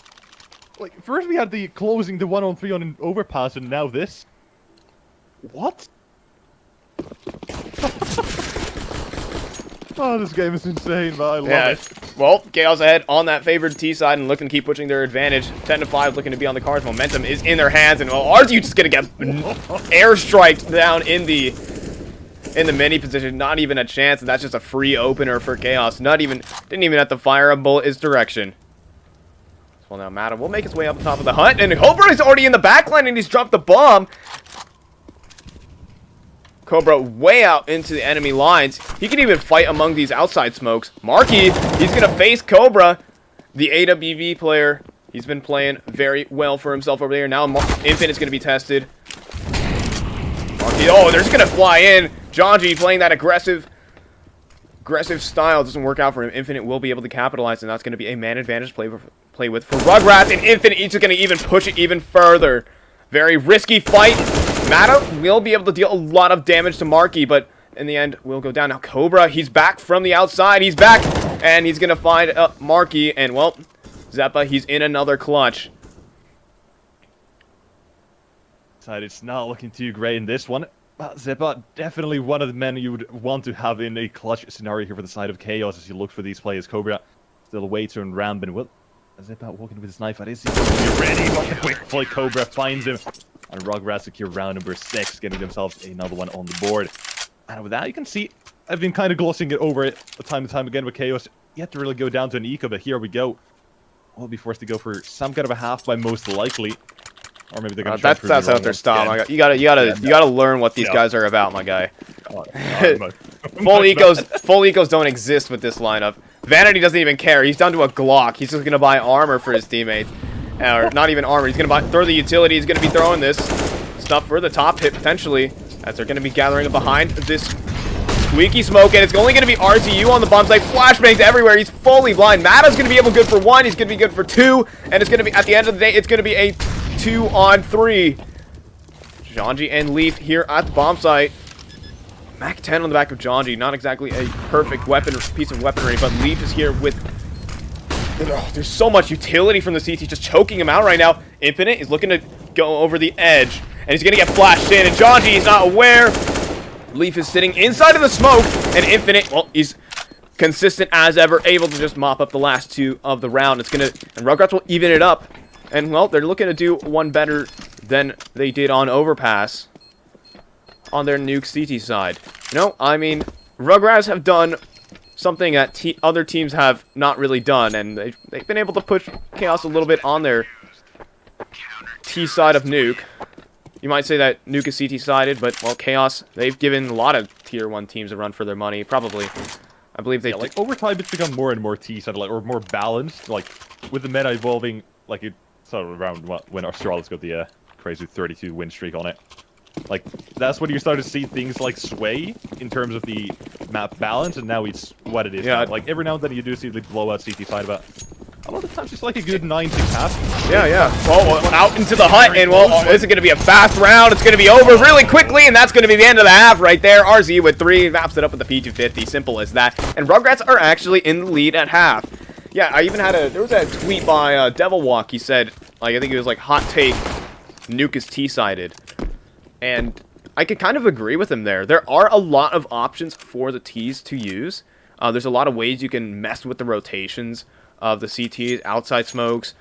B: Like, first we had the closing the 1-on-3 on an overpass, and now this. What? Oh, this game is insane, but I love it.
A: Well, Chaos ahead on that favored T side and looking to keep pushing their advantage. 10-5 looking to be on the cards. Momentum is in their hands, and well, RZO just gonna get airstriked down in the mini position. Not even a chance, and that's just a free opener for Chaos. Didn't even have to fire a bullet his direction. Well, now Mata will make his way up top of the hut, and Cobra is already in the backline, and he's dropped the bomb. Cobra way out into the enemy lines. He can even fight among these outside smokes. Marky, he's going to face Cobra, the AWV player. He's been playing very well for himself over there. Now Infinite is going to be tested. Marky, oh, they're just going to fly in. Janji playing that aggressive style. Doesn't work out for him. Infinite will be able to capitalize, and that's going to be a man advantage play with for Rugratz. And Infinite is going to even push it even further. Very risky fight. Mata will be able to deal a lot of damage to Marky, but in the end, will go down. Now, Cobra, he's back from the outside. He's back, and he's going to find Marky. And, well, Zeppa, he's in another clutch.
B: It's not looking too great in this one. But Zeppa, definitely one of the men you would want to have in a clutch scenario here for the side of Chaos as you look for these players. Cobra still away to Ram, and well, Zeppa walking with his knife at his ready, but the quick flight Cobra finds him. And Rugratz secure round number 6, getting themselves another one on the board. And with that, you can see, I've been kind of glossing it over it time and time again with Chaos. Yet to really go down to an eco, but here we go. We'll be forced to go for some kind of a half by most likely. Or maybe they're going to
A: that's out their style. You gotta learn what these guys are about, my guy. Full ecos don't exist with this lineup. Vanity doesn't even care. He's down to a Glock. He's just gonna buy armor for his teammates. Or not even armor. He's gonna throw the utility. He's gonna be throwing this stuff for the top hit potentially, as they're gonna be gathering up behind this squeaky smoke, and it's only gonna be RZU on the bomb site. Flashbangs everywhere. He's fully blind. Mata's gonna be able to good for 1. He's gonna be good for 2, and it's gonna be at the end of the day. It's gonna be a 2-on-3. Janji and Leaf here at the bomb site. Mac 10 on the back of Janji. Not exactly a perfect piece of weaponry, but Leaf is here with... Oh, there's so much utility from the CT just choking him out right now. Infinite is looking to go over the edge, and he's going to get flashed in, and Janji is not aware. Leaf is sitting inside of the smoke, and Infinite, well, he's consistent as ever, able to just mop up the last 2 of the round. And Rugratz will even it up. And, well, they're looking to do one better than they did on Overpass on their nuke CT side. No, I mean, Rugratz have done something that other teams have not really done, and they've been able to push Chaos a little bit on their T side of nuke. You might say that nuke is CT sided, but, well, Chaos, they've given a lot of tier 1 teams a run for their money, probably. I believe they...
B: Yeah, like, over time, it's become more and more T-sided, like, or more balanced, like, with the meta evolving, like, it sort of around when Australia's got the crazy 32 win streak on it. Like, that's when you start to see things, like, sway in terms of the map balance, and now it's what it is.
A: Yeah.
B: Now. Like, every now and then you do see the blowout CT side, but a lot of times it's like a good 9-6 half.
A: Yeah, yeah. Oh, out into the hut, and, well, this is going to be a fast round. It's going to be over really quickly, and that's going to be the end of the half right there. RZ with 3, wraps it up with the P250. Simple as that. And Rugratz are actually in the lead at half. Yeah, I even had there was a tweet by Devil Walk. He said, like, I think it was like, hot take, nuke is T-sided. And I could kind of agree with him there. There are a lot of options for the Ts to use. There's a lot of ways you can mess with the rotations of the CTs, outside smokes,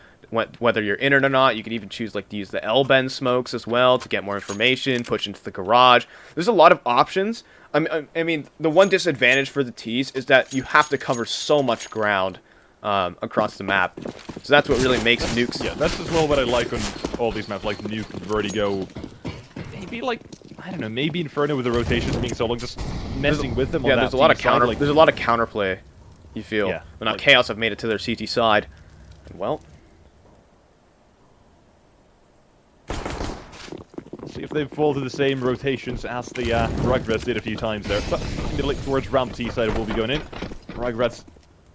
A: whether you're in it or not. You can even choose like to use the L-bend smokes as well to get more information, push into the garage. There's a lot of options. I mean, the one disadvantage for the Ts is that you have to cover so much ground across the map. So that's what really makes nukes.
B: Yeah, that's as well what I like on all these maps, like Nuke, Vertigo, maybe like, I don't know, maybe Inferno with the rotations being so long, just messing with them.
A: Yeah,
B: on
A: there's
B: that
A: a lot of
B: T-side,
A: counter.
B: like,
A: There's a lot of counterplay. You feel.
B: Yeah,
A: But now
B: like,
A: Chaos have made it to their CT side. And, well,
B: see if they fall to the same rotations as the Rugratz did a few times there. But middle towards ramp T side will be going in. Rugratz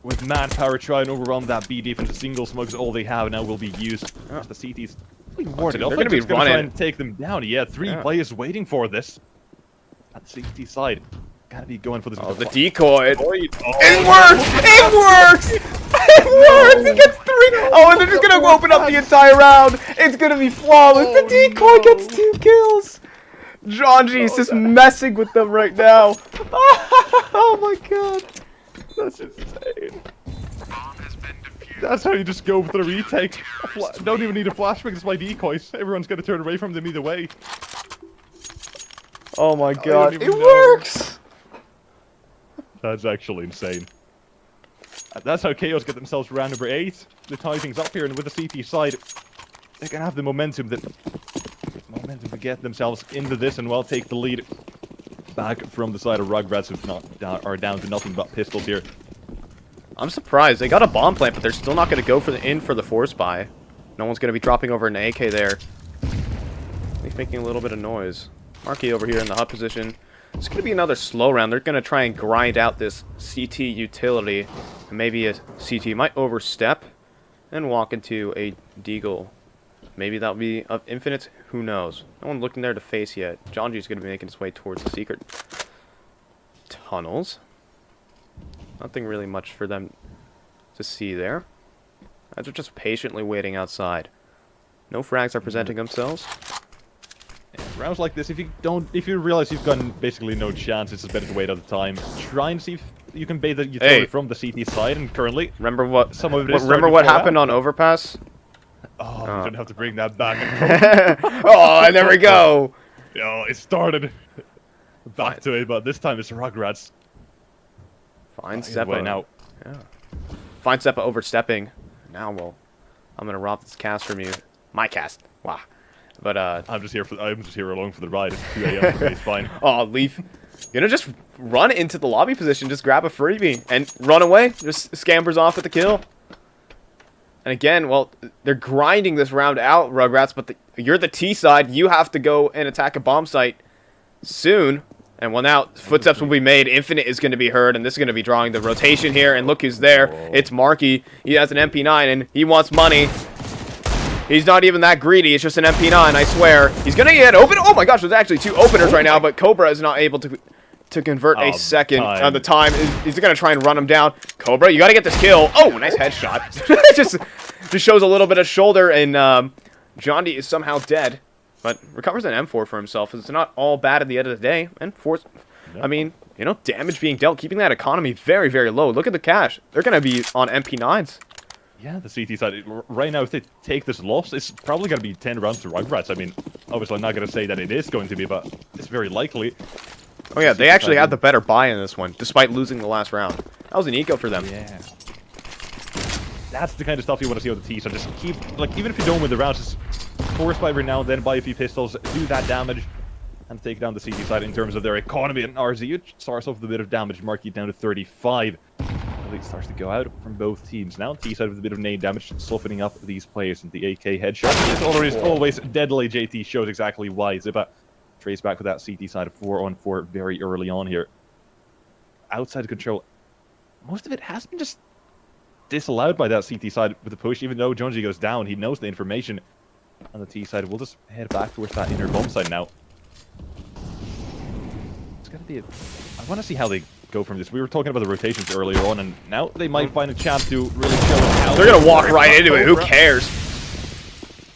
B: with manpower try and overwhelm that B defense. The single smokes all they have now will be used. As the CTs warded off.
A: They're going to be
B: try
A: running.
B: and take them down. Yeah, 3 players waiting for this. At the CT side. Gotta be going for this.
A: Oh, the decoy.
B: Oh,
A: It works! It works! It works! He gets 3! Oh, and they're just gonna open up the entire round! It's gonna be flawless! The decoy gets 2 kills! Janji's just messing with them right now! Oh my god!
B: That's insane. That's how you just go for the retake. Don't even need a flashback, it's my decoys. Everyone's gonna turn away from them either way.
A: Oh my god, it
B: know.
A: works!
B: That's actually insane. That's how Chaos get themselves round number 8. They tie things up here, and with the CT side, they can have the momentum to get themselves into this and well take the lead back from the side of Rugratz, who are down to nothing but pistols here.
A: I'm surprised. They got a bomb plant, but they're still not going to go for the force buy. No one's going to be dropping over an AK there. He's making a little bit of noise. Marky over here in the hut position. It's going to be another slow round. They're going to try and grind out this CT utility. And maybe a CT might overstep and walk into a deagle. Maybe that'll be of Infinite. Who knows? No one looking there to face yet. Janji's going to be making his way towards the secret tunnels. Nothing really much for them to see there. As they're just patiently waiting outside. No frags are presenting themselves.
B: Rounds like this, if you realize you've got basically no chance, it's better to wait at the time. Try and see if you can bait the utility from the CT side, and currently,
A: remember what
B: what
A: happened on Overpass?
B: Oh, I'm gonna have to bring that back.
A: Oh, there we go.
B: Oh, it started back to it, but this time it's Rugratz.
A: Fine Seppa
B: now.
A: Yeah. Fine Seppa overstepping. Now, well, I'm gonna rob this cast from you. My cast. Wow. But
B: I'm just here along for the ride. It's 2 a.m. for me. It's fine.
A: Oh, Leaf, you're gonna just run into the lobby position, just grab a freebie and run away. Just scampers off with the kill. And again, well, they're grinding this round out, Rugratz. But you're the T side. You have to go and attack a bomb site soon. And well, now footsteps will be made. Infinite is going to be heard, and this is going to be drawing the rotation here. And look who's there. It's Marky. He has an MP9, and he wants money. He's not even that greedy. It's just an MP9, I swear. He's going to get open. Oh my gosh, there's actually 2 openers right now, but Cobra is not able to convert a second on the time. He's going to try and run him down. Cobra, you got to get this kill. Oh, nice headshot. just shows a little bit of shoulder, and Jondi is somehow dead, but recovers an M4 for himself. It's not all bad at the end of the day. And I mean, you know, damage being dealt, keeping that economy very, very low. Look at the cash. They're going to be on MP9s.
B: Yeah, the CT side, right now, if they take this loss, it's probably going to be 10 rounds to Rugratz. I mean, obviously, I'm not going to say that it is going to be, but it's very likely.
A: Oh, yeah, they actually had the better buy in this one, despite losing the last round. That was an eco for them.
B: Yeah. That's the kind of stuff you want to see on the T, so just keep, like, even if you don't win the rounds, just force by every now and then, buy a few pistols, do that damage, and take down the CT side in terms of their economy. And RZ, it starts off with a bit of damage, marking it down to 35. It starts to go out from both teams now. T side with a bit of nade damage, softening up these players, and the AK headshot is always deadly. JT shows exactly why. Zipa trace back with that CT side of 4-on-4 very early on here. Outside control, most of it has been just disallowed by that CT side with the push. Even though Jonji goes down, he knows the information. On the T side, we'll just head back towards that inner bomb side now. It's gonna be I want to see how they go from this. We were talking about the rotations earlier on, and now they might find a chance to really show us how.
A: They're going to walk right into it. Who cares?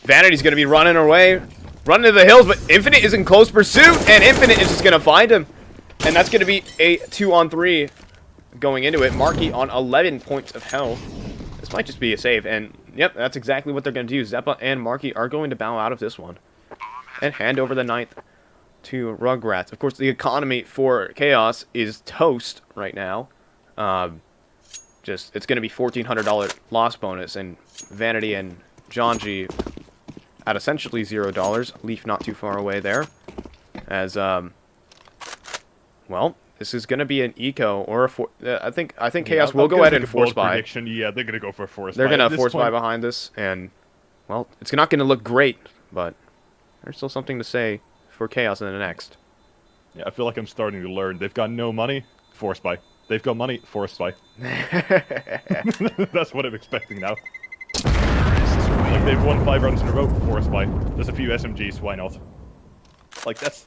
A: Vanity's going to be running away, running to the hills, but Infinite is in close pursuit, and Infinite is just going to find him. And that's going to be a 2-on-3 going into it. Marky on 11 points of health. This might just be a save, and yep, that's exactly what they're going to do. Zeppa and Marky are going to bow out of this one and hand over the 9th to Rugratz. Of course, the economy for Chaos is toast right now. It's going to be $1,400 loss bonus, and Vanity and Jonji at essentially $0. Leaf not too far away there. As well, this is going to be an eco or a I think Chaos will go ahead and force buy.
B: Yeah, they're going to go for a force buy.
A: They're going to force buy behind this, and well, it's not going to look great, but there's still something to say for Chaos in the next.
B: Yeah, I feel like I'm starting to learn. They've got no money, force buy. They've got money, force buy. That's what I'm expecting now. Like, they've won 5 rounds in a row, force buy. There's a few SMGs, why not? Like, that's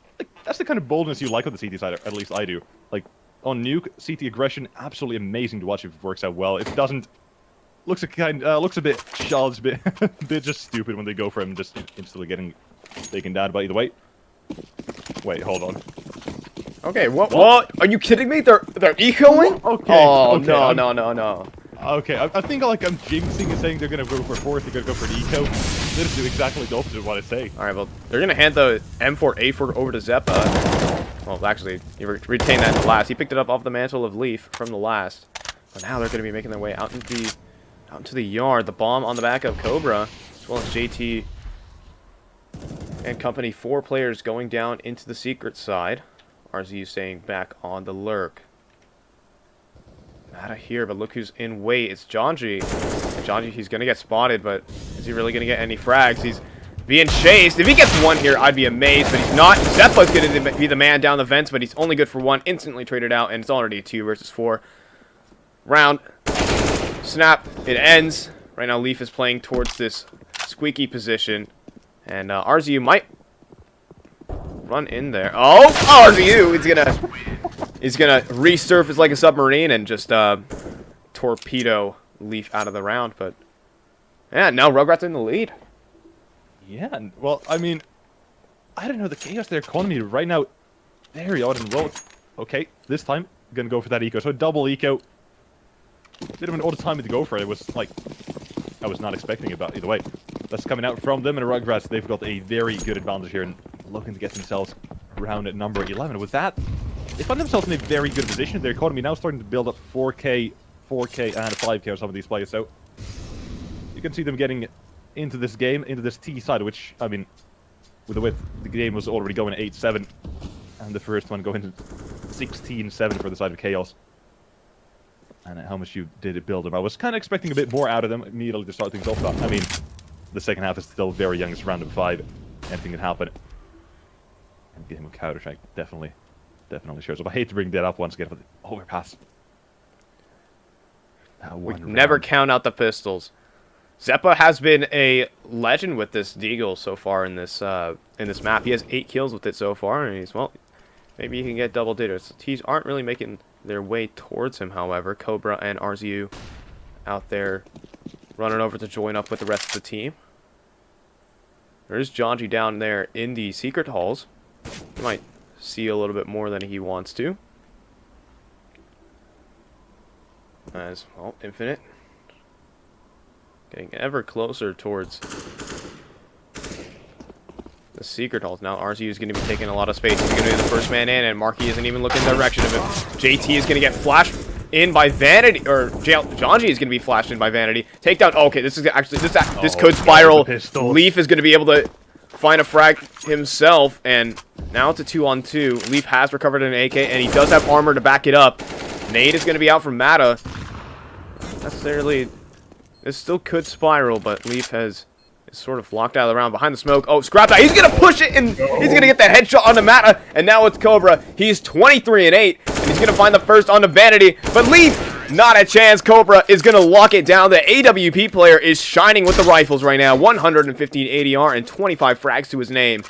B: the kind of boldness you like on the CT side, at least I do. Like, on Nuke, CT aggression, absolutely amazing to watch if it works out well. If it doesn't, looks a bit childish, a bit just stupid when they go for him, just instantly getting taken down. But either way, wait, hold on.
A: Okay, what? Are you kidding me? They're ecoing?
B: Okay.
A: Oh,
B: okay,
A: no.
B: Okay, I think I'm jinxing and saying they're gonna go for force, they're gonna go for the eco. They just do exactly the opposite of what I say.
A: Alright, well, they're gonna hand the M4A4 over to Zeppa. Well, actually, you retain that in the last. He picked it up off the mantle of Leaf from the last. But now they're gonna be making their way out into the yard. The bomb on the back of Cobra, as well as JT and company. 4 players going down into the secret side. RZU staying back on the lurk. Out of here, but look who's in wait. It's Jonji. Jonji, he's going to get spotted, but is he really going to get any frags? He's being chased. If he gets 1 here, I'd be amazed, but he's not. Zeppa's going to be the man down the vents, but he's only good for 1. Instantly traded out, and it's already a 2 versus 4 round. Snap. It ends. Right now, Leaf is playing towards this squeaky position, and RZU might run in there. Oh, RZU! He's gonna resurface like a submarine and just torpedo Leaf out of the round. But yeah, now Rugratz in the lead.
B: Yeah, well, I mean, I don't know, the Chaos, their economy right now, very odd and well. Okay, this time, gonna go for that eco. So double eco. Bit of an odd time to go for it. It was like, I was not expecting it, but either way. That's coming out from them, and Rugratz, they've got a very good advantage here and looking to get themselves around at number 11. With that, they find themselves in a very good position. Their economy now starting to build up 4K, and 5K on some of these players. So you can see them getting into this game, into this T side, which, I mean, with the way the game was already going 8-7, and the first one going to 16-7 for the side of Chaos. And how much you did it build them. I was kind of expecting a bit more out of them immediately to start things off, but I mean, the second half is still very young. It's round 5. Anything can happen. And getting a counter strike definitely shows up. I hate to bring that up once again, but the overpass.
A: We never count out the pistols. Zeppa has been a legend with this Deagle so far in this map. He has 8 kills with it so far, and he's, well, maybe he can get double digits. Teams aren't really making their way towards him, however. Cobra and RZU out there running over to join up with the rest of the team. There's Janji down there in the secret halls. He might see a little bit more than he wants to. As, well, Infinite getting ever closer towards the secret halls. Now RZU is going to be taking a lot of space. He's going to be the first man in, and Marky isn't even looking in the direction of him. JT is going to get flashed in by Vanity, or Janji is going to be flashed in by Vanity. Takedown. Oh, okay, this is actually this could spiral. Leaf is going to be able to find a frag himself, and now it's a 2-on-2. Leaf has recovered an AK, and he does have armor to back it up. Nade is going to be out from Mata. Necessarily, this still could spiral, but Leaf is sort of locked out of the round behind the smoke. Oh, scrap that. He's going to push it, and he's going to get that headshot onto Mata, and now it's Cobra. He's 23-8, and he's going to find the first onto Vanity, but Leaf, not a chance. Cobra is going to lock it down. The AWP player is shining with the rifles right now. 115 ADR and 25 frags to his name.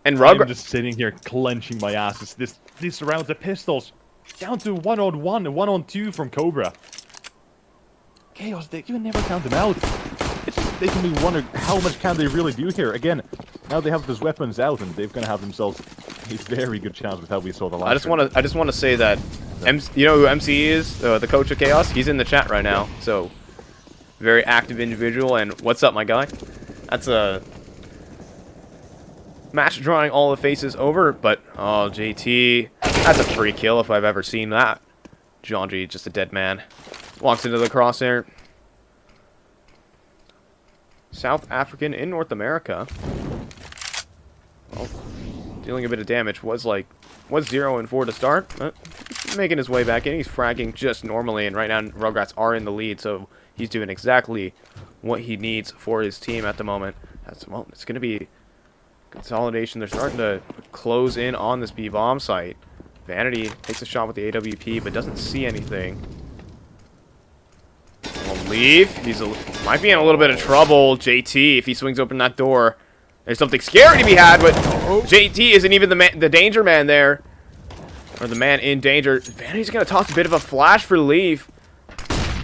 A: And
B: I'm just sitting here clenching my asses. These rounds of pistols down to 1-on-1 and 1-on-2 from Cobra. Chaos, you never count them out. It's just making me wonder how much can they really do here. Again, now they have those weapons out, and they're gonna have themselves a very good chance with how we saw the last.
A: I just want to say that, you know who MC is, the coach of Chaos. He's in the chat right now, so very active individual. And what's up, my guy? That's a match drawing all the faces over, but oh, JT, that's a free kill if I've ever seen that. Janji, just a dead man. Walks into the crosshair. South African in North America. Well, dealing a bit of damage. Was 0-4 to start, but making his way back in. He's fragging just normally, and right now Rugratz are in the lead, so he's doing exactly what he needs for his team at the moment. Well, it's going to be consolidation. They're starting to close in on this B-bomb site. Vanity takes a shot with the AWP, but doesn't see anything. Leaf, might be in a little bit of trouble. JT, if he swings open that door, there's something scary to be had, but JT isn't even the danger man there, or the man in danger. Vanity's gonna toss a bit of a flash for Leaf.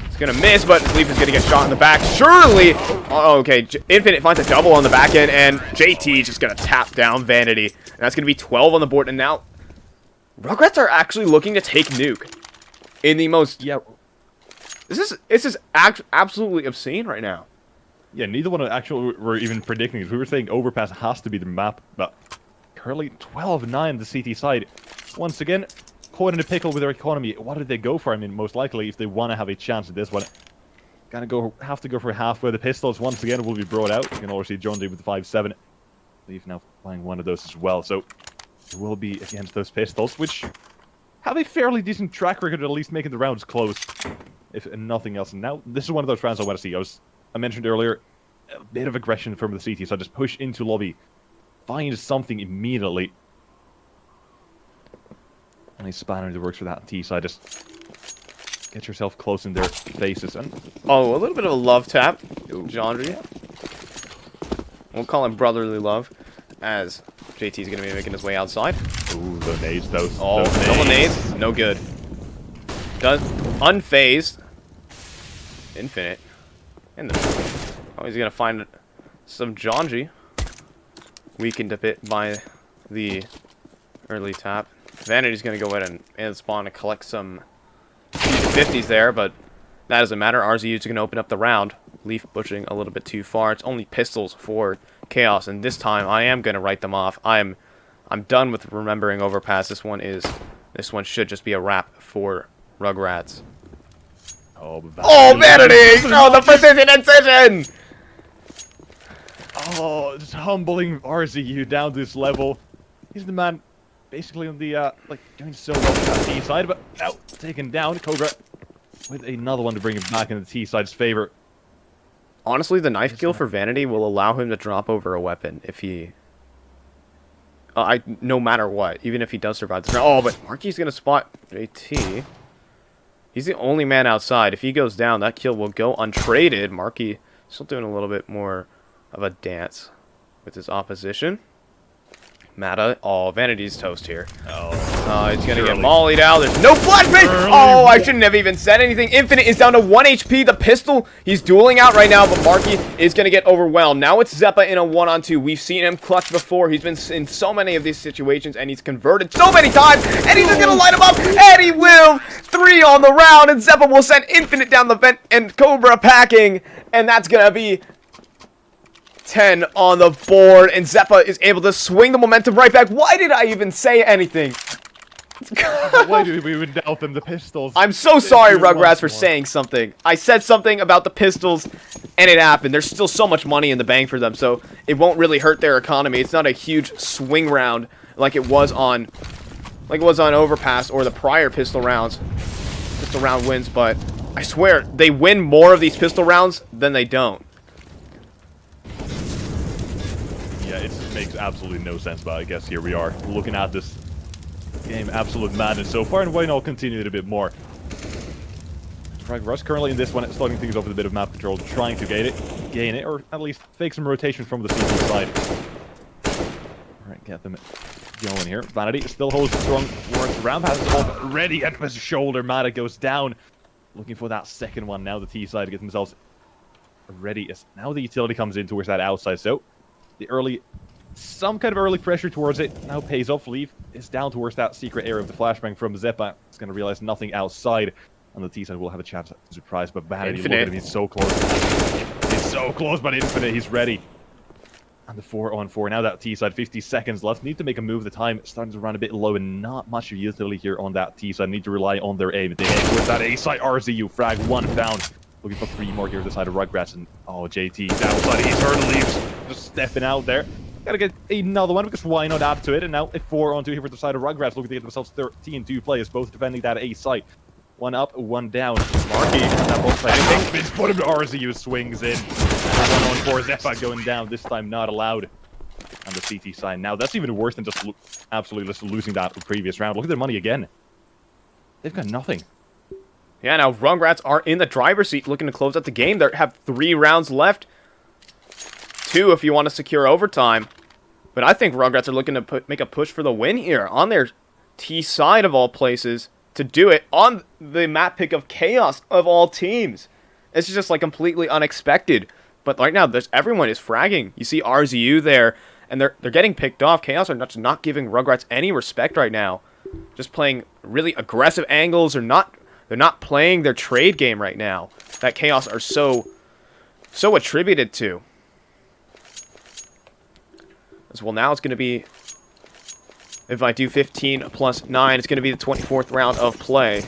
A: It's gonna miss, but Leaf is gonna get shot in the back. Surely, oh, okay. Infinite finds a double on the back end, and JT is just gonna tap down Vanity, and that's gonna be 12 on the board. And now, Rugrats are actually looking to take Nuke in the most.
B: Yeah.
A: This is absolutely obscene right now.
B: Yeah, neither one actually were even predicting it. We were saying Overpass has to be the map, but currently 12-9 the CT side. Once again, caught in a pickle with their economy. What did they go for? I mean, most likely, if they want to have a chance at this one, have to go for halfway. The pistols once again will be brought out. You can already see John D with the 5.7. Leaf now playing one of those as well, so it will be against those pistols, which have a fairly decent track record, at least making the rounds close. If nothing else. And now, this is one of those rounds I want to see. I mentioned earlier, a bit of aggression from the CT, so just push into lobby. Find something immediately. And a spanner that works for that T side. Just get yourself close in their faces. And
A: oh, a little bit of a love tap. Janji. We'll call him brotherly love, as JT's going to be making his way outside.
B: Ooh, the nades, those.
A: Oh, double nades. No good. Unfazed. Infinite. And oh, he's gonna find some Janji. Weakened a bit by the early tap. Vanity's gonna go ahead and spawn to collect some 50s there, but that doesn't matter. RZU's gonna open up the round. Leaf pushing a little bit too far. It's only pistols for Chaos, and this time I am gonna write them off. I'm done with remembering Overpass. This one should just be a wrap for Rugratz.
B: Oh,
A: Vanity! Oh, the precision incision!
B: Oh, just humbling RZU down this level. He's the man basically on the, doing so well on that T side, but now taken down. Cobra with another one to bring him back in the T side's favor.
A: Honestly, the knife kill for Vanity will allow him to drop over a weapon if he... no matter what, even if he does survive this round. Oh, but Marky's gonna spot JT. He's the only man outside. If he goes down, that kill will go untraded. Marky still doing a little bit more of a dance with his opposition. Mata, Vanity's toast here. He's gonna get mollied out. There's no flashbang! Oh, I shouldn't have even said anything. Infinite is down to 1 HP. The pistol, he's dueling out right now, but Marky is gonna get overwhelmed. Now it's Zeppa in a 1-on-2. We've seen him clutch before. He's been in so many of these situations, and he's converted so many times, and he's just gonna light him up, and he will! 3 on the round, and Zeppa will send Infinite down the vent, and Cobra packing, and that's gonna be 10 on the board, and Zeppa is able to swing the momentum right back. Why did I even say anything?
B: Why did we even doubt them? The pistols.
A: I'm so sorry, Rugratz, for saying something. I said something about the pistols, and it happened. There's still so much money in the bank for them, so it won't really hurt their economy. It's not a huge swing round like it was on Overpass or the prior pistol rounds. Pistol round wins, but I swear they win more of these pistol rounds than they don't.
B: Yeah, it just makes absolutely no sense, but I guess here we are, looking at this game, absolute madness so far, and why not continue it a bit more? Rugratz currently in this one, starting things off with a bit of map control, trying to gain it, or at least fake some rotation from the CT side. Alright, get them going here. Vanity still holds strong towards Ramp, has it already at his shoulder. Mata goes down, looking for that second one. Now the T side to get themselves ready. As now the utility comes in towards that outside, so some kind of early pressure towards it now pays off. Leaf is down towards that secret area of the flashbang from Zeppa. It's going to realize nothing outside. On the T side, will have a chance to surprise, but Vanity, look at him, he's so close. He's so close, but Infinite, he's ready. And the 4-on-4, now that T side, 50 seconds left. Need to make a move. The time is starting to run a bit low, and not much utility here on that T side. Need to rely on their aim. They aim with that A side RZU frag, 1 found. Looking for 3 more here at the side of Rugratz, and JT outside. He's hurt, leaves, just stepping out there. Gotta get another one, because why not add to it? And now a 4-on-2 here for the side of Rugratz, looking to get themselves 13-2 players, both defending that A site. 1 up, 1 down. Marky, that both sides. Put him to RZU, swings in. And 1-on-4, Zeppa going down, this time not allowed. And the CT side. Now that's even worse than just absolutely just losing that previous round. Look at their money again. They've got nothing.
A: Yeah, now Rugratz are in the driver's seat looking to close out the game. They have 3 rounds left. 2 if you want to secure overtime. But I think Rugratz are looking to make a push for the win here on their T side of all places to do it on the map pick of Chaos of all teams. It's just like completely unexpected. But right now, everyone is fragging. You see RZU there, and they're getting picked off. Chaos are not giving Rugratz any respect right now. Just playing really aggressive angles. They're not playing their trade game right now that Chaos are so attributed to. As well, now it's going to be, if I do 15 plus 9, it's going to be the 24th round of play.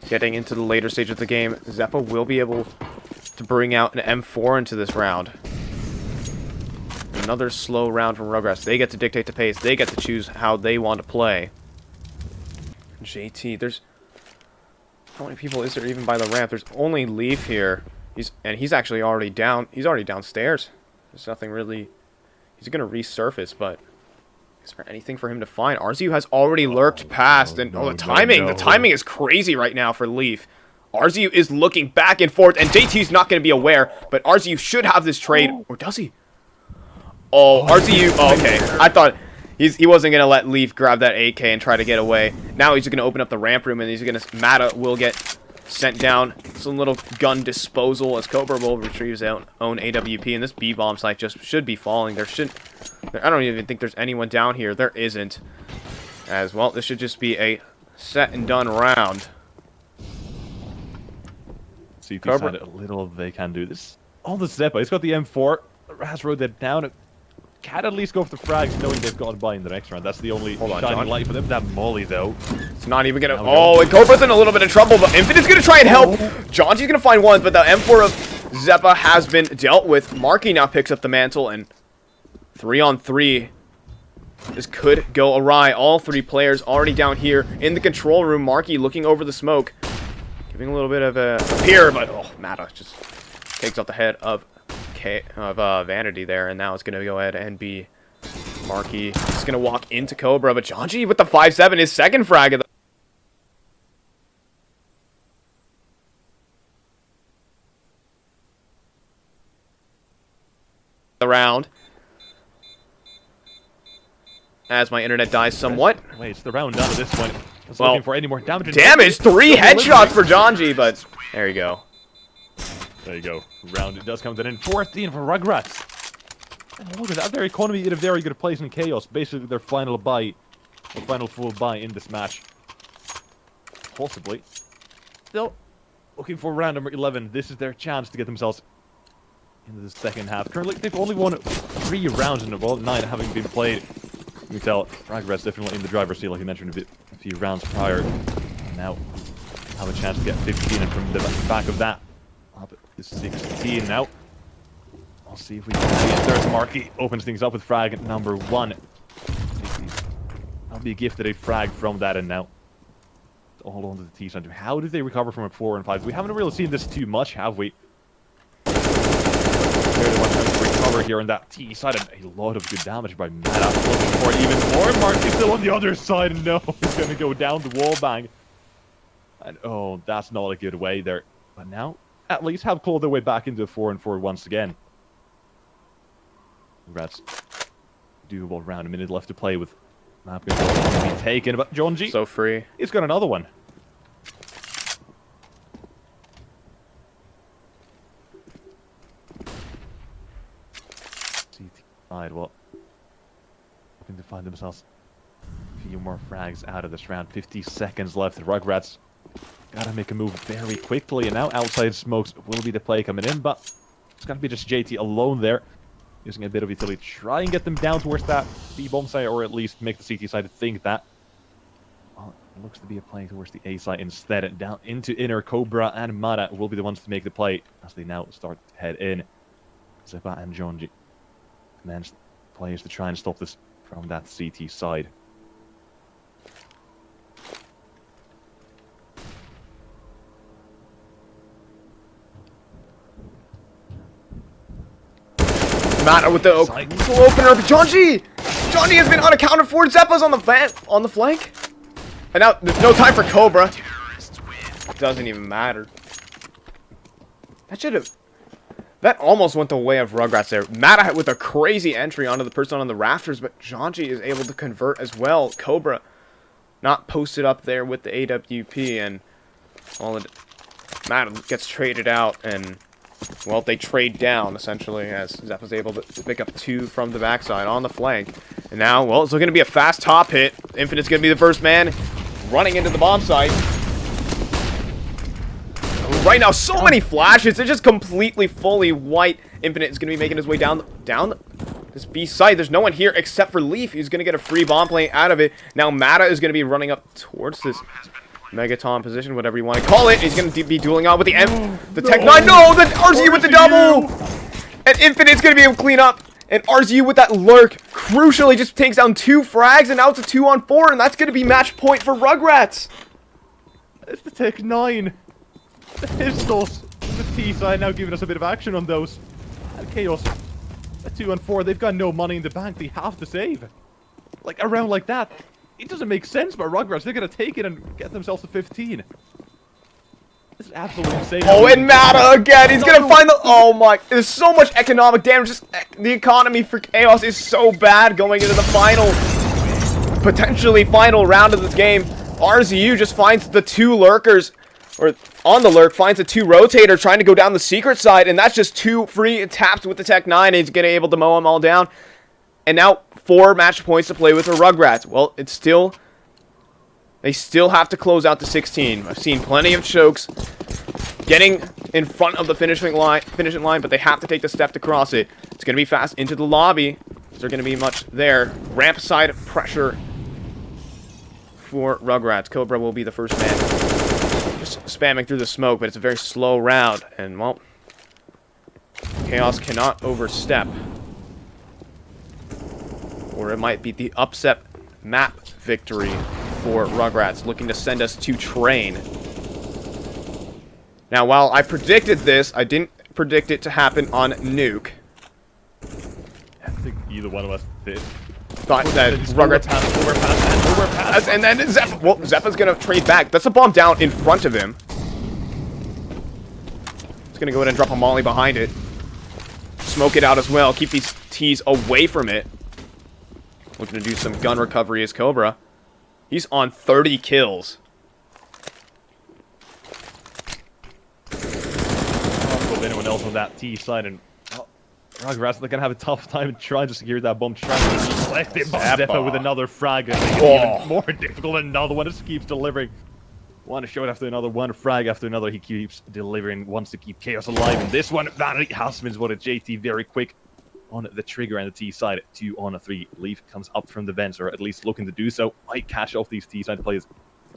A: Getting into the later stage of the game, Zeppa will be able to bring out an M4 into this round. Another slow round from Rugratz. They get to dictate the pace. They get to choose how they want to play. JT, how many people is there even by the ramp? There's only Leaf here. He's actually already down. He's already downstairs. There's nothing really. He's going to resurface, but is there anything for him to find? RZU has already lurked past, and the timing is crazy right now for Leaf. RZU is looking back and forth, and JT's not going to be aware, but RZU should have this trade, or does he? RZU, okay. I thought he wasn't going to let Leaf grab that AK and try to get away. Now he's going to open up the ramp room, and he's going to, Mata will get sent down. Some little gun disposal as Cobra will retrieve his own AWP, and this B-bomb site just should be falling. I don't even think there's anyone down here. There isn't. As well, this should just be a set and done round.
B: CT side, a little they can do this. On the Zeppa, he's got the M4. Raz rode that down. Can at least go for the frags, knowing they've got by in the next round. That's the only shining light for them. That molly, though.
A: It's not even gonna. And Cobra's in a little bit of trouble, but Infinite's gonna try and help. Jonty's gonna find one, but the M4 of Zeppa has been dealt with. Marky now picks up the mantle, and 3-on-3. This could go awry. All 3 players already down here in the control room. Marky looking over the smoke, giving a little bit of a peer, but Mata just takes out the head of Vanity there, and now it's going to go ahead and be Marky. He's going to walk into Cobra, but Jonty with the 5-7, his second frag of the the round. As my internet dies somewhat.
B: Wait, it's the round down at this point. I was
A: Well,
B: looking for any more damage.
A: Damage! 3 headshots for Jonji, but there you go.
B: There you go. Round it does come to an end. 14 for Rugratz. And look at that. Their economy in a very good place in Chaos. Basically their final buy. Or final full buy in this match. Possibly. Still looking for round number 11. This is their chance to get themselves into the second half. Currently, they've only won 3 rounds in all 9 having been played. You can tell Rugratz definitely in the driver's seat, like you mentioned a few rounds prior. And now have a chance to get 15, and from the back of that, up to 16 now. I'll see if we can see it. There's Marky, opens things up with frag number 1. That'll be gifted a frag from that, and now it's all onto the T side. How did they recover from a 4 and 5? We haven't really seen this too much, have we? They're the ones trying to recover here on that T side, and a lot of good damage by Meta. Looking for even more. Marky's still on the other side, and no, he's going to go down the wall bang. And oh, that's not a good way there. But now, at least have clawed their way back into a 4 and 4 once again. Rugratz, doable round, a minute left to play with. Map control to be taken, but Jonji,
A: So free.
B: he's got another one. CT side, well, hoping to find themselves a few more frags out of this round. 50 seconds left. Rugratz gotta make a move very quickly, and now outside smokes will be the play coming in, but it's gonna be just JT alone there, using a bit of utility to try and get them down towards that B-bomb side, or at least make the CT side think that. Well, it looks to be a play towards the A side instead, and down into inner. Cobra and Mara will be the ones to make the play as they now start to head in. Zepa and Jonji commands players to try and stop this from that CT side.
A: Mata with the opener. Jonji has been unaccounted for. Zeppa's on the flank. And now there's no time for Cobra. It doesn't even matter. That almost went the way of Rugratz there. Mata with a crazy entry onto the person on the rafters, but Jonji is able to convert as well. Cobra not posted up there with the AWP, and Mata gets traded out, and well, they trade down, essentially, as Zeppa's able to pick up 2 from the backside on the flank. And now, well, it's going to be a fast top hit. Infinite's going to be the first man running into the bomb site. Right now, so many flashes. They're just completely, fully white. Infinite is going to be making his way down this B site. There's no one here except for Leaf. He's going to get a free bomb plane out of it. Now, Mata is going to be running up towards this Megaton position, whatever you want to call it. He's going to be dueling out with the Tech 9. No, the RZU with the double! And Infinite's going to be able to clean up. And RZU with that lurk crucially just takes down 2 frags, and now it's a 2-on-4, and that's going to be match point for Rugratz.
B: It's the Tech 9. The pistols. The T side now giving us a bit of action on those. And Chaos. A 2-on-4. They've got no money in the bank. They have to save. Like, a round like that, it doesn't make sense, but Rugratz, they're going to take it and get themselves to 15. This is absolutely insane.
A: Oh, and Mata again. He's going to find the... Oh, my. There's so much economic damage. Just the economy for Chaos is so bad going into the potentially final round of this game. RZU just finds the 2 lurkers, or on the lurk, finds the 2 rotator trying to go down the secret side, and that's just 2 free taps with the Tech 9, and he's going to be able to mow them all down. And now 4 match points to play with for Rugratz. Well, it's still... They still have to close out the 16. I've seen plenty of chokes getting in front of the finishing line, but they have to take the step to cross it. It's going to be fast into the lobby. Is there going to be much there? Ramp side pressure for Rugratz. Cobra will be the first man. Just spamming through the smoke, but it's a very slow round. And, well, Chaos cannot overstep. Or it might be the upset map victory for Rugratz, looking to send us to train. Now, while I predicted this, I didn't predict it to happen on Nuke.
B: I think either one of us did.
A: Thought that Rugratz...
B: Overpass.
A: And then Zeppa... Well, Zeppa's going to trade back. That's a bomb down in front of him. He's going to go ahead and drop a molly behind it. smoke it out as well. Keep these T's away from it. Looking to do some gun recovery as Cobra. He's on 30 kills.
B: If anyone else on that T side, and Rugratz, they're gonna have a tough time trying to secure that bomb. Trying to deflect it, but Zeppa with another frag, and make it even more difficult. Another one just keeps delivering. One shot after another, one frag after another. He keeps delivering, wants to keep Chaos alive. And this one, Vanity has been spotted. JT very quick on the trigger and the T side. 2 on 3. Leaf comes up from the vents, or at least looking to do so. Might cash off these T side players.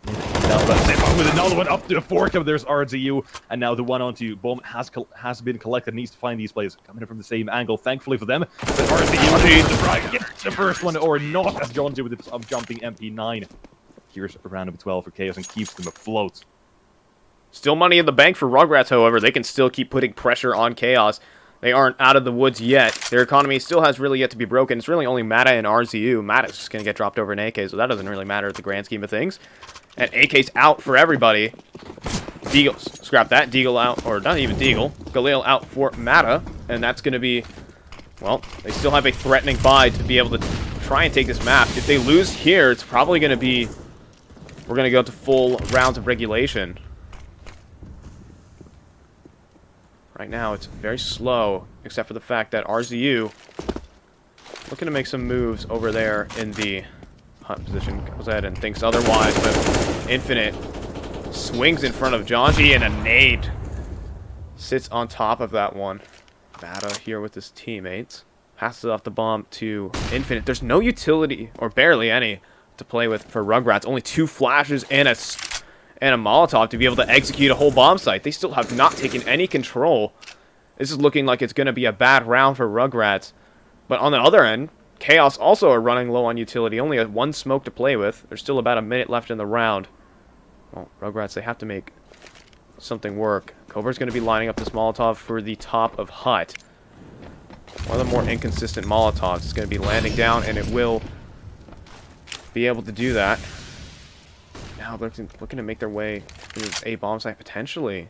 B: With another one up to the 4 cover, there's RZU, and now the 1-on-2 bomb has been collected. Needs to find these players coming in from the same angle. Thankfully for them, but RZU needs to try get the first one or not, as John did with the jumping MP9. Here's around number 12 for Chaos and keeps them afloat.
A: Still money in the bank for Rugratz, however. They can still keep putting pressure on Chaos. They aren't out of the woods yet. Their economy still has really yet to be broken. It's really only Mata and RZU. Mata's just going to get dropped over an AK, so that doesn't really matter at the grand scheme of things. And AK's out for everybody. Deagle, scrap that. Deagle out, or not even Deagle. Galil out for Mata, and that's going to be, well, they still have a threatening buy to be able to try and take this map. If they lose here, it's probably going to be, we're going to go to full rounds of regulation. Right now, it's very slow, except for the fact that RZU looking to make some moves over there in the hunt position. Goes ahead and thinks otherwise, but Infinite swings in front of Janji, and a nade sits on top of that one. Mata here with his teammates. Passes off the bomb to Infinite. There's no utility, or barely any, to play with for Rugratz. Only 2 flashes and a Molotov to be able to execute a whole bomb site. They still have not taken any control. This is looking like it's going to be a bad round for Rugratz. But on the other end, Chaos also are running low on utility. Only 1 smoke to play with. There's still about a minute left in the round. Well, Rugratz, they have to make something work. Cobra's going to be lining up this Molotov for the top of hut. One of the more inconsistent Molotovs is going to be landing down, and it will be able to do that. Now they're looking to make their way through a bomb site, potentially.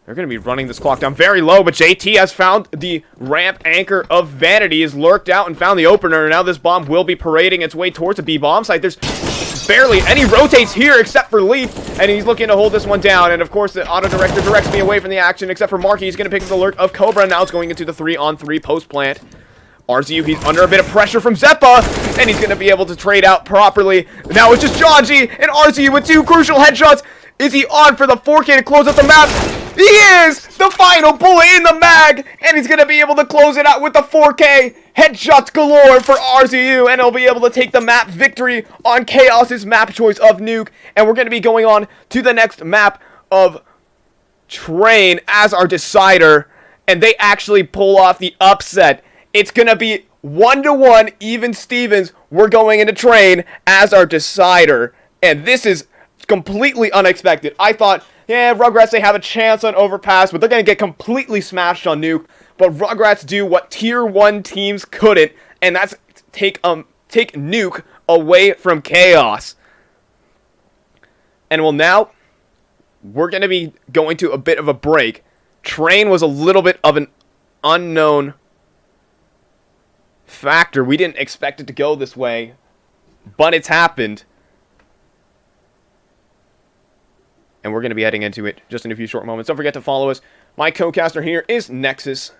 A: They're going to be running this clock down very low, but JT has found the ramp anchor of Vanity, is lurked out and found the opener, and now this bomb will be parading its way towards a B bomb site. There's barely any rotates here except for Leaf, and he's looking to hold this one down, and of course the auto director directs me away from the action, except for Marky. He's going to pick up the lurk of Cobra, and now it's going into the 3-on-3 post plant. RZU, he's under a bit of pressure from Zeppa, and he's going to be able to trade out properly. Now it's just Janji and RZU with 2 crucial headshots. Is he on for the 4K to close out the map? He is! The final bullet in the mag, and he's going to be able to close it out with the 4K. Headshots galore for RZU, and he'll be able to take the map victory on Chaos's map choice of Nuke. And we're going to be going on to the next map of Train as our decider, and they actually pull off the upset. It's going to be 1-1 even Stevens. We're going into Train as our decider. And this is completely unexpected. I thought, yeah, Rugratz, they have a chance on Overpass, but they're going to get completely smashed on Nuke. But Rugratz do what Tier 1 teams couldn't, and that's take Nuke away from Chaos. And well, now, we're going to be going to a bit of a break. Train was a little bit of an unknown factor. We didn't expect it to go this way, but it's happened. And we're going to be heading into it just in a few short moments. Don't forget to follow us. My co-caster here is Nexus,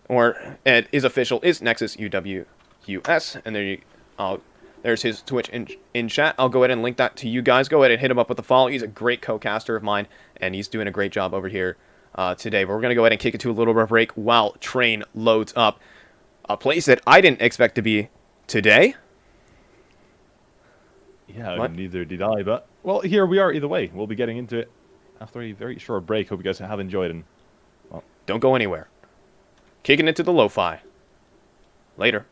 A: or it is official, is Nexus UWUS. And there's his Twitch in chat. I'll go ahead and link that to you guys. Go ahead and hit him up with a follow. He's a great co-caster of mine, and he's doing a great job over here today. But we're going to go ahead and kick it to a little bit of a break while Train loads up. A place that I didn't expect to be today.
B: Yeah, neither did I, but, well, here we are either way. We'll be getting into it after a very short break. Hope you guys have enjoyed it.
A: Well, don't go anywhere. Kicking it to the lo-fi. Later.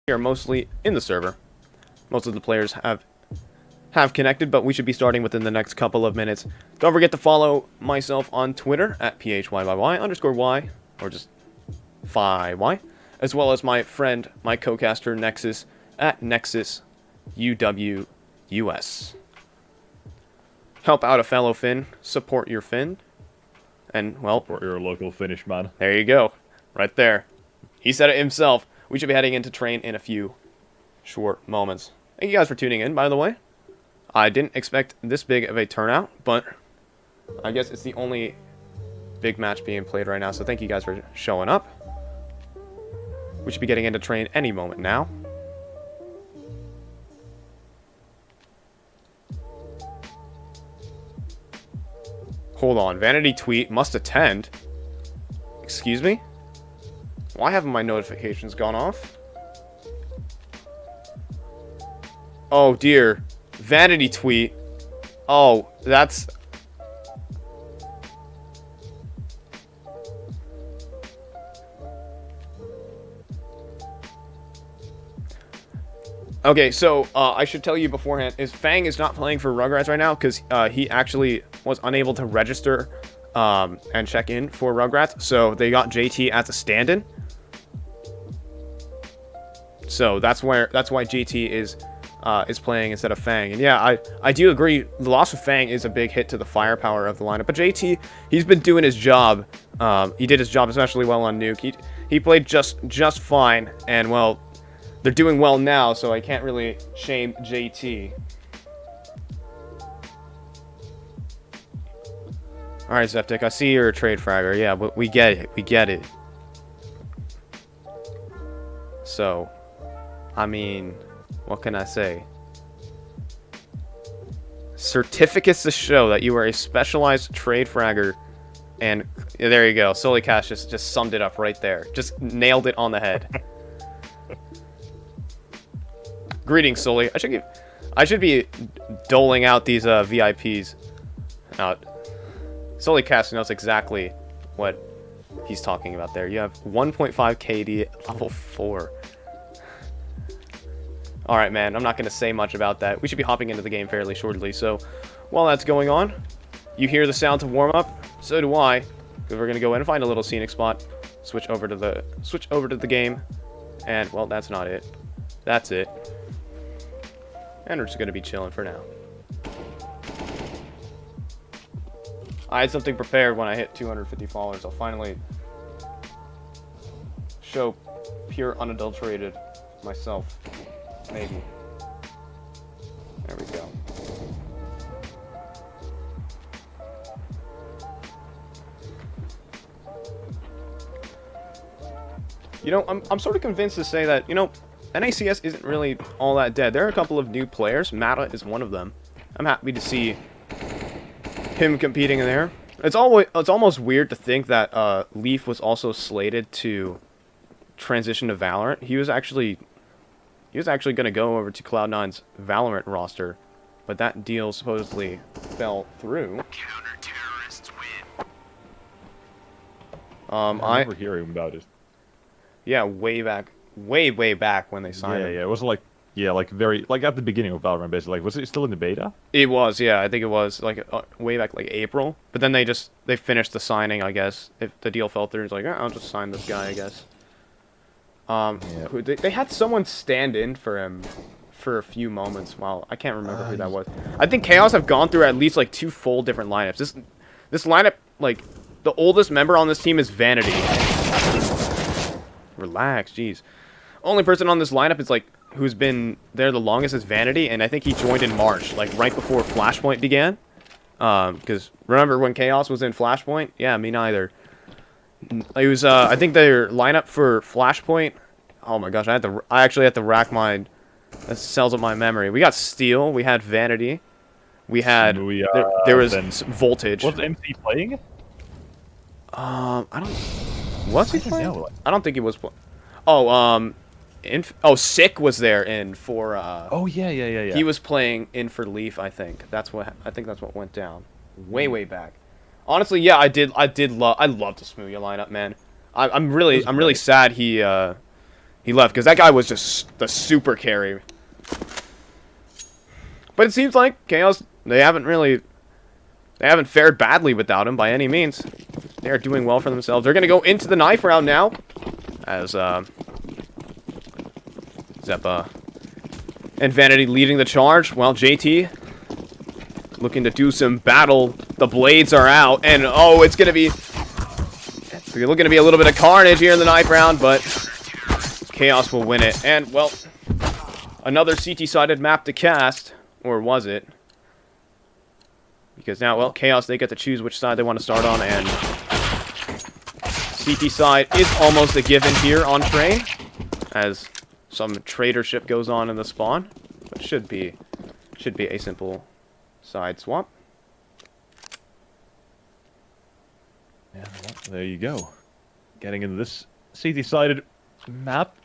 A: are mostly in the server. Most of the players have connected, but we should be starting within the next couple of minutes. Don't forget to follow myself on Twitter at PHYYY_Y, or just FYY, as well as my friend, my co-caster Nexus at NexusUWUS. Help out a fellow Finn, support your Finn, and, well,
B: Support your local Finnish man.
A: there you go, right there. He said it himself. We should be heading into train in a few short moments. Thank you guys for tuning in, by the way. I didn't expect this big of a turnout, but I guess it's the only big match being played right now, so thank you guys for showing up. We should be getting into train any moment now. Hold on, Vanity Tweet must attend. Excuse me? Why haven't my notifications gone off? Oh dear. Vanity Tweet. Oh, that's... Okay, so I should tell you beforehand, Fang is not playing for Rugratz right now because he actually was unable to register and check in for Rugratz, so they got JT as a stand-in. So that's why JT is playing instead of Fang. And yeah, I do agree. The loss of Fang is a big hit to the firepower of the lineup. But JT, he's been doing his job. He did his job especially well on Nuke. He played just fine, and well, they're doing well now, so I can't really shame JT. Alright, Zeptic, I see you're a trade fragger. Yeah, but we get it. We get it. So, I mean, what can I say? Certificates to show that you are a specialized trade fragger. And yeah, there you go. Sully Cash just summed it up right there. Just nailed it on the head. Greetings, Sully. I should be doling out these VIPs out. Sully Cash knows exactly what he's talking about there. You have 1.5 KD at level 4. Alright, man. I'm not going to say much about that. We should be hopping into the game fairly shortly. So, while that's going on, you hear the sound of warm-up. So do I. Because we're going to go in and find a little scenic spot. Switch over to the game. And, well, that's not it. That's it. And we're just going to be chilling for now. I had something prepared when I hit 250 followers. I'll finally show pure unadulterated myself. Maybe. There we go. You know, I'm sort of convinced to say that, you know, NACS isn't really all that dead. There are a couple of new players. Mata is one of them. I'm happy to see him competing in there. It's almost weird to think that Leaf was also slated to transition to Valorant. He was actually going to go over to Cloud9's Valorant roster, but that deal supposedly fell through.
C: Counter-terrorists win.
B: I remember hearing about it.
A: Yeah, way back when they signed him.
B: Yeah, it wasn't like, yeah, like very, like at the beginning of Valorant, basically. Like, was it still in the beta?
A: It was, yeah, I think it was like way back like April. But then they finished the signing, I guess. If the deal fell through, it's like, I'll just sign this guy, I guess.
B: Yeah.
A: They had someone stand in for him for a few moments. Well, I can't remember who that was. I think Chaos have gone through at least like 2 full different lineups. This lineup, like, the oldest member on this team is Vanity. Relax, jeez. Only person on this lineup is like who's been there the longest is Vanity, and I think he joined in March, like right before Flashpoint began. Because remember when Chaos was in Flashpoint? Yeah, me neither. It was I think their lineup for Flashpoint. Oh my gosh, I actually had to rack my cells of my memory. We got Steel, we had Vanity, we had there was Voltage.
B: Was MC playing?
A: I don't. Was he playing?
B: know.
A: I don't think he was. Oh, Sick was there in for.
B: Oh yeah.
A: He was playing in for Leaf, I think. That's what went down. Way back. Honestly, yeah, I love the Smoothie lineup, man. I'm really sad he he left, because that guy was just the super carry. But it seems like Chaos, they haven't fared badly without him by any means. They are doing well for themselves. They're going to go into the knife round now, as Zeppa and Vanity leading the charge, while JT looking to do some battle. The blades are out, and oh, it's looking to be a little bit of carnage here in the knife round, but Chaos will win it. And, well, another CT-sided map to cast, or was it? Because now, well, Chaos, they get to choose which side they want to start on, and CT side is almost a given here on Train, as some tradership goes on in the spawn, but should be a simple side swap.
B: Yeah, well, there you go. Getting into this CT-sided map,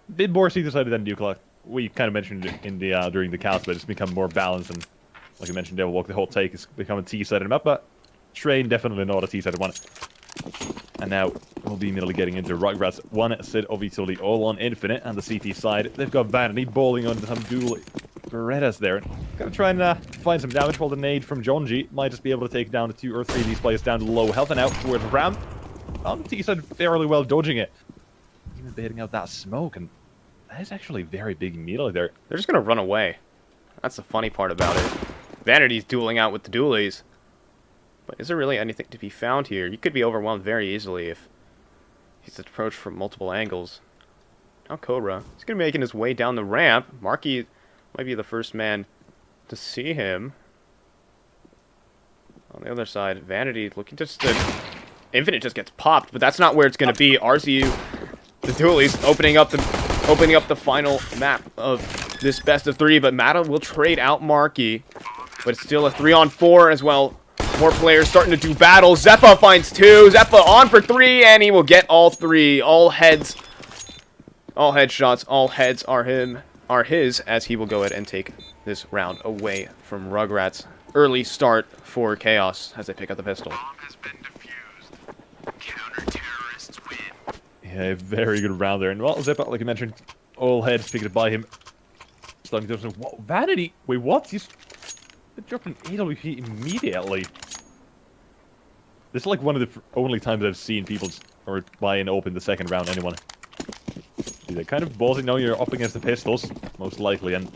B: a bit more CT-sided than Duke. We kind of mentioned it in the during the cast, but it's become more balanced, and like I mentioned, Devil Walk, the whole take has become a T-sided map, but Train definitely not a T-sided one. And now we'll be immediately getting into Rugratz. One set of utility all on Infinite, and the CT side, they've got Vanity bowling on some dual Berettas there. Gonna try and find some damage, while the nade from John G might just be able to take down the 2 or 3 of these players down to low health, and out towards ramp. On the T side, fairly well dodging it. Even baiting out that smoke, and that is actually very big melee there.
A: They're just going to run away. That's the funny part about it. Vanity's dueling out with the dualies. But is there really anything to be found here? You could be overwhelmed very easily if he's approached from multiple angles. Now Cobra. He's going to be making his way down the ramp. Marky might be the first man to see him. On the other side, Vanity looking just to... Infinite just gets popped, but that's not where it's going to be. RCU, the dualies, opening up the final map of this best of 3, but Mata will trade out Marky. But it's still a 3-on-4 as well. More players starting to do battle. Zeppa finds 2. Zeppa on for 3, and he will get all 3. All heads. All headshots. All heads are his, as he will go ahead and take this round away from Rugratz. Early start for Chaos as they pick up the pistol.
C: Bomb has been defused. Counter-terrorists win.
B: Yeah, very good round there. And well, Zeppa, like you mentioned, all heads picked it by him. Starting to do some... What? Vanity? Wait, what? He's dropping AWP immediately. This is like one of the only times I've seen people or buy and open the second round, anyone. They're kind of ballsy knowing you're up against the pistols, most likely, and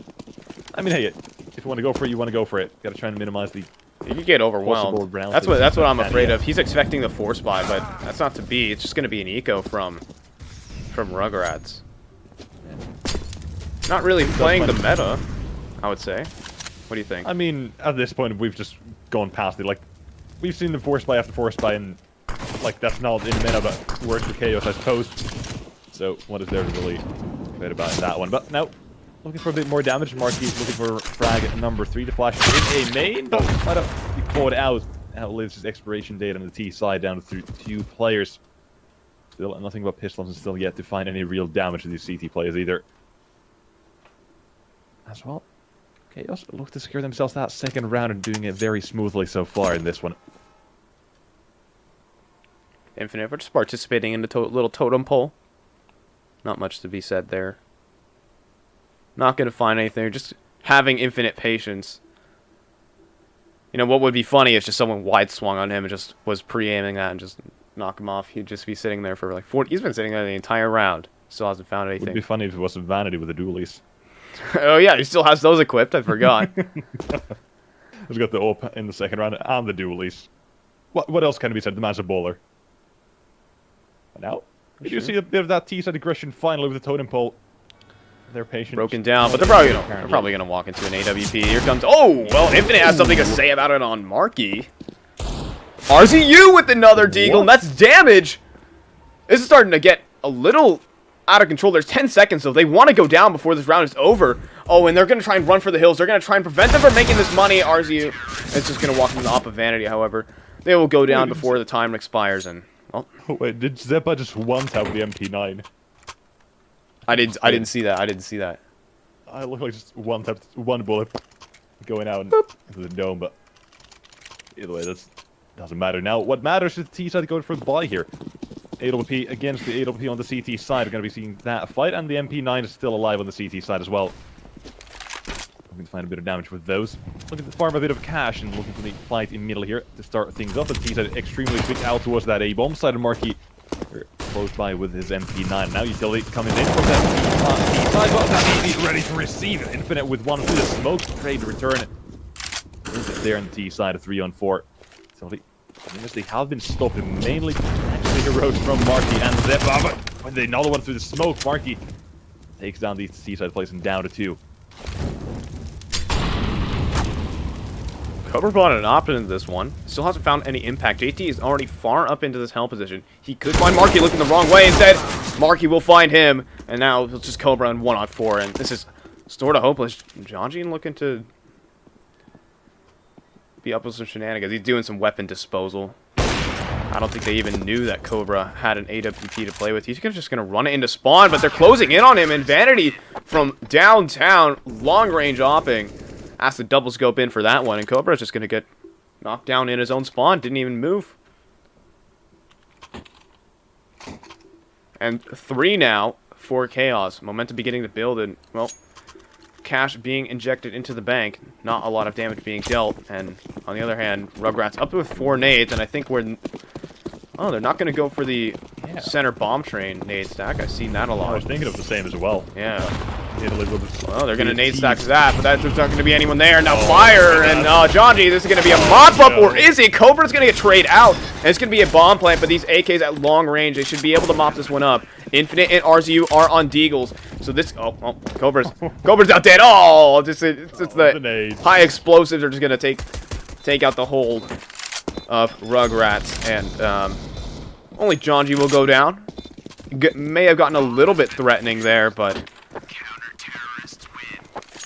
B: I mean, hey, if you want to go for it, you want to go for it. Gotta try and minimize the...
A: You could get overwhelmed. That's what I'm afraid of. He's expecting the force buy, but that's not to be. It's just going to be an eco from Rugratz. Not really playing the meta, I would say. What do you think?
B: I mean, at this point, we've just gone past it. Like, we've seen the force buy after force buy, and like that's not in meta, but works for Chaos, I suppose. So, what is there to really debate about in that one? But now, looking for a bit more damage. Marky is looking for frag at number 3 to flash in a main, but might have be caught out. Outlives his expiration date on the T side down to 2 players. Still nothing but pistols, and still yet to find any real damage to these CT players either. As well, Chaos look to secure themselves that second round and doing it very smoothly so far in this one.
A: Infinite, we're just participating in the little totem pole. Not much to be said there. Not going to find anything. Just having infinite patience. You know, what would be funny is just someone wide swung on him and just was pre-aiming that and just knock him off. He'd just be sitting there for like 40. He's been sitting there the entire round. Still hasn't found anything.
B: It would be funny if it wasn't Vanity with the dualies.
A: Oh yeah, he still has those equipped. I forgot.
B: He's got the AWP in the second round and the dualies. What else can be said? The man's a bowler. But now, we do see a bit of that T-side aggression finally with the totem pole. They're patient.
A: Broken down, but they're probably gonna walk into an AWP. Here comes... Oh! Well, Infinite has something to say about it on Marky. RZU with another deagle, and that's damage! This is starting to get a little out of control. There's 10 seconds, though. They want to go down before this round is over. Oh, and they're going to try and run for the hills. They're going to try and prevent them from making this money. RZU is just going to walk into the op of Vanity, however. They will go down before the time expires, and... Well,
B: oh, wait, did Zeppa just one-tap with the MP9?
A: I didn't see that. I didn't see that.
B: I look like just one-tap, one bullet going out into the dome, but... Either way, that doesn't matter. Now, what matters is the T-side going for the buy here. AWP against the AWP on the CT side. We're going to be seeing that fight, and the MP9 is still alive on the CT side as well. Looking to find a bit of damage with those. Looking to farm a bit of cash and looking for the fight in middle here to start things up. The T side extremely quick out towards that A bomb side, and Marky close by with his MP9. Now Utility coming in from that T side, but that he's ready to receive it. Infinite with one through the smoke trade return. There on the T side, a 3-on-4. Utility, they have been stopped mainly actually heroes from Marky and Zeppa, but when they another one through the smoke, Marky takes down the T side, placing down to 2.
A: Cobra brought an op into this one. Still hasn't found any impact. JT is already far up into this hell position. He could find Marky looking the wrong way. Instead, Marky will find him. And now it's just Cobra in 1-on-4. And this is sort of hopeless. Janjin looking to be up with some shenanigans. He's doing some weapon disposal. I don't think they even knew that Cobra had an AWP to play with. He's just going to run it into spawn, but they're closing in on him. And Vanity from downtown, long-range opping. Has to double scope in for that one, and Cobra's just going to get knocked down in his own spawn. Didn't even move. And 3 now for Chaos. Momentum beginning to build, and, well, cash being injected into the bank. Not a lot of damage being dealt. And on the other hand, Rugratz up with 4 nades, and I think we're... Oh, they're not going to go for the center bomb train nade stack. I've seen that a lot.
B: I was thinking of the same as well.
A: Yeah. Well, they're going to nade stack that, but there's not going to be anyone there. Now fire, and Janji, this is going to be a mop-up, or is it? Cobra's going to get trade out, and it's going to be a bomb plant, but these AKs at long range, they should be able to mop this one up. Infinite and RZU are on Deagles, so this... Oh, Cobra's not dead. Oh, it's the high explosives are just going to take out the hold of Rugratz, and only Janji will go down. May have gotten a little bit threatening there, but...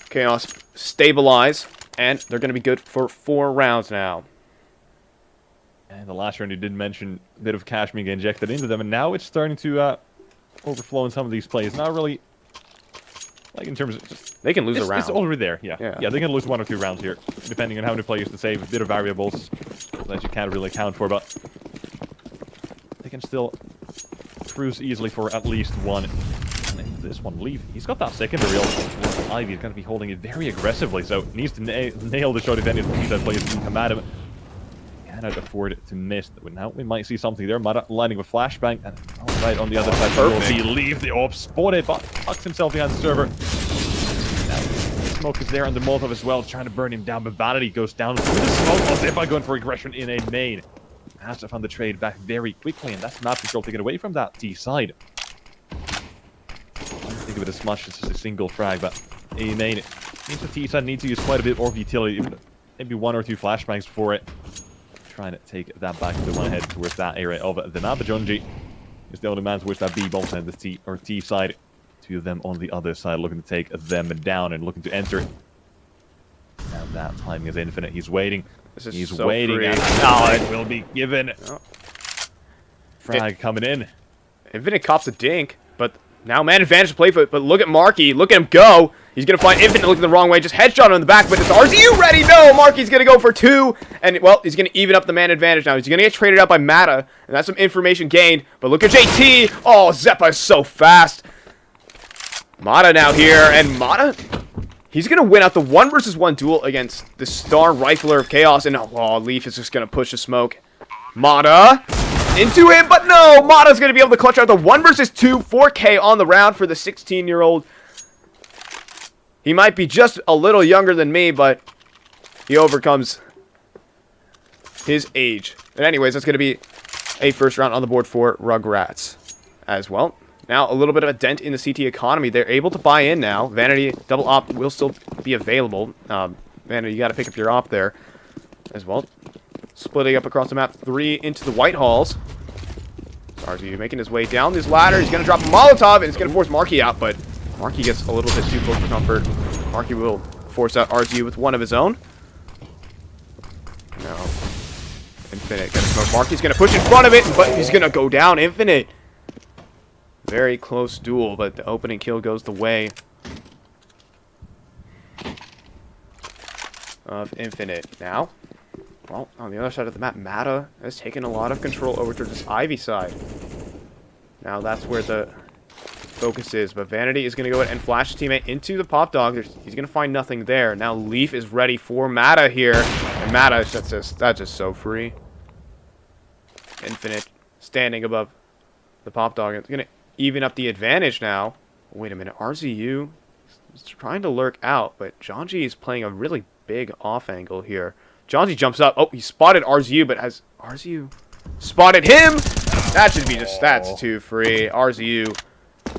A: Chaos stabilize, and they're going to be good for 4 rounds now.
B: And the last round you did mention a bit of cash being injected into them, and now it's starting to overflow in some of these plays. Not really, like in terms of just...
A: They can lose a round.
B: It's already there, yeah. Yeah, they can lose 1 or 2 rounds here, depending on how many players to save. A bit of variables that you can't really account for, but they can still cruise easily for at least 1. This one leave. He's got that secondary ult. Ivy is going to be holding it very aggressively, so needs to nail the shot if any of the players can come at him. Cannot afford to miss. Now we might see something there. Mata lining with flashbang, and right on the other side, he leave the AWP spotted, but tucks himself behind the server. Now, the smoke is there on the Molotov as well, trying to burn him down, but Vanity goes down through the smoke. Zeppa going for aggression in a main. Has to find the trade back very quickly, and that's map control taken away from that T side. Think of it as much as just a single frag, but A main, it means the T side needs to use quite a bit of utility, maybe 1 or 2 flashbangs for it. Trying to take that back to the one head towards that area of the map. Jonji is the only man towards that B bomb side, the T side. 2 of them on the other side, looking to take them down and looking to enter. And that timing is infinite. He's waiting. He's so waiting, and now it will be given. Frag coming in.
A: Infinite cops a dink, but now man advantage to play for it. But look at Marky. Look at him go. He's going to find Infinite looking the wrong way. Just headshot on the back, but it's RZU ready. No, Marky's going to go for 2. And, well, he's going to even up the man advantage now. He's going to get traded out by Mata, and that's some information gained. But look at JT. Oh, Zeppa is so fast. Mata now here, and Mata... He's going to win out the 1 versus 1 duel against the star rifler of Chaos. And, oh, Leaf is just going to push the smoke. Mata into him, but no! Mata's going to be able to clutch out the 1 versus 2, 4K on the round for the 16-year-old. He might be just a little younger than me, but he overcomes his age. And anyways, that's going to be a first round on the board for Rugratz as well. Now, a little bit of a dent in the CT economy. They're able to buy in now. Vanity double op will still be available. Vanity, you got to pick up your op there as well. Splitting up across the map, 3 into the White Halls. RZU making his way down this ladder. He's going to drop a Molotov, and it's going to force Marky out, but Marky gets a little bit too close for comfort. Marky will force out RZU with 1 of his own. No. Infinite gonna smoke. Marky's going to push in front of it, but he's going to go down. Infinite. Very close duel, but the opening kill goes the way of Infinite. Now, well, on the other side of the map, Mata has taken a lot of control over to this Ivy side. Now that's where the focus is. But Vanity is going to go ahead and flash his teammate into the pop dog. He's going to find nothing there. Now Leaf is ready for Mata here. And Mata, that's just so free. Infinite standing above the pop dog. It's going to even up the advantage now. Wait a minute. RZU is trying to lurk out, but Janji is playing a really big off angle here. Janji jumps up. Oh, he spotted RZU, but has RZU spotted him? That should be just, that's too free. RZU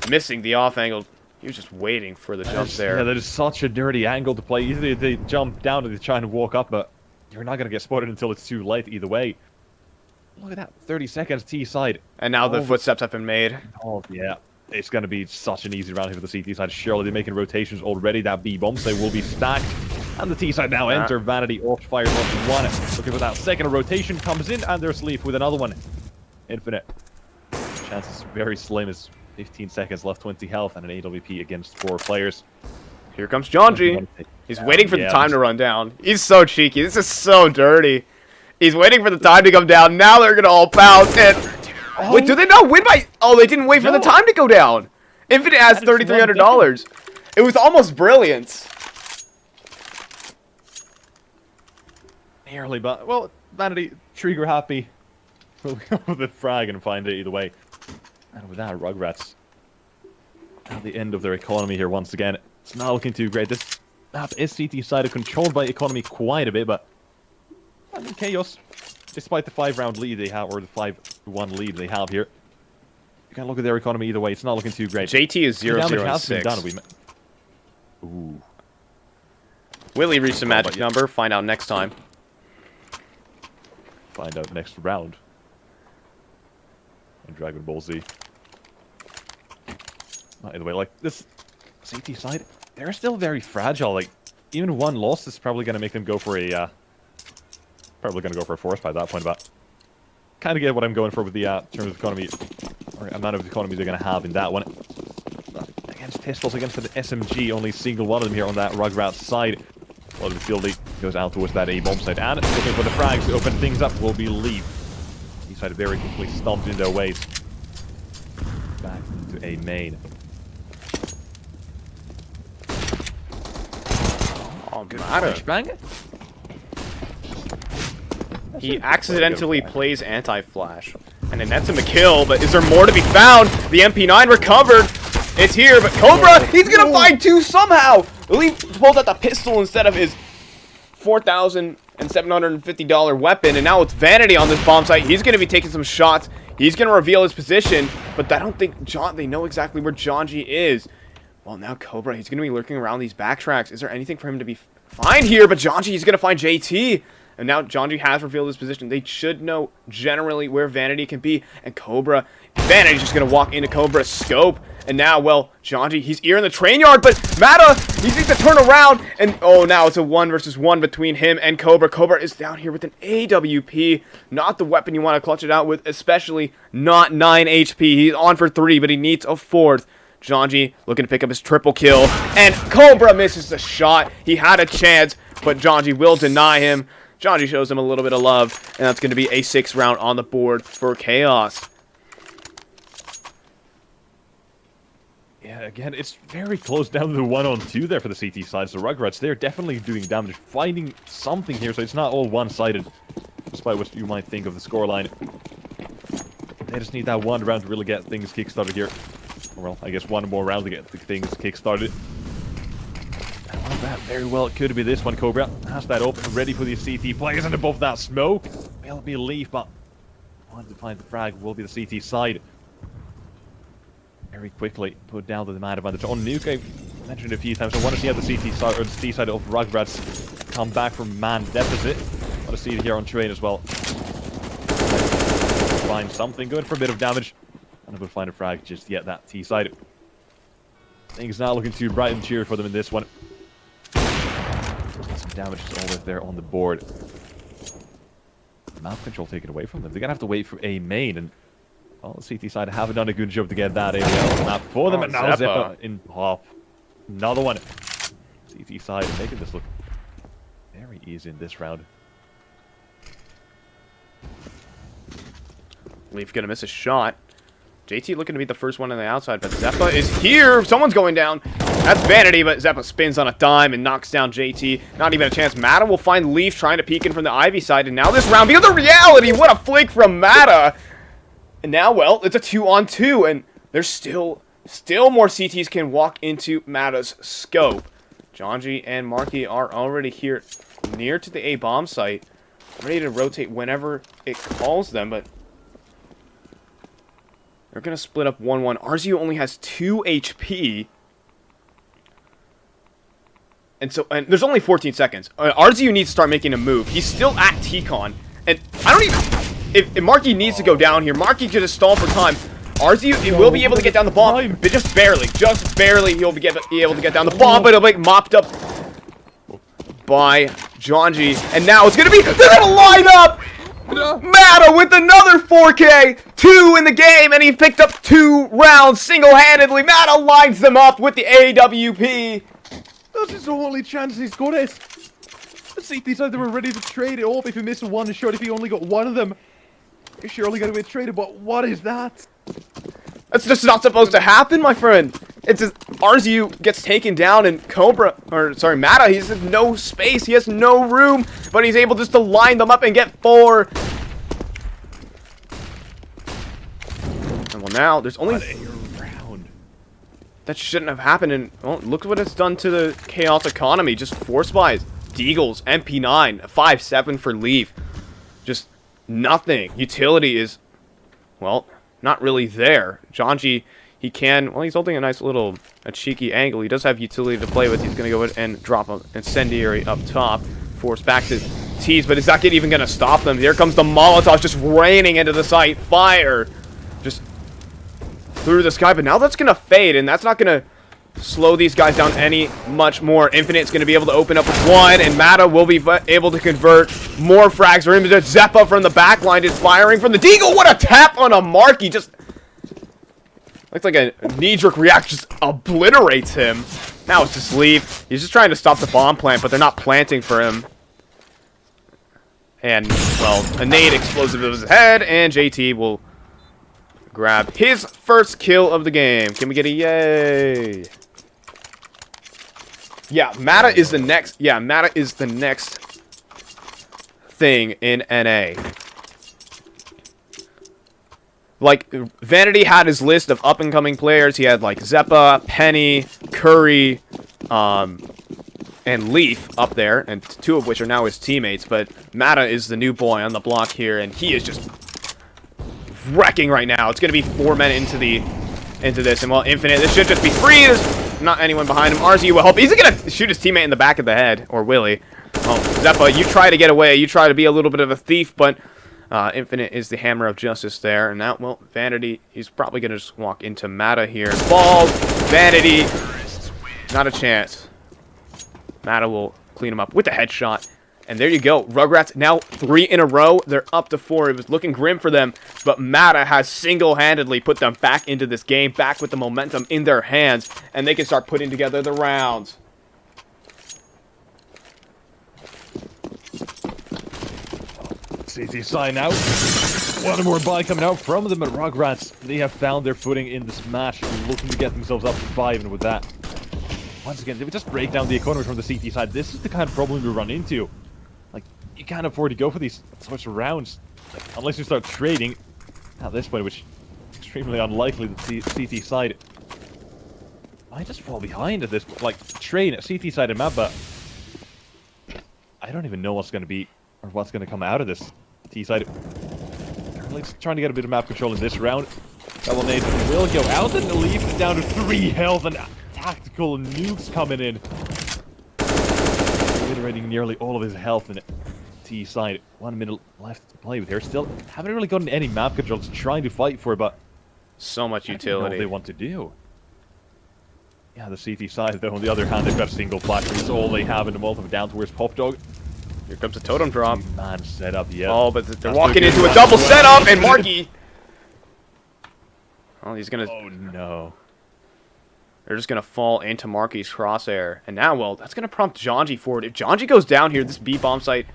A: missing the off angle. He was just waiting for the jump there.
B: Yeah, that is such a dirty angle to play. Either they jump down or they try and walk up, but you're not going to get spotted until it's too late either way. Look at that, 30 seconds T side.
A: And now the footsteps have been made.
B: Oh, yeah. It's going to be such an easy round here for the CT side. Surely they're making rotations already. That B bombs, they will be stacked. And the T side now enter. Vanity off fires off one. Looking for that second rotation. Comes in and there's Leaf with another one. Infinite. Chances very slim as 15 seconds left, 20 health, and an AWP against 4 players.
A: Here comes Janji. He's waiting for the time to run down. He's so cheeky. This is so dirty. He's waiting for the time to come down. Now they're going to all pounce and... Oh. Wait, do they not win by... Oh, they didn't wait for the time to go down. Infinite has $3,300. It was almost brilliant.
B: Nearly, but... Well, Vanity, trigger happy. We'll go with the frag and find it either way. And with that, Rugratz at the end of their economy here once again. It's not looking too great. This map is CT-sided, controlled by economy quite a bit, but... I mean, Chaos, despite the 5-round lead they have, or the 5-1 lead they have here, you can look at their economy either way. It's not looking too great.
A: JT is 0-0-6.
B: Ooh.
A: Will he reach the magic number? Find out next time.
B: Find out next round. In Dragon Ball Z. Either way, like, this CT side, they're still very fragile. Like, even one loss is probably going to make them go for a... Probably going to go for a force by that point, but kind of get what I'm going for with the terms of economy, or amount of economy they're going to have in that one. But against pistols, against the SMG, only single one of them here on that Rugratz side. A lot of the field goes out towards that A-bomb side, and looking for the frags to open things up will be Leaf. These side very quickly stomped in their ways. Back into A main.
A: Oh, good flashbang. He
B: it.
A: accidentally plays anti-flash. And it nets him a kill, but is there more to be found? The MP9 recovered. It's here, but Cobra, he's gonna find 2 somehow! Leaf pulled out the pistol instead of his $4,750 weapon, and now it's Vanity on this bomb site. He's gonna be taking some shots. He's gonna reveal his position, but I don't think they know exactly where Janji is. Well, now Cobra, he's gonna be lurking around these backtracks. Is there anything for him to be find here? But Janji, he's gonna find JT. And now Janji has revealed his position. They should know generally where Vanity can be. And Cobra, Vanity's just going to walk into Cobra's scope. And now, well, Janji, he's here in the train yard. But Mata, he needs to turn around. And, oh, now it's a 1 versus 1 between him and Cobra. Cobra is down here with an AWP. Not the weapon you want to clutch it out with, especially not 9 HP. He's on for 3, but he needs a 4th. Janji looking to pick up his triple kill. And Cobra misses the shot. He had a chance, but Janji will deny him. Janji shows him a little bit of love, and that's going to be a 6th round on the board for Chaos.
B: Yeah, again, it's very close down to the 1-on-2 there for the CT side. So Rugratz, they're definitely doing damage, finding something here, so it's not all one-sided, despite what you might think of the scoreline. They just need that one round to really get things kick-started here. Well, I guess one more round to get things kick-started. Well, that very well could be this one. Cobra has that open, ready for the CT players, and above that smoke will be Leaf, but wanted to find the frag will be the CT side. Very quickly put down to the man advantage on Nuke. I mentioned a few times. I want to see how the CT side or the C side of Rugratz come back from man deficit. Want to see it here on train as well. Find something good for a bit of damage, and we'll find a frag just yet that T side. Things not looking too bright and cheery for them in this one. Some damage is always there on the board. Map control taken away from them. They're gonna have to wait for a main, and well, the CT side haven't done a good job to get that area on the map for them. And now Zeppa in pop. Another one. CT side making this look very easy in this round.
A: Leaf gonna miss a shot. JT looking to be the first one on the outside, but Zeppa is here. Someone's going down. That's Vanity, but Zeppa spins on a dime and knocks down JT. Not even a chance. Mata will find Leaf trying to peek in from the Ivy side, and now this round becomes a reality. What a flick from Mata. And now, well, it's a 2-on-2, and there's still more CTs can walk into Mata's scope. Janji and Marky are already here near to the A bomb site, ready to rotate whenever it calls them, but they're going to split up 1-1. RZU only has 2 HP. And there's only 14 seconds. RZU needs to start making a move. He's still at T-Con. And I don't even... If Marky needs to go down here, Marky could just stall for time. RZU will be able to get down the bomb, but just barely. Just barely he'll be able to get down the bomb, but it'll be mopped up by Janji. And now it's going to be... They're going to line up! Mata with another 4K, 2 in the game, and he picked up 2 rounds single-handedly. Mata lines them up with the AWP.
B: That's his only chance he's got it. The CT side, they were ready to trade it off if he missed one shot, if he only got one of them. He's surely going to be traded, but what is that?
A: That's just not supposed to happen, my friend. It's just RZU gets taken down, and Mata, he has no space, he has no room, but he's able just to line them up and get 4. And well, now there's only... That shouldn't have happened, and well, look what it's done to the Chaos economy. Just force buys, Deagles, MP9, 5-7 for Leaf. Just nothing. Utility is, well, not really there. Janji, he can, well, he's holding a nice little, a cheeky angle. He does have utility to play with. He's going to go ahead and drop an incendiary up top. Force back to Tease, but is that even going to stop them? Here comes the Molotov just raining into the site. Fire. Just through the sky, but now that's going to fade, and that's not going to slow these guys down any much more. Infinite's going to be able to open up with 1, and Mata will be able to convert more frags for him. Zeppa from the back line is firing from the Deagle. What a tap on a Marky. Just looks like a knee-jerk reaction, just obliterates him. Now it's just Leaf. He's just trying to stop the bomb plant, but they're not planting for him. And, well, a nade explosive of his head, and JT will grab his first kill of the game. Can we get a yay? Yeah, Mata is the next. Yeah, Mata is the next thing in NA. Like, Vanity had his list of up-and-coming players. He had, like, Zeppa, Penny, Curry, and Leaf up there, and 2 of which are now his teammates. But Mata is the new boy on the block here, and he is just wrecking right now. It's going to be 4 men into this, and well, Infinite, this should just be free. There's not anyone behind him. RZ will help. He's going to shoot his teammate in the back of the head, or will he? Well, Zeppa, you try to get away. You try to be a little bit of a thief, but Infinite is the hammer of justice there. And now, well, Vanity, he's probably going to just walk into Mata here. Falls. Vanity, not a chance. Mata will clean him up with a headshot. And there you go. Rugratz now 3 in a row. They're up to 4. It was looking grim for them, but Mata has single-handedly put them back into this game, back with the momentum in their hands, and they can start putting together the rounds.
B: CT sign out. One more buy coming out from them at Rugratz. They have found their footing in this match, looking to get themselves up to 5, and with that, once again, they would just break down the economy from the CT side. This is the kind of problem we run into. Like, you can't afford to go for these sorts of rounds, unless you start trading at this point, which is extremely unlikely. The CT side might just fall behind at this point. Like, trade at CT side and map, but I don't even know what's going to be, or what's going to come out of this T side. They're really just trying to get a bit of map control in this round. Double nade will go out, and leave it down to 3 health, and tactical nukes coming in. Obliterating nearly all of his health in T side. 1 minute left to play with here. Still haven't really gotten any map controls, trying to fight for it, but
A: so much
B: I
A: utility.
B: don't know what they want to do. Yeah, the CT side, though, on the other hand, they've got a single flash. That's all they have in the multiple down towards Pop Dog.
A: Here comes a totem drop.
B: Man setup, yeah.
A: Oh, but they're walking into a double setup, and Marky. Oh, he's gonna.
B: Oh no.
A: They're just going to fall into Marky's crosshair. And now, well, that's going to prompt Janji forward. If Janji goes down here, this B-bomb site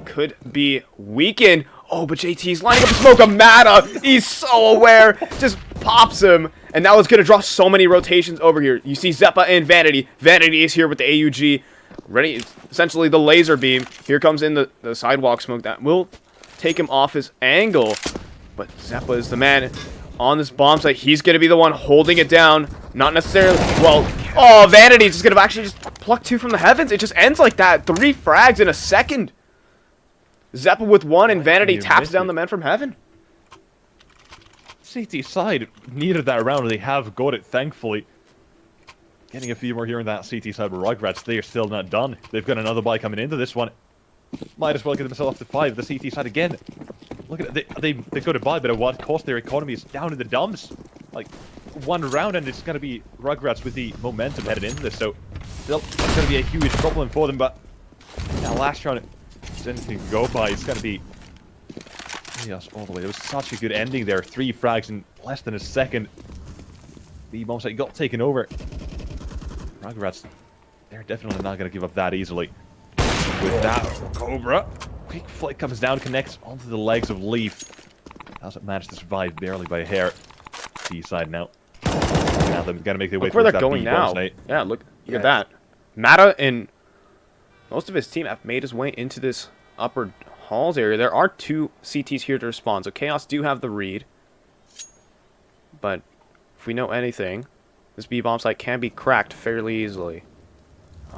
A: could be weakened. Oh, but JT's lining up to smoke a Mata. He's so aware. Just pops him, and now it's going to draw so many rotations over here. You see Zeppa and Vanity. Vanity is here with the AUG. Ready, it's essentially the laser beam. Here comes in the sidewalk smoke. That will take him off his angle. But Zeppa is the man on this bomb site. He's going to be the one holding it down. Not necessarily, well, oh, Vanity's just going to actually just pluck 2 from the heavens. It just ends like that. 3 frags in a second. Zeppa with 1, and Vanity taps down the man from heaven.
B: CT side needed that round, and they have got it, thankfully. Getting a few more here in that CT side with Rugratz. They are still not done. They've got another buy coming into this one. Might as well get themselves up to 5. The CT side again. Look at it. They got a buy, but at what cost? Their economy is down in the dumps. Like, 1 round, and it's going to be Rugratz with the momentum headed into this. So, still, it's going to be a huge problem for them. But now, last round, if anything to go by, it's going to be chaos all the way. It was such a good ending there. 3 frags in less than a second. The bomb site got taken over. Rugratz, they're definitely not going to give up that easily. With that, Cobra, quick flight comes down, connects onto the legs of Leaf. Doesn't manage to survive barely by a hair. T side now. Now they're going to make their way
A: Look where they're
B: that
A: going now. Yeah, look at that. Mata and most of his team have made his way into this upper halls area. There are 2 CTs here to respond, so Chaos do have the read. But if we know anything, this B-bomb site can be cracked fairly easily.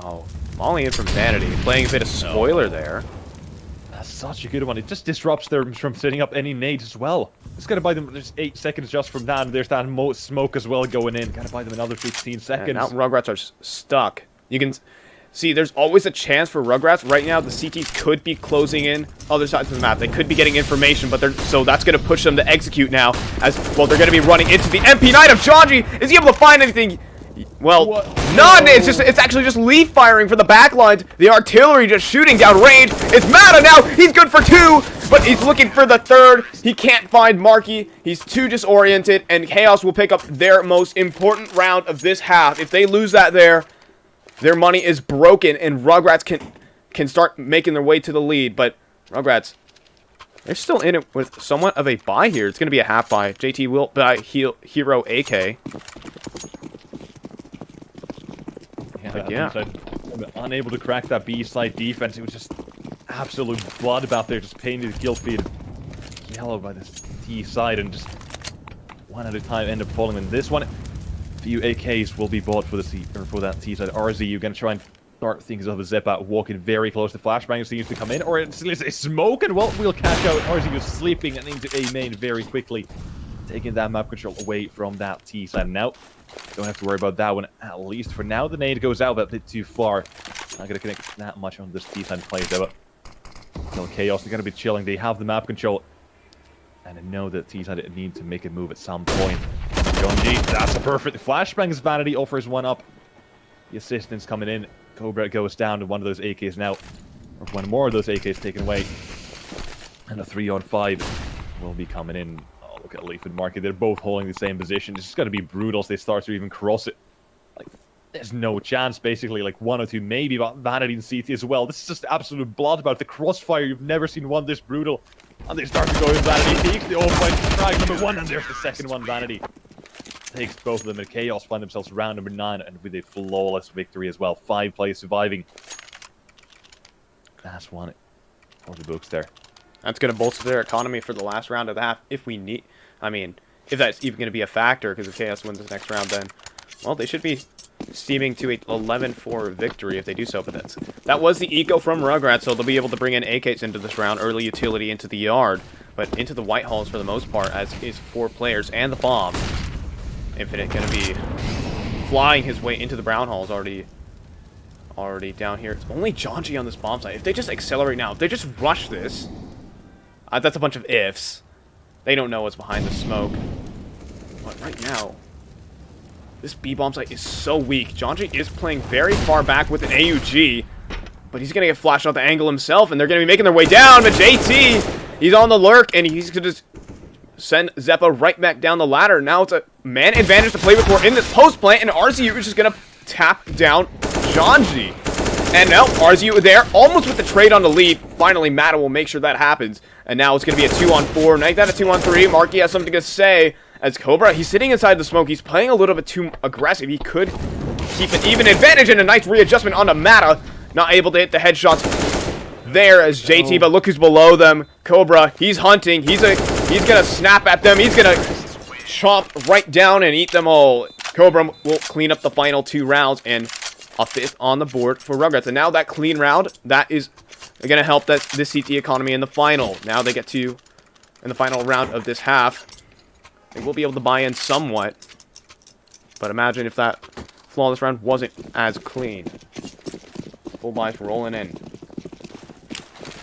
A: Oh, falling in from Vanity, playing a bit of spoiler there.
B: That's such a good one. It just disrupts them from setting up any nades as well. It's going to buy them just 8 seconds just from that, and there's that smoke as well going in. Got to buy them another 15 seconds.
A: And now Rugrats are stuck. You can see there's always a chance for Rugrats. Right now, the CTs could be closing in other sides of the map. They could be getting information, but so that's going to push them to execute now. As well, they're going to be running into the MP Knight of Janji. Is he able to find anything? Well, none. It's actually just Leaf firing for the backlines. The artillery just shooting down range. It's Mata now. He's good for 2, but he's looking for the 3rd. He can't find Marky. He's too disoriented, and Chaos will pick up their most important round of this half. If they lose that there, their money is broken, and Rugrats can start making their way to the lead. But Rugrats, they're still in it with somewhat of a buy here. It's going to be a half buy. JT will buy Hero AK. Yeah.
B: Unable to crack that B side defense. It was just absolute bloodbath there, just painting the kill feed yellow by this T side, and just one at a time end up falling in this one. A few AKs will be bought for the for that T side. RZU gonna try and start things off with Zeppa walking very close to Flashbang, seems to come in, or it's a smoke, and well, we'll catch out. RZU sleeping and into A main very quickly, taking that map control away from that T side. Now, don't have to worry about that one, at least for now. The nade goes out a bit too far. Not going to connect that much on this T-side play, though. Still Chaos, they're going to be chilling. They have the map control. And I know that T-side need to make a move at some point. Jonji, that's a perfect. Flashbang's Vanity offers 1 up. The assistance coming in. Cobra goes down to one of those AKs now. Or one more of those AKs taken away. And a 3-on-5 will be coming in. Look at Leaf and Marky. They're both holding the same position. It's just going to be brutal as they start to even cross it. Like, there's no chance, basically. Like, 1 or 2 maybe, but Vanity and CT as well. This is just absolute bloodbath. The crossfire, you've never seen one this brutal. And they start to go in Vanity. Takes the all-point frag number 1, and there's the second one. Vanity takes both of them, and Chaos find themselves round number 9, and with a flawless victory as well. 5 players surviving. That's one for the books there.
A: That's going to bolster their economy for the last round of the half if we need... I mean, if that's even going to be a factor, because if Chaos wins this next round, then, well, they should be steaming to a 11-4 victory if they do so. But that was the eco from Rugratz, so they'll be able to bring in AKs into this round, early utility into the yard, but into the white halls for the most part, as is 4 players and the bomb. Infinite going to be flying his way into the brown halls already down here. It's only Janji on this bomb site. If they just accelerate now, if they just rush this, that's a bunch of ifs. They don't know what's behind the smoke. But right now, this B-bomb site is so weak. Janji is playing very far back with an AUG, but he's going to get flashed off the angle himself, and they're going to be making their way down. But JT, he's on the lurk, and he's going to send Zeppa right back down the ladder. Now it's a man advantage to play with more in this post plant, and RZU is just going to tap down Janji. And now RZU there, almost with the trade on the lead. Finally, Mata will make sure that happens. And now it's going to be a 2-on-4. Make that a 2-on-3. Marky has something to say as Cobra, he's sitting inside the smoke. He's playing a little bit too aggressive. He could keep an even advantage and a nice readjustment onto Mata. Not able to hit the headshots there as JT, but look who's below them. Cobra, he's hunting. He's gonna snap at them. He's gonna chomp right down and eat them all. Cobra will clean up the final 2 rounds and a 5th on the board for Rugratz. And now that clean round, that is going to help this CT economy in the final. Now they get to, in the final round of this half, they will be able to buy in somewhat. But imagine if that flawless round wasn't as clean. Full buys rolling in.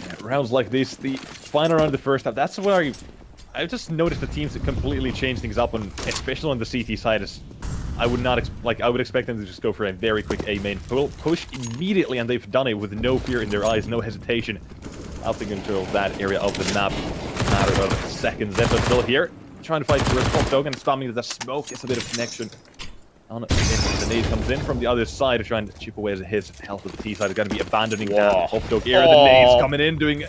B: Yeah, rounds like this, the final round of the first half, that's where I just noticed the teams that completely change things up, on, especially on the CT side. I would not I would expect them to just go for a very quick A main push immediately, and they've done it with no fear in their eyes, no hesitation. Out control that area of the map. Matter of seconds. Zep's still here, trying to fight for a top dog and spamming the smoke. Gets a bit of connection. On it. The nade comes in from the other side, trying to chip away at his health of the T side. Is going to be abandoning that top dog here. The nade's coming in, doing.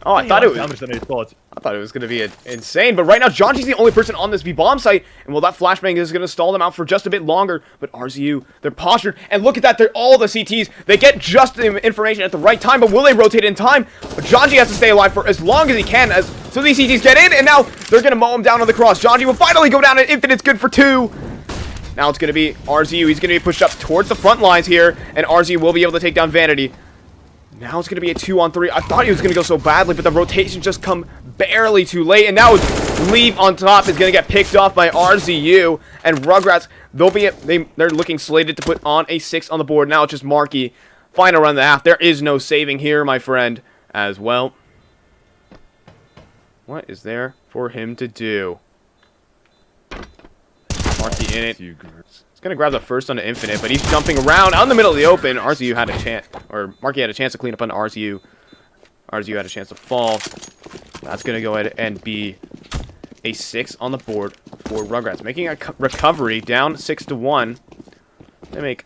A: Oh, I thought it was. I thought it was going to be insane, but right now Jonji's the only person on this B bomb site, and well, that flashbang is going to stall them out for just a bit longer. But RZU, they're postured, and look at that! They're all the CTs. They get just the information at the right time, but will they rotate in time? But Jonji has to stay alive for as long as he can, so these CTs get in, and now they're going to mow him down on the cross. Jonji will finally go down, and Infinite's good for 2. Now it's going to be RZU. He's going to be pushed up towards the front lines here, and RZU will be able to take down Vanity. Now it's going to be a 2-on-3. I thought he was going to go so badly, but the rotation just come barely too late. And now Leave on top is going to get picked off by RZU. And Rugratz, they're looking slated to put on a 6 on the board. Now it's just Marky. Final run of the half. There is no saving here, my friend, as well. What is there for him to do? Marky in it. He's going to grab the first on the Infinite, but he's jumping around out in the middle of the open. RZU had a chance, or Marky had a chance to clean up on RZU. RZU had a chance to fall. That's going to go ahead and be a 6 on the board for Rugratz. Making a recovery down 6-1. They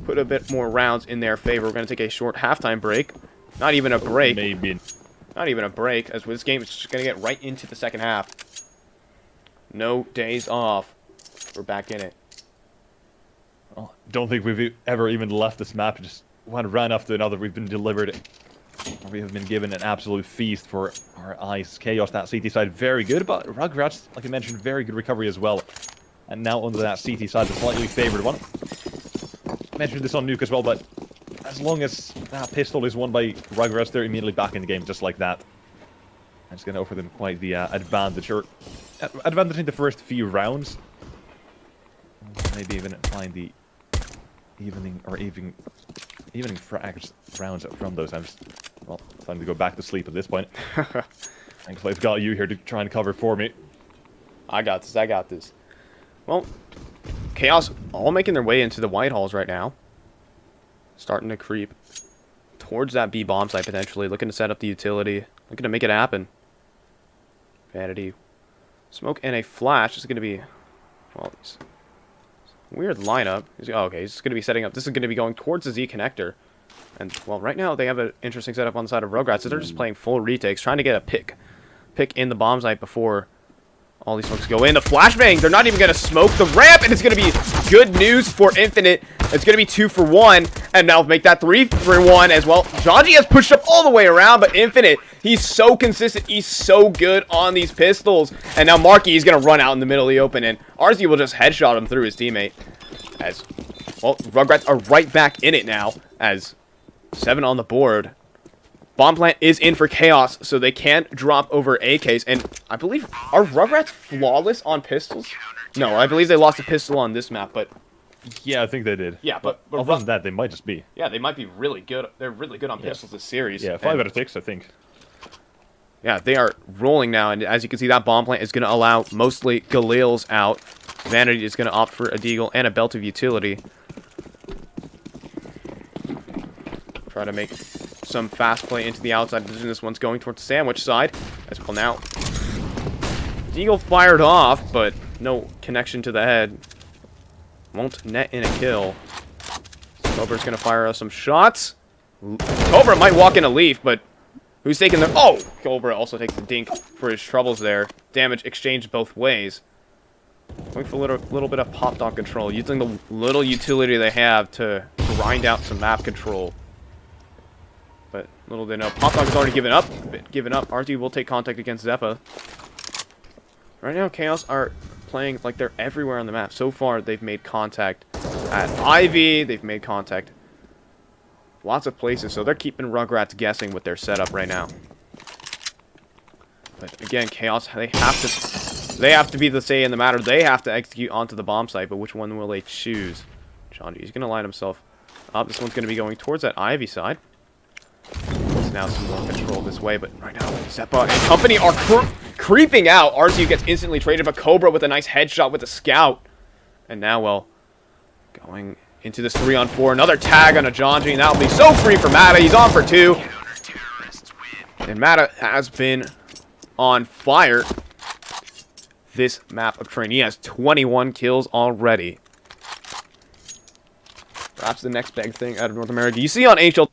A: put a bit more rounds in their favor. We're going to take a short halftime break. Not even a break.
B: Maybe.
A: Not even a break, as this game is just going to get right into the second half. No days off. We're back in it.
B: Well, don't think we've ever even left this map. Just one run after another. We've been delivered. We have been given an absolute feast for our eyes. Chaos, that CT side, very good. But Rugratz, like I mentioned, very good recovery as well. And now onto that CT side, the slightly favored one. I mentioned this on Nuke as well, but as long as that pistol is won by Rugratz, they're immediately back in the game, just like that. I'm just going to offer them quite the advantage, or advantage in the first few rounds. Maybe even find the evening frags rounds from those. I'm just, well, time to go back to sleep at this point. Thankfully, I've got you here to try and cover for me.
A: I got this. I got this. Well, Chaos all making their way into the White Halls right now. Starting to creep towards that B bomb site potentially. Looking to set up the utility. Looking to make it happen. Vanity. Smoke and a flash. This is going to be, well, weird lineup. Okay, he's going to be setting up. This is going to be going towards the Z connector. And, well, right now they have an interesting setup on the side of Rugratz. So they're just playing full retakes, trying to get a pick in the bomb site before all these folks go in. The flashbang, they're not even going to smoke the ramp, and it's going to be good news for Infinite. It's going to be 2 for 1, and now make that 3 for 1 as well. Jonji has pushed up all the way around, but Infinite, he's so consistent. He's so good on these pistols. And now Marky is going to run out in the middle of the open, and RZ will just headshot him through his teammate. As, well, Rugratz are right back in it now, as 7 on the board. Bomb plant is in for Chaos, so they can't drop over AKs. And I believe, are Rugratz flawless on pistols? No, I believe they lost a pistol on this map, but...
B: Yeah, I think they did.
A: Yeah, but
B: other than that, they might just be.
A: Yeah, they might be really good. They're really good on pistols this series.
B: Yeah, 5 out of 6, I think.
A: Yeah, they are rolling now, and as you can see, that bomb plant is going to allow mostly Galil's out. Vanity is going to opt for a Deagle and a Belt of Utility. Try to make some fast play into the outside position. This one's going towards the sandwich side. As well now. Deagle fired off, but no connection to the head. Won't net in a kill. Cobra's going to fire us some shots. Cobra might walk in a leaf, but who's taking the... Oh! Cobra also takes the dink for his troubles there. Damage exchanged both ways. Going for a little bit of pop dog control, using the little utility they have to grind out some map control. But little they know, pop dog has already given up. RT will take contact against Zeppa. Right now, Chaos are playing like they're everywhere on the map. So far, they've made contact at Ivy. They've made contact lots of places. So they're keeping Rugratz guessing with their setup right now. But again, Chaos, they have to be the say in the matter. They have to execute onto the bomb site, but which one will they choose? Chandri, he's going to line himself up. This one's going to be going towards that Ivy side. There's now some more control this way, but right now, Zeppa and company are creeping out. RTU gets instantly traded, but Cobra with a nice headshot with a scout. And now, well, going into this 3-on-4. Another tag on a Janji, and that'll be so free for Mata. He's on for 2. And Mata has been on fire this map of train. He has 21 kills already. Perhaps the next big thing out of North America. You see on HL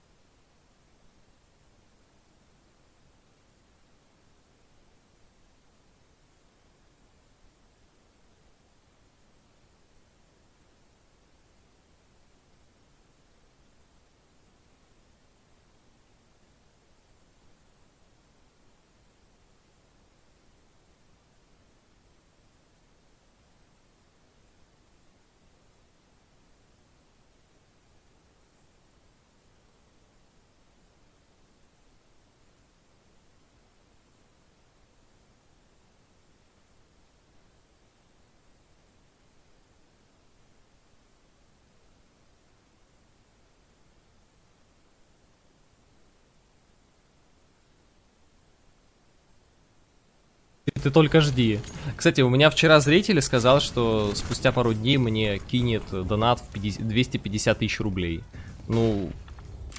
D: Ты только жди. Кстати, у меня вчера зритель сказал, что спустя пару дней мне кинет донат в 250 тысяч рублей. Ну,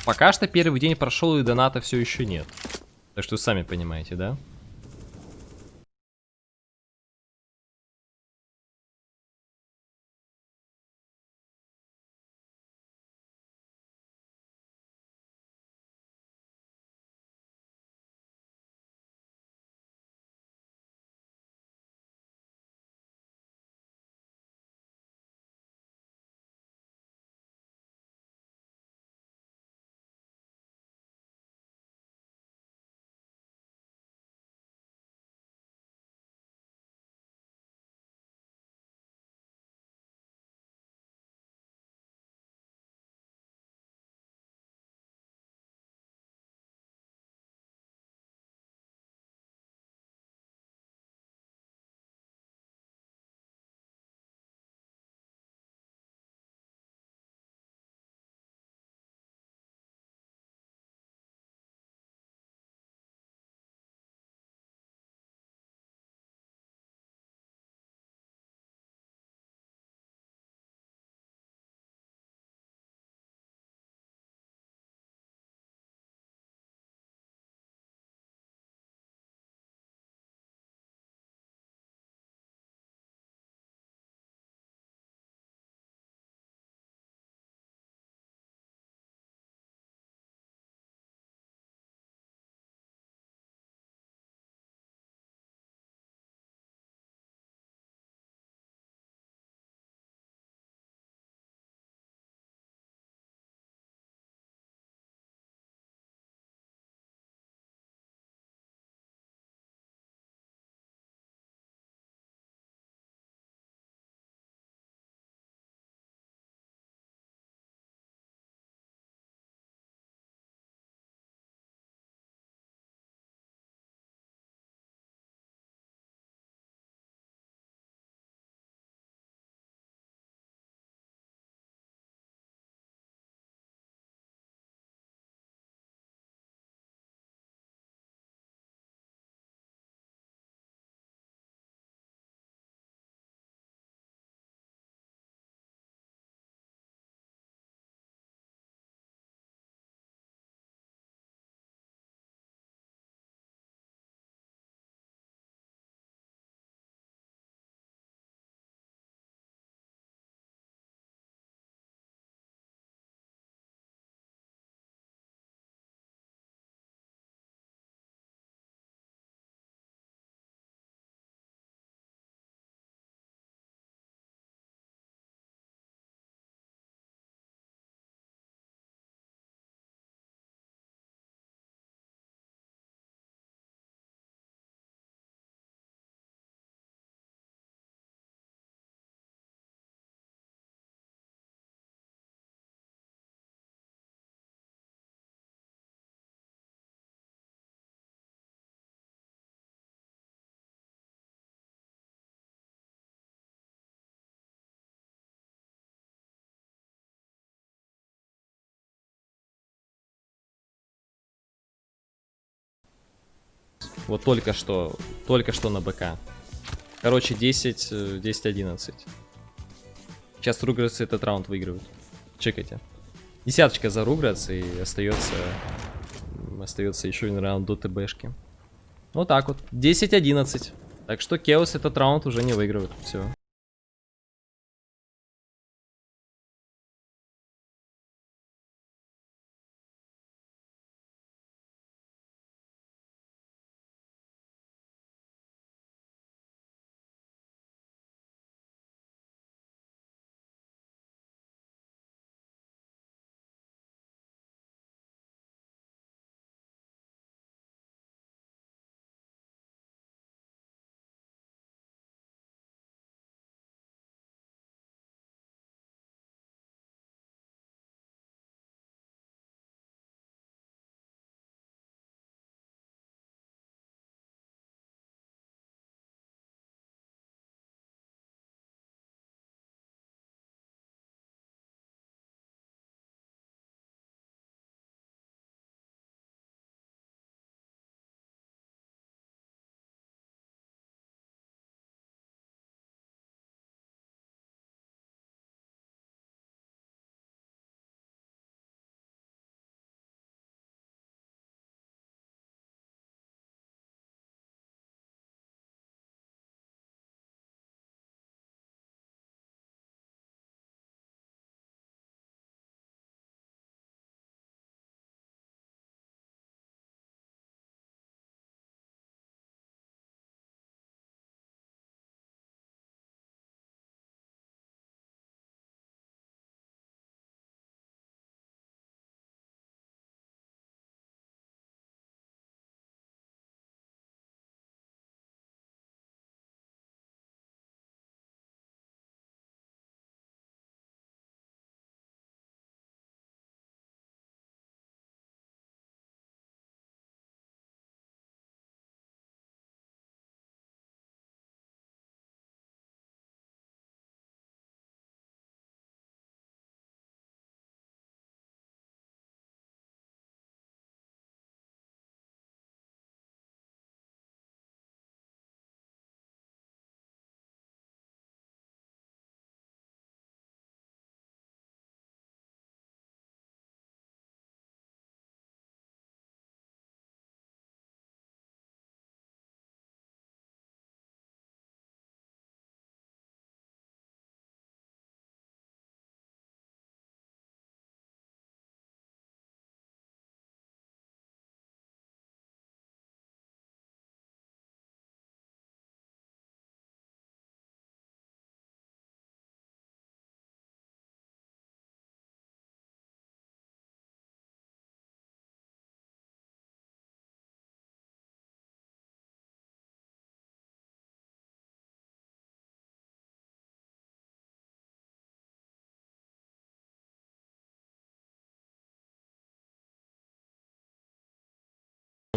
D: пока что первый день прошел и доната все еще нет. Так что сами понимаете, да? Вот только что на БК. Короче, 10-11. Сейчас Rugratz этот раунд выигрывают. Чекайте. Десяточка за Rugratz, и остается еще один раунд до ТБшки. Вот так вот. 10-11. Так что Chaos этот раунд уже не выигрывает. Все.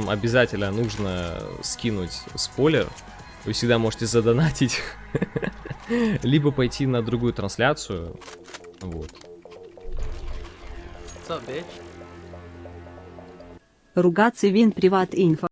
D: Обязательно нужно скинуть спойлер. Вы всегда можете задонатить. Либо пойти на другую трансляцию. Вот.
E: Rugratz він приват інфо.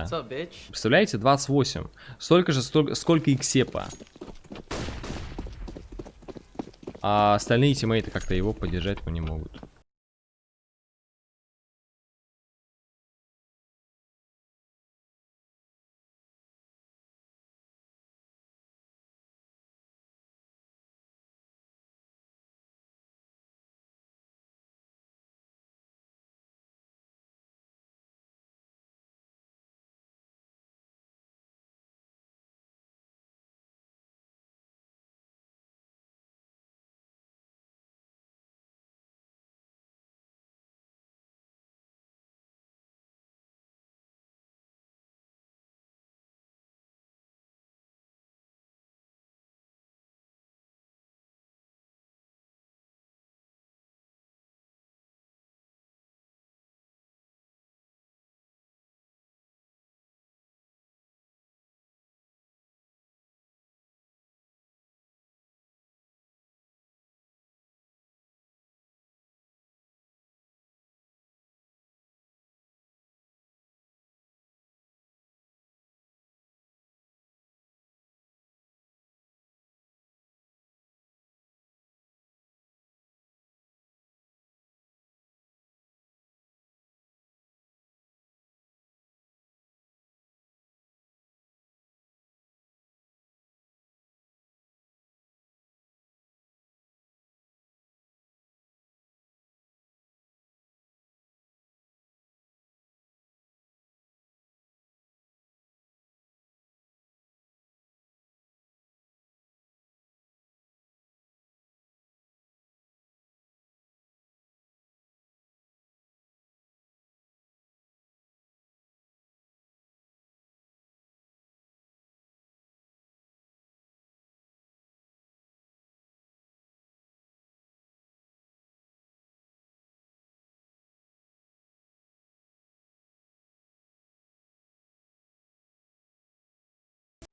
D: тиммейта, представляете, 28. Столько же, сколько и Ксепа. А остальные тиммейты как-то его поддержать не могут.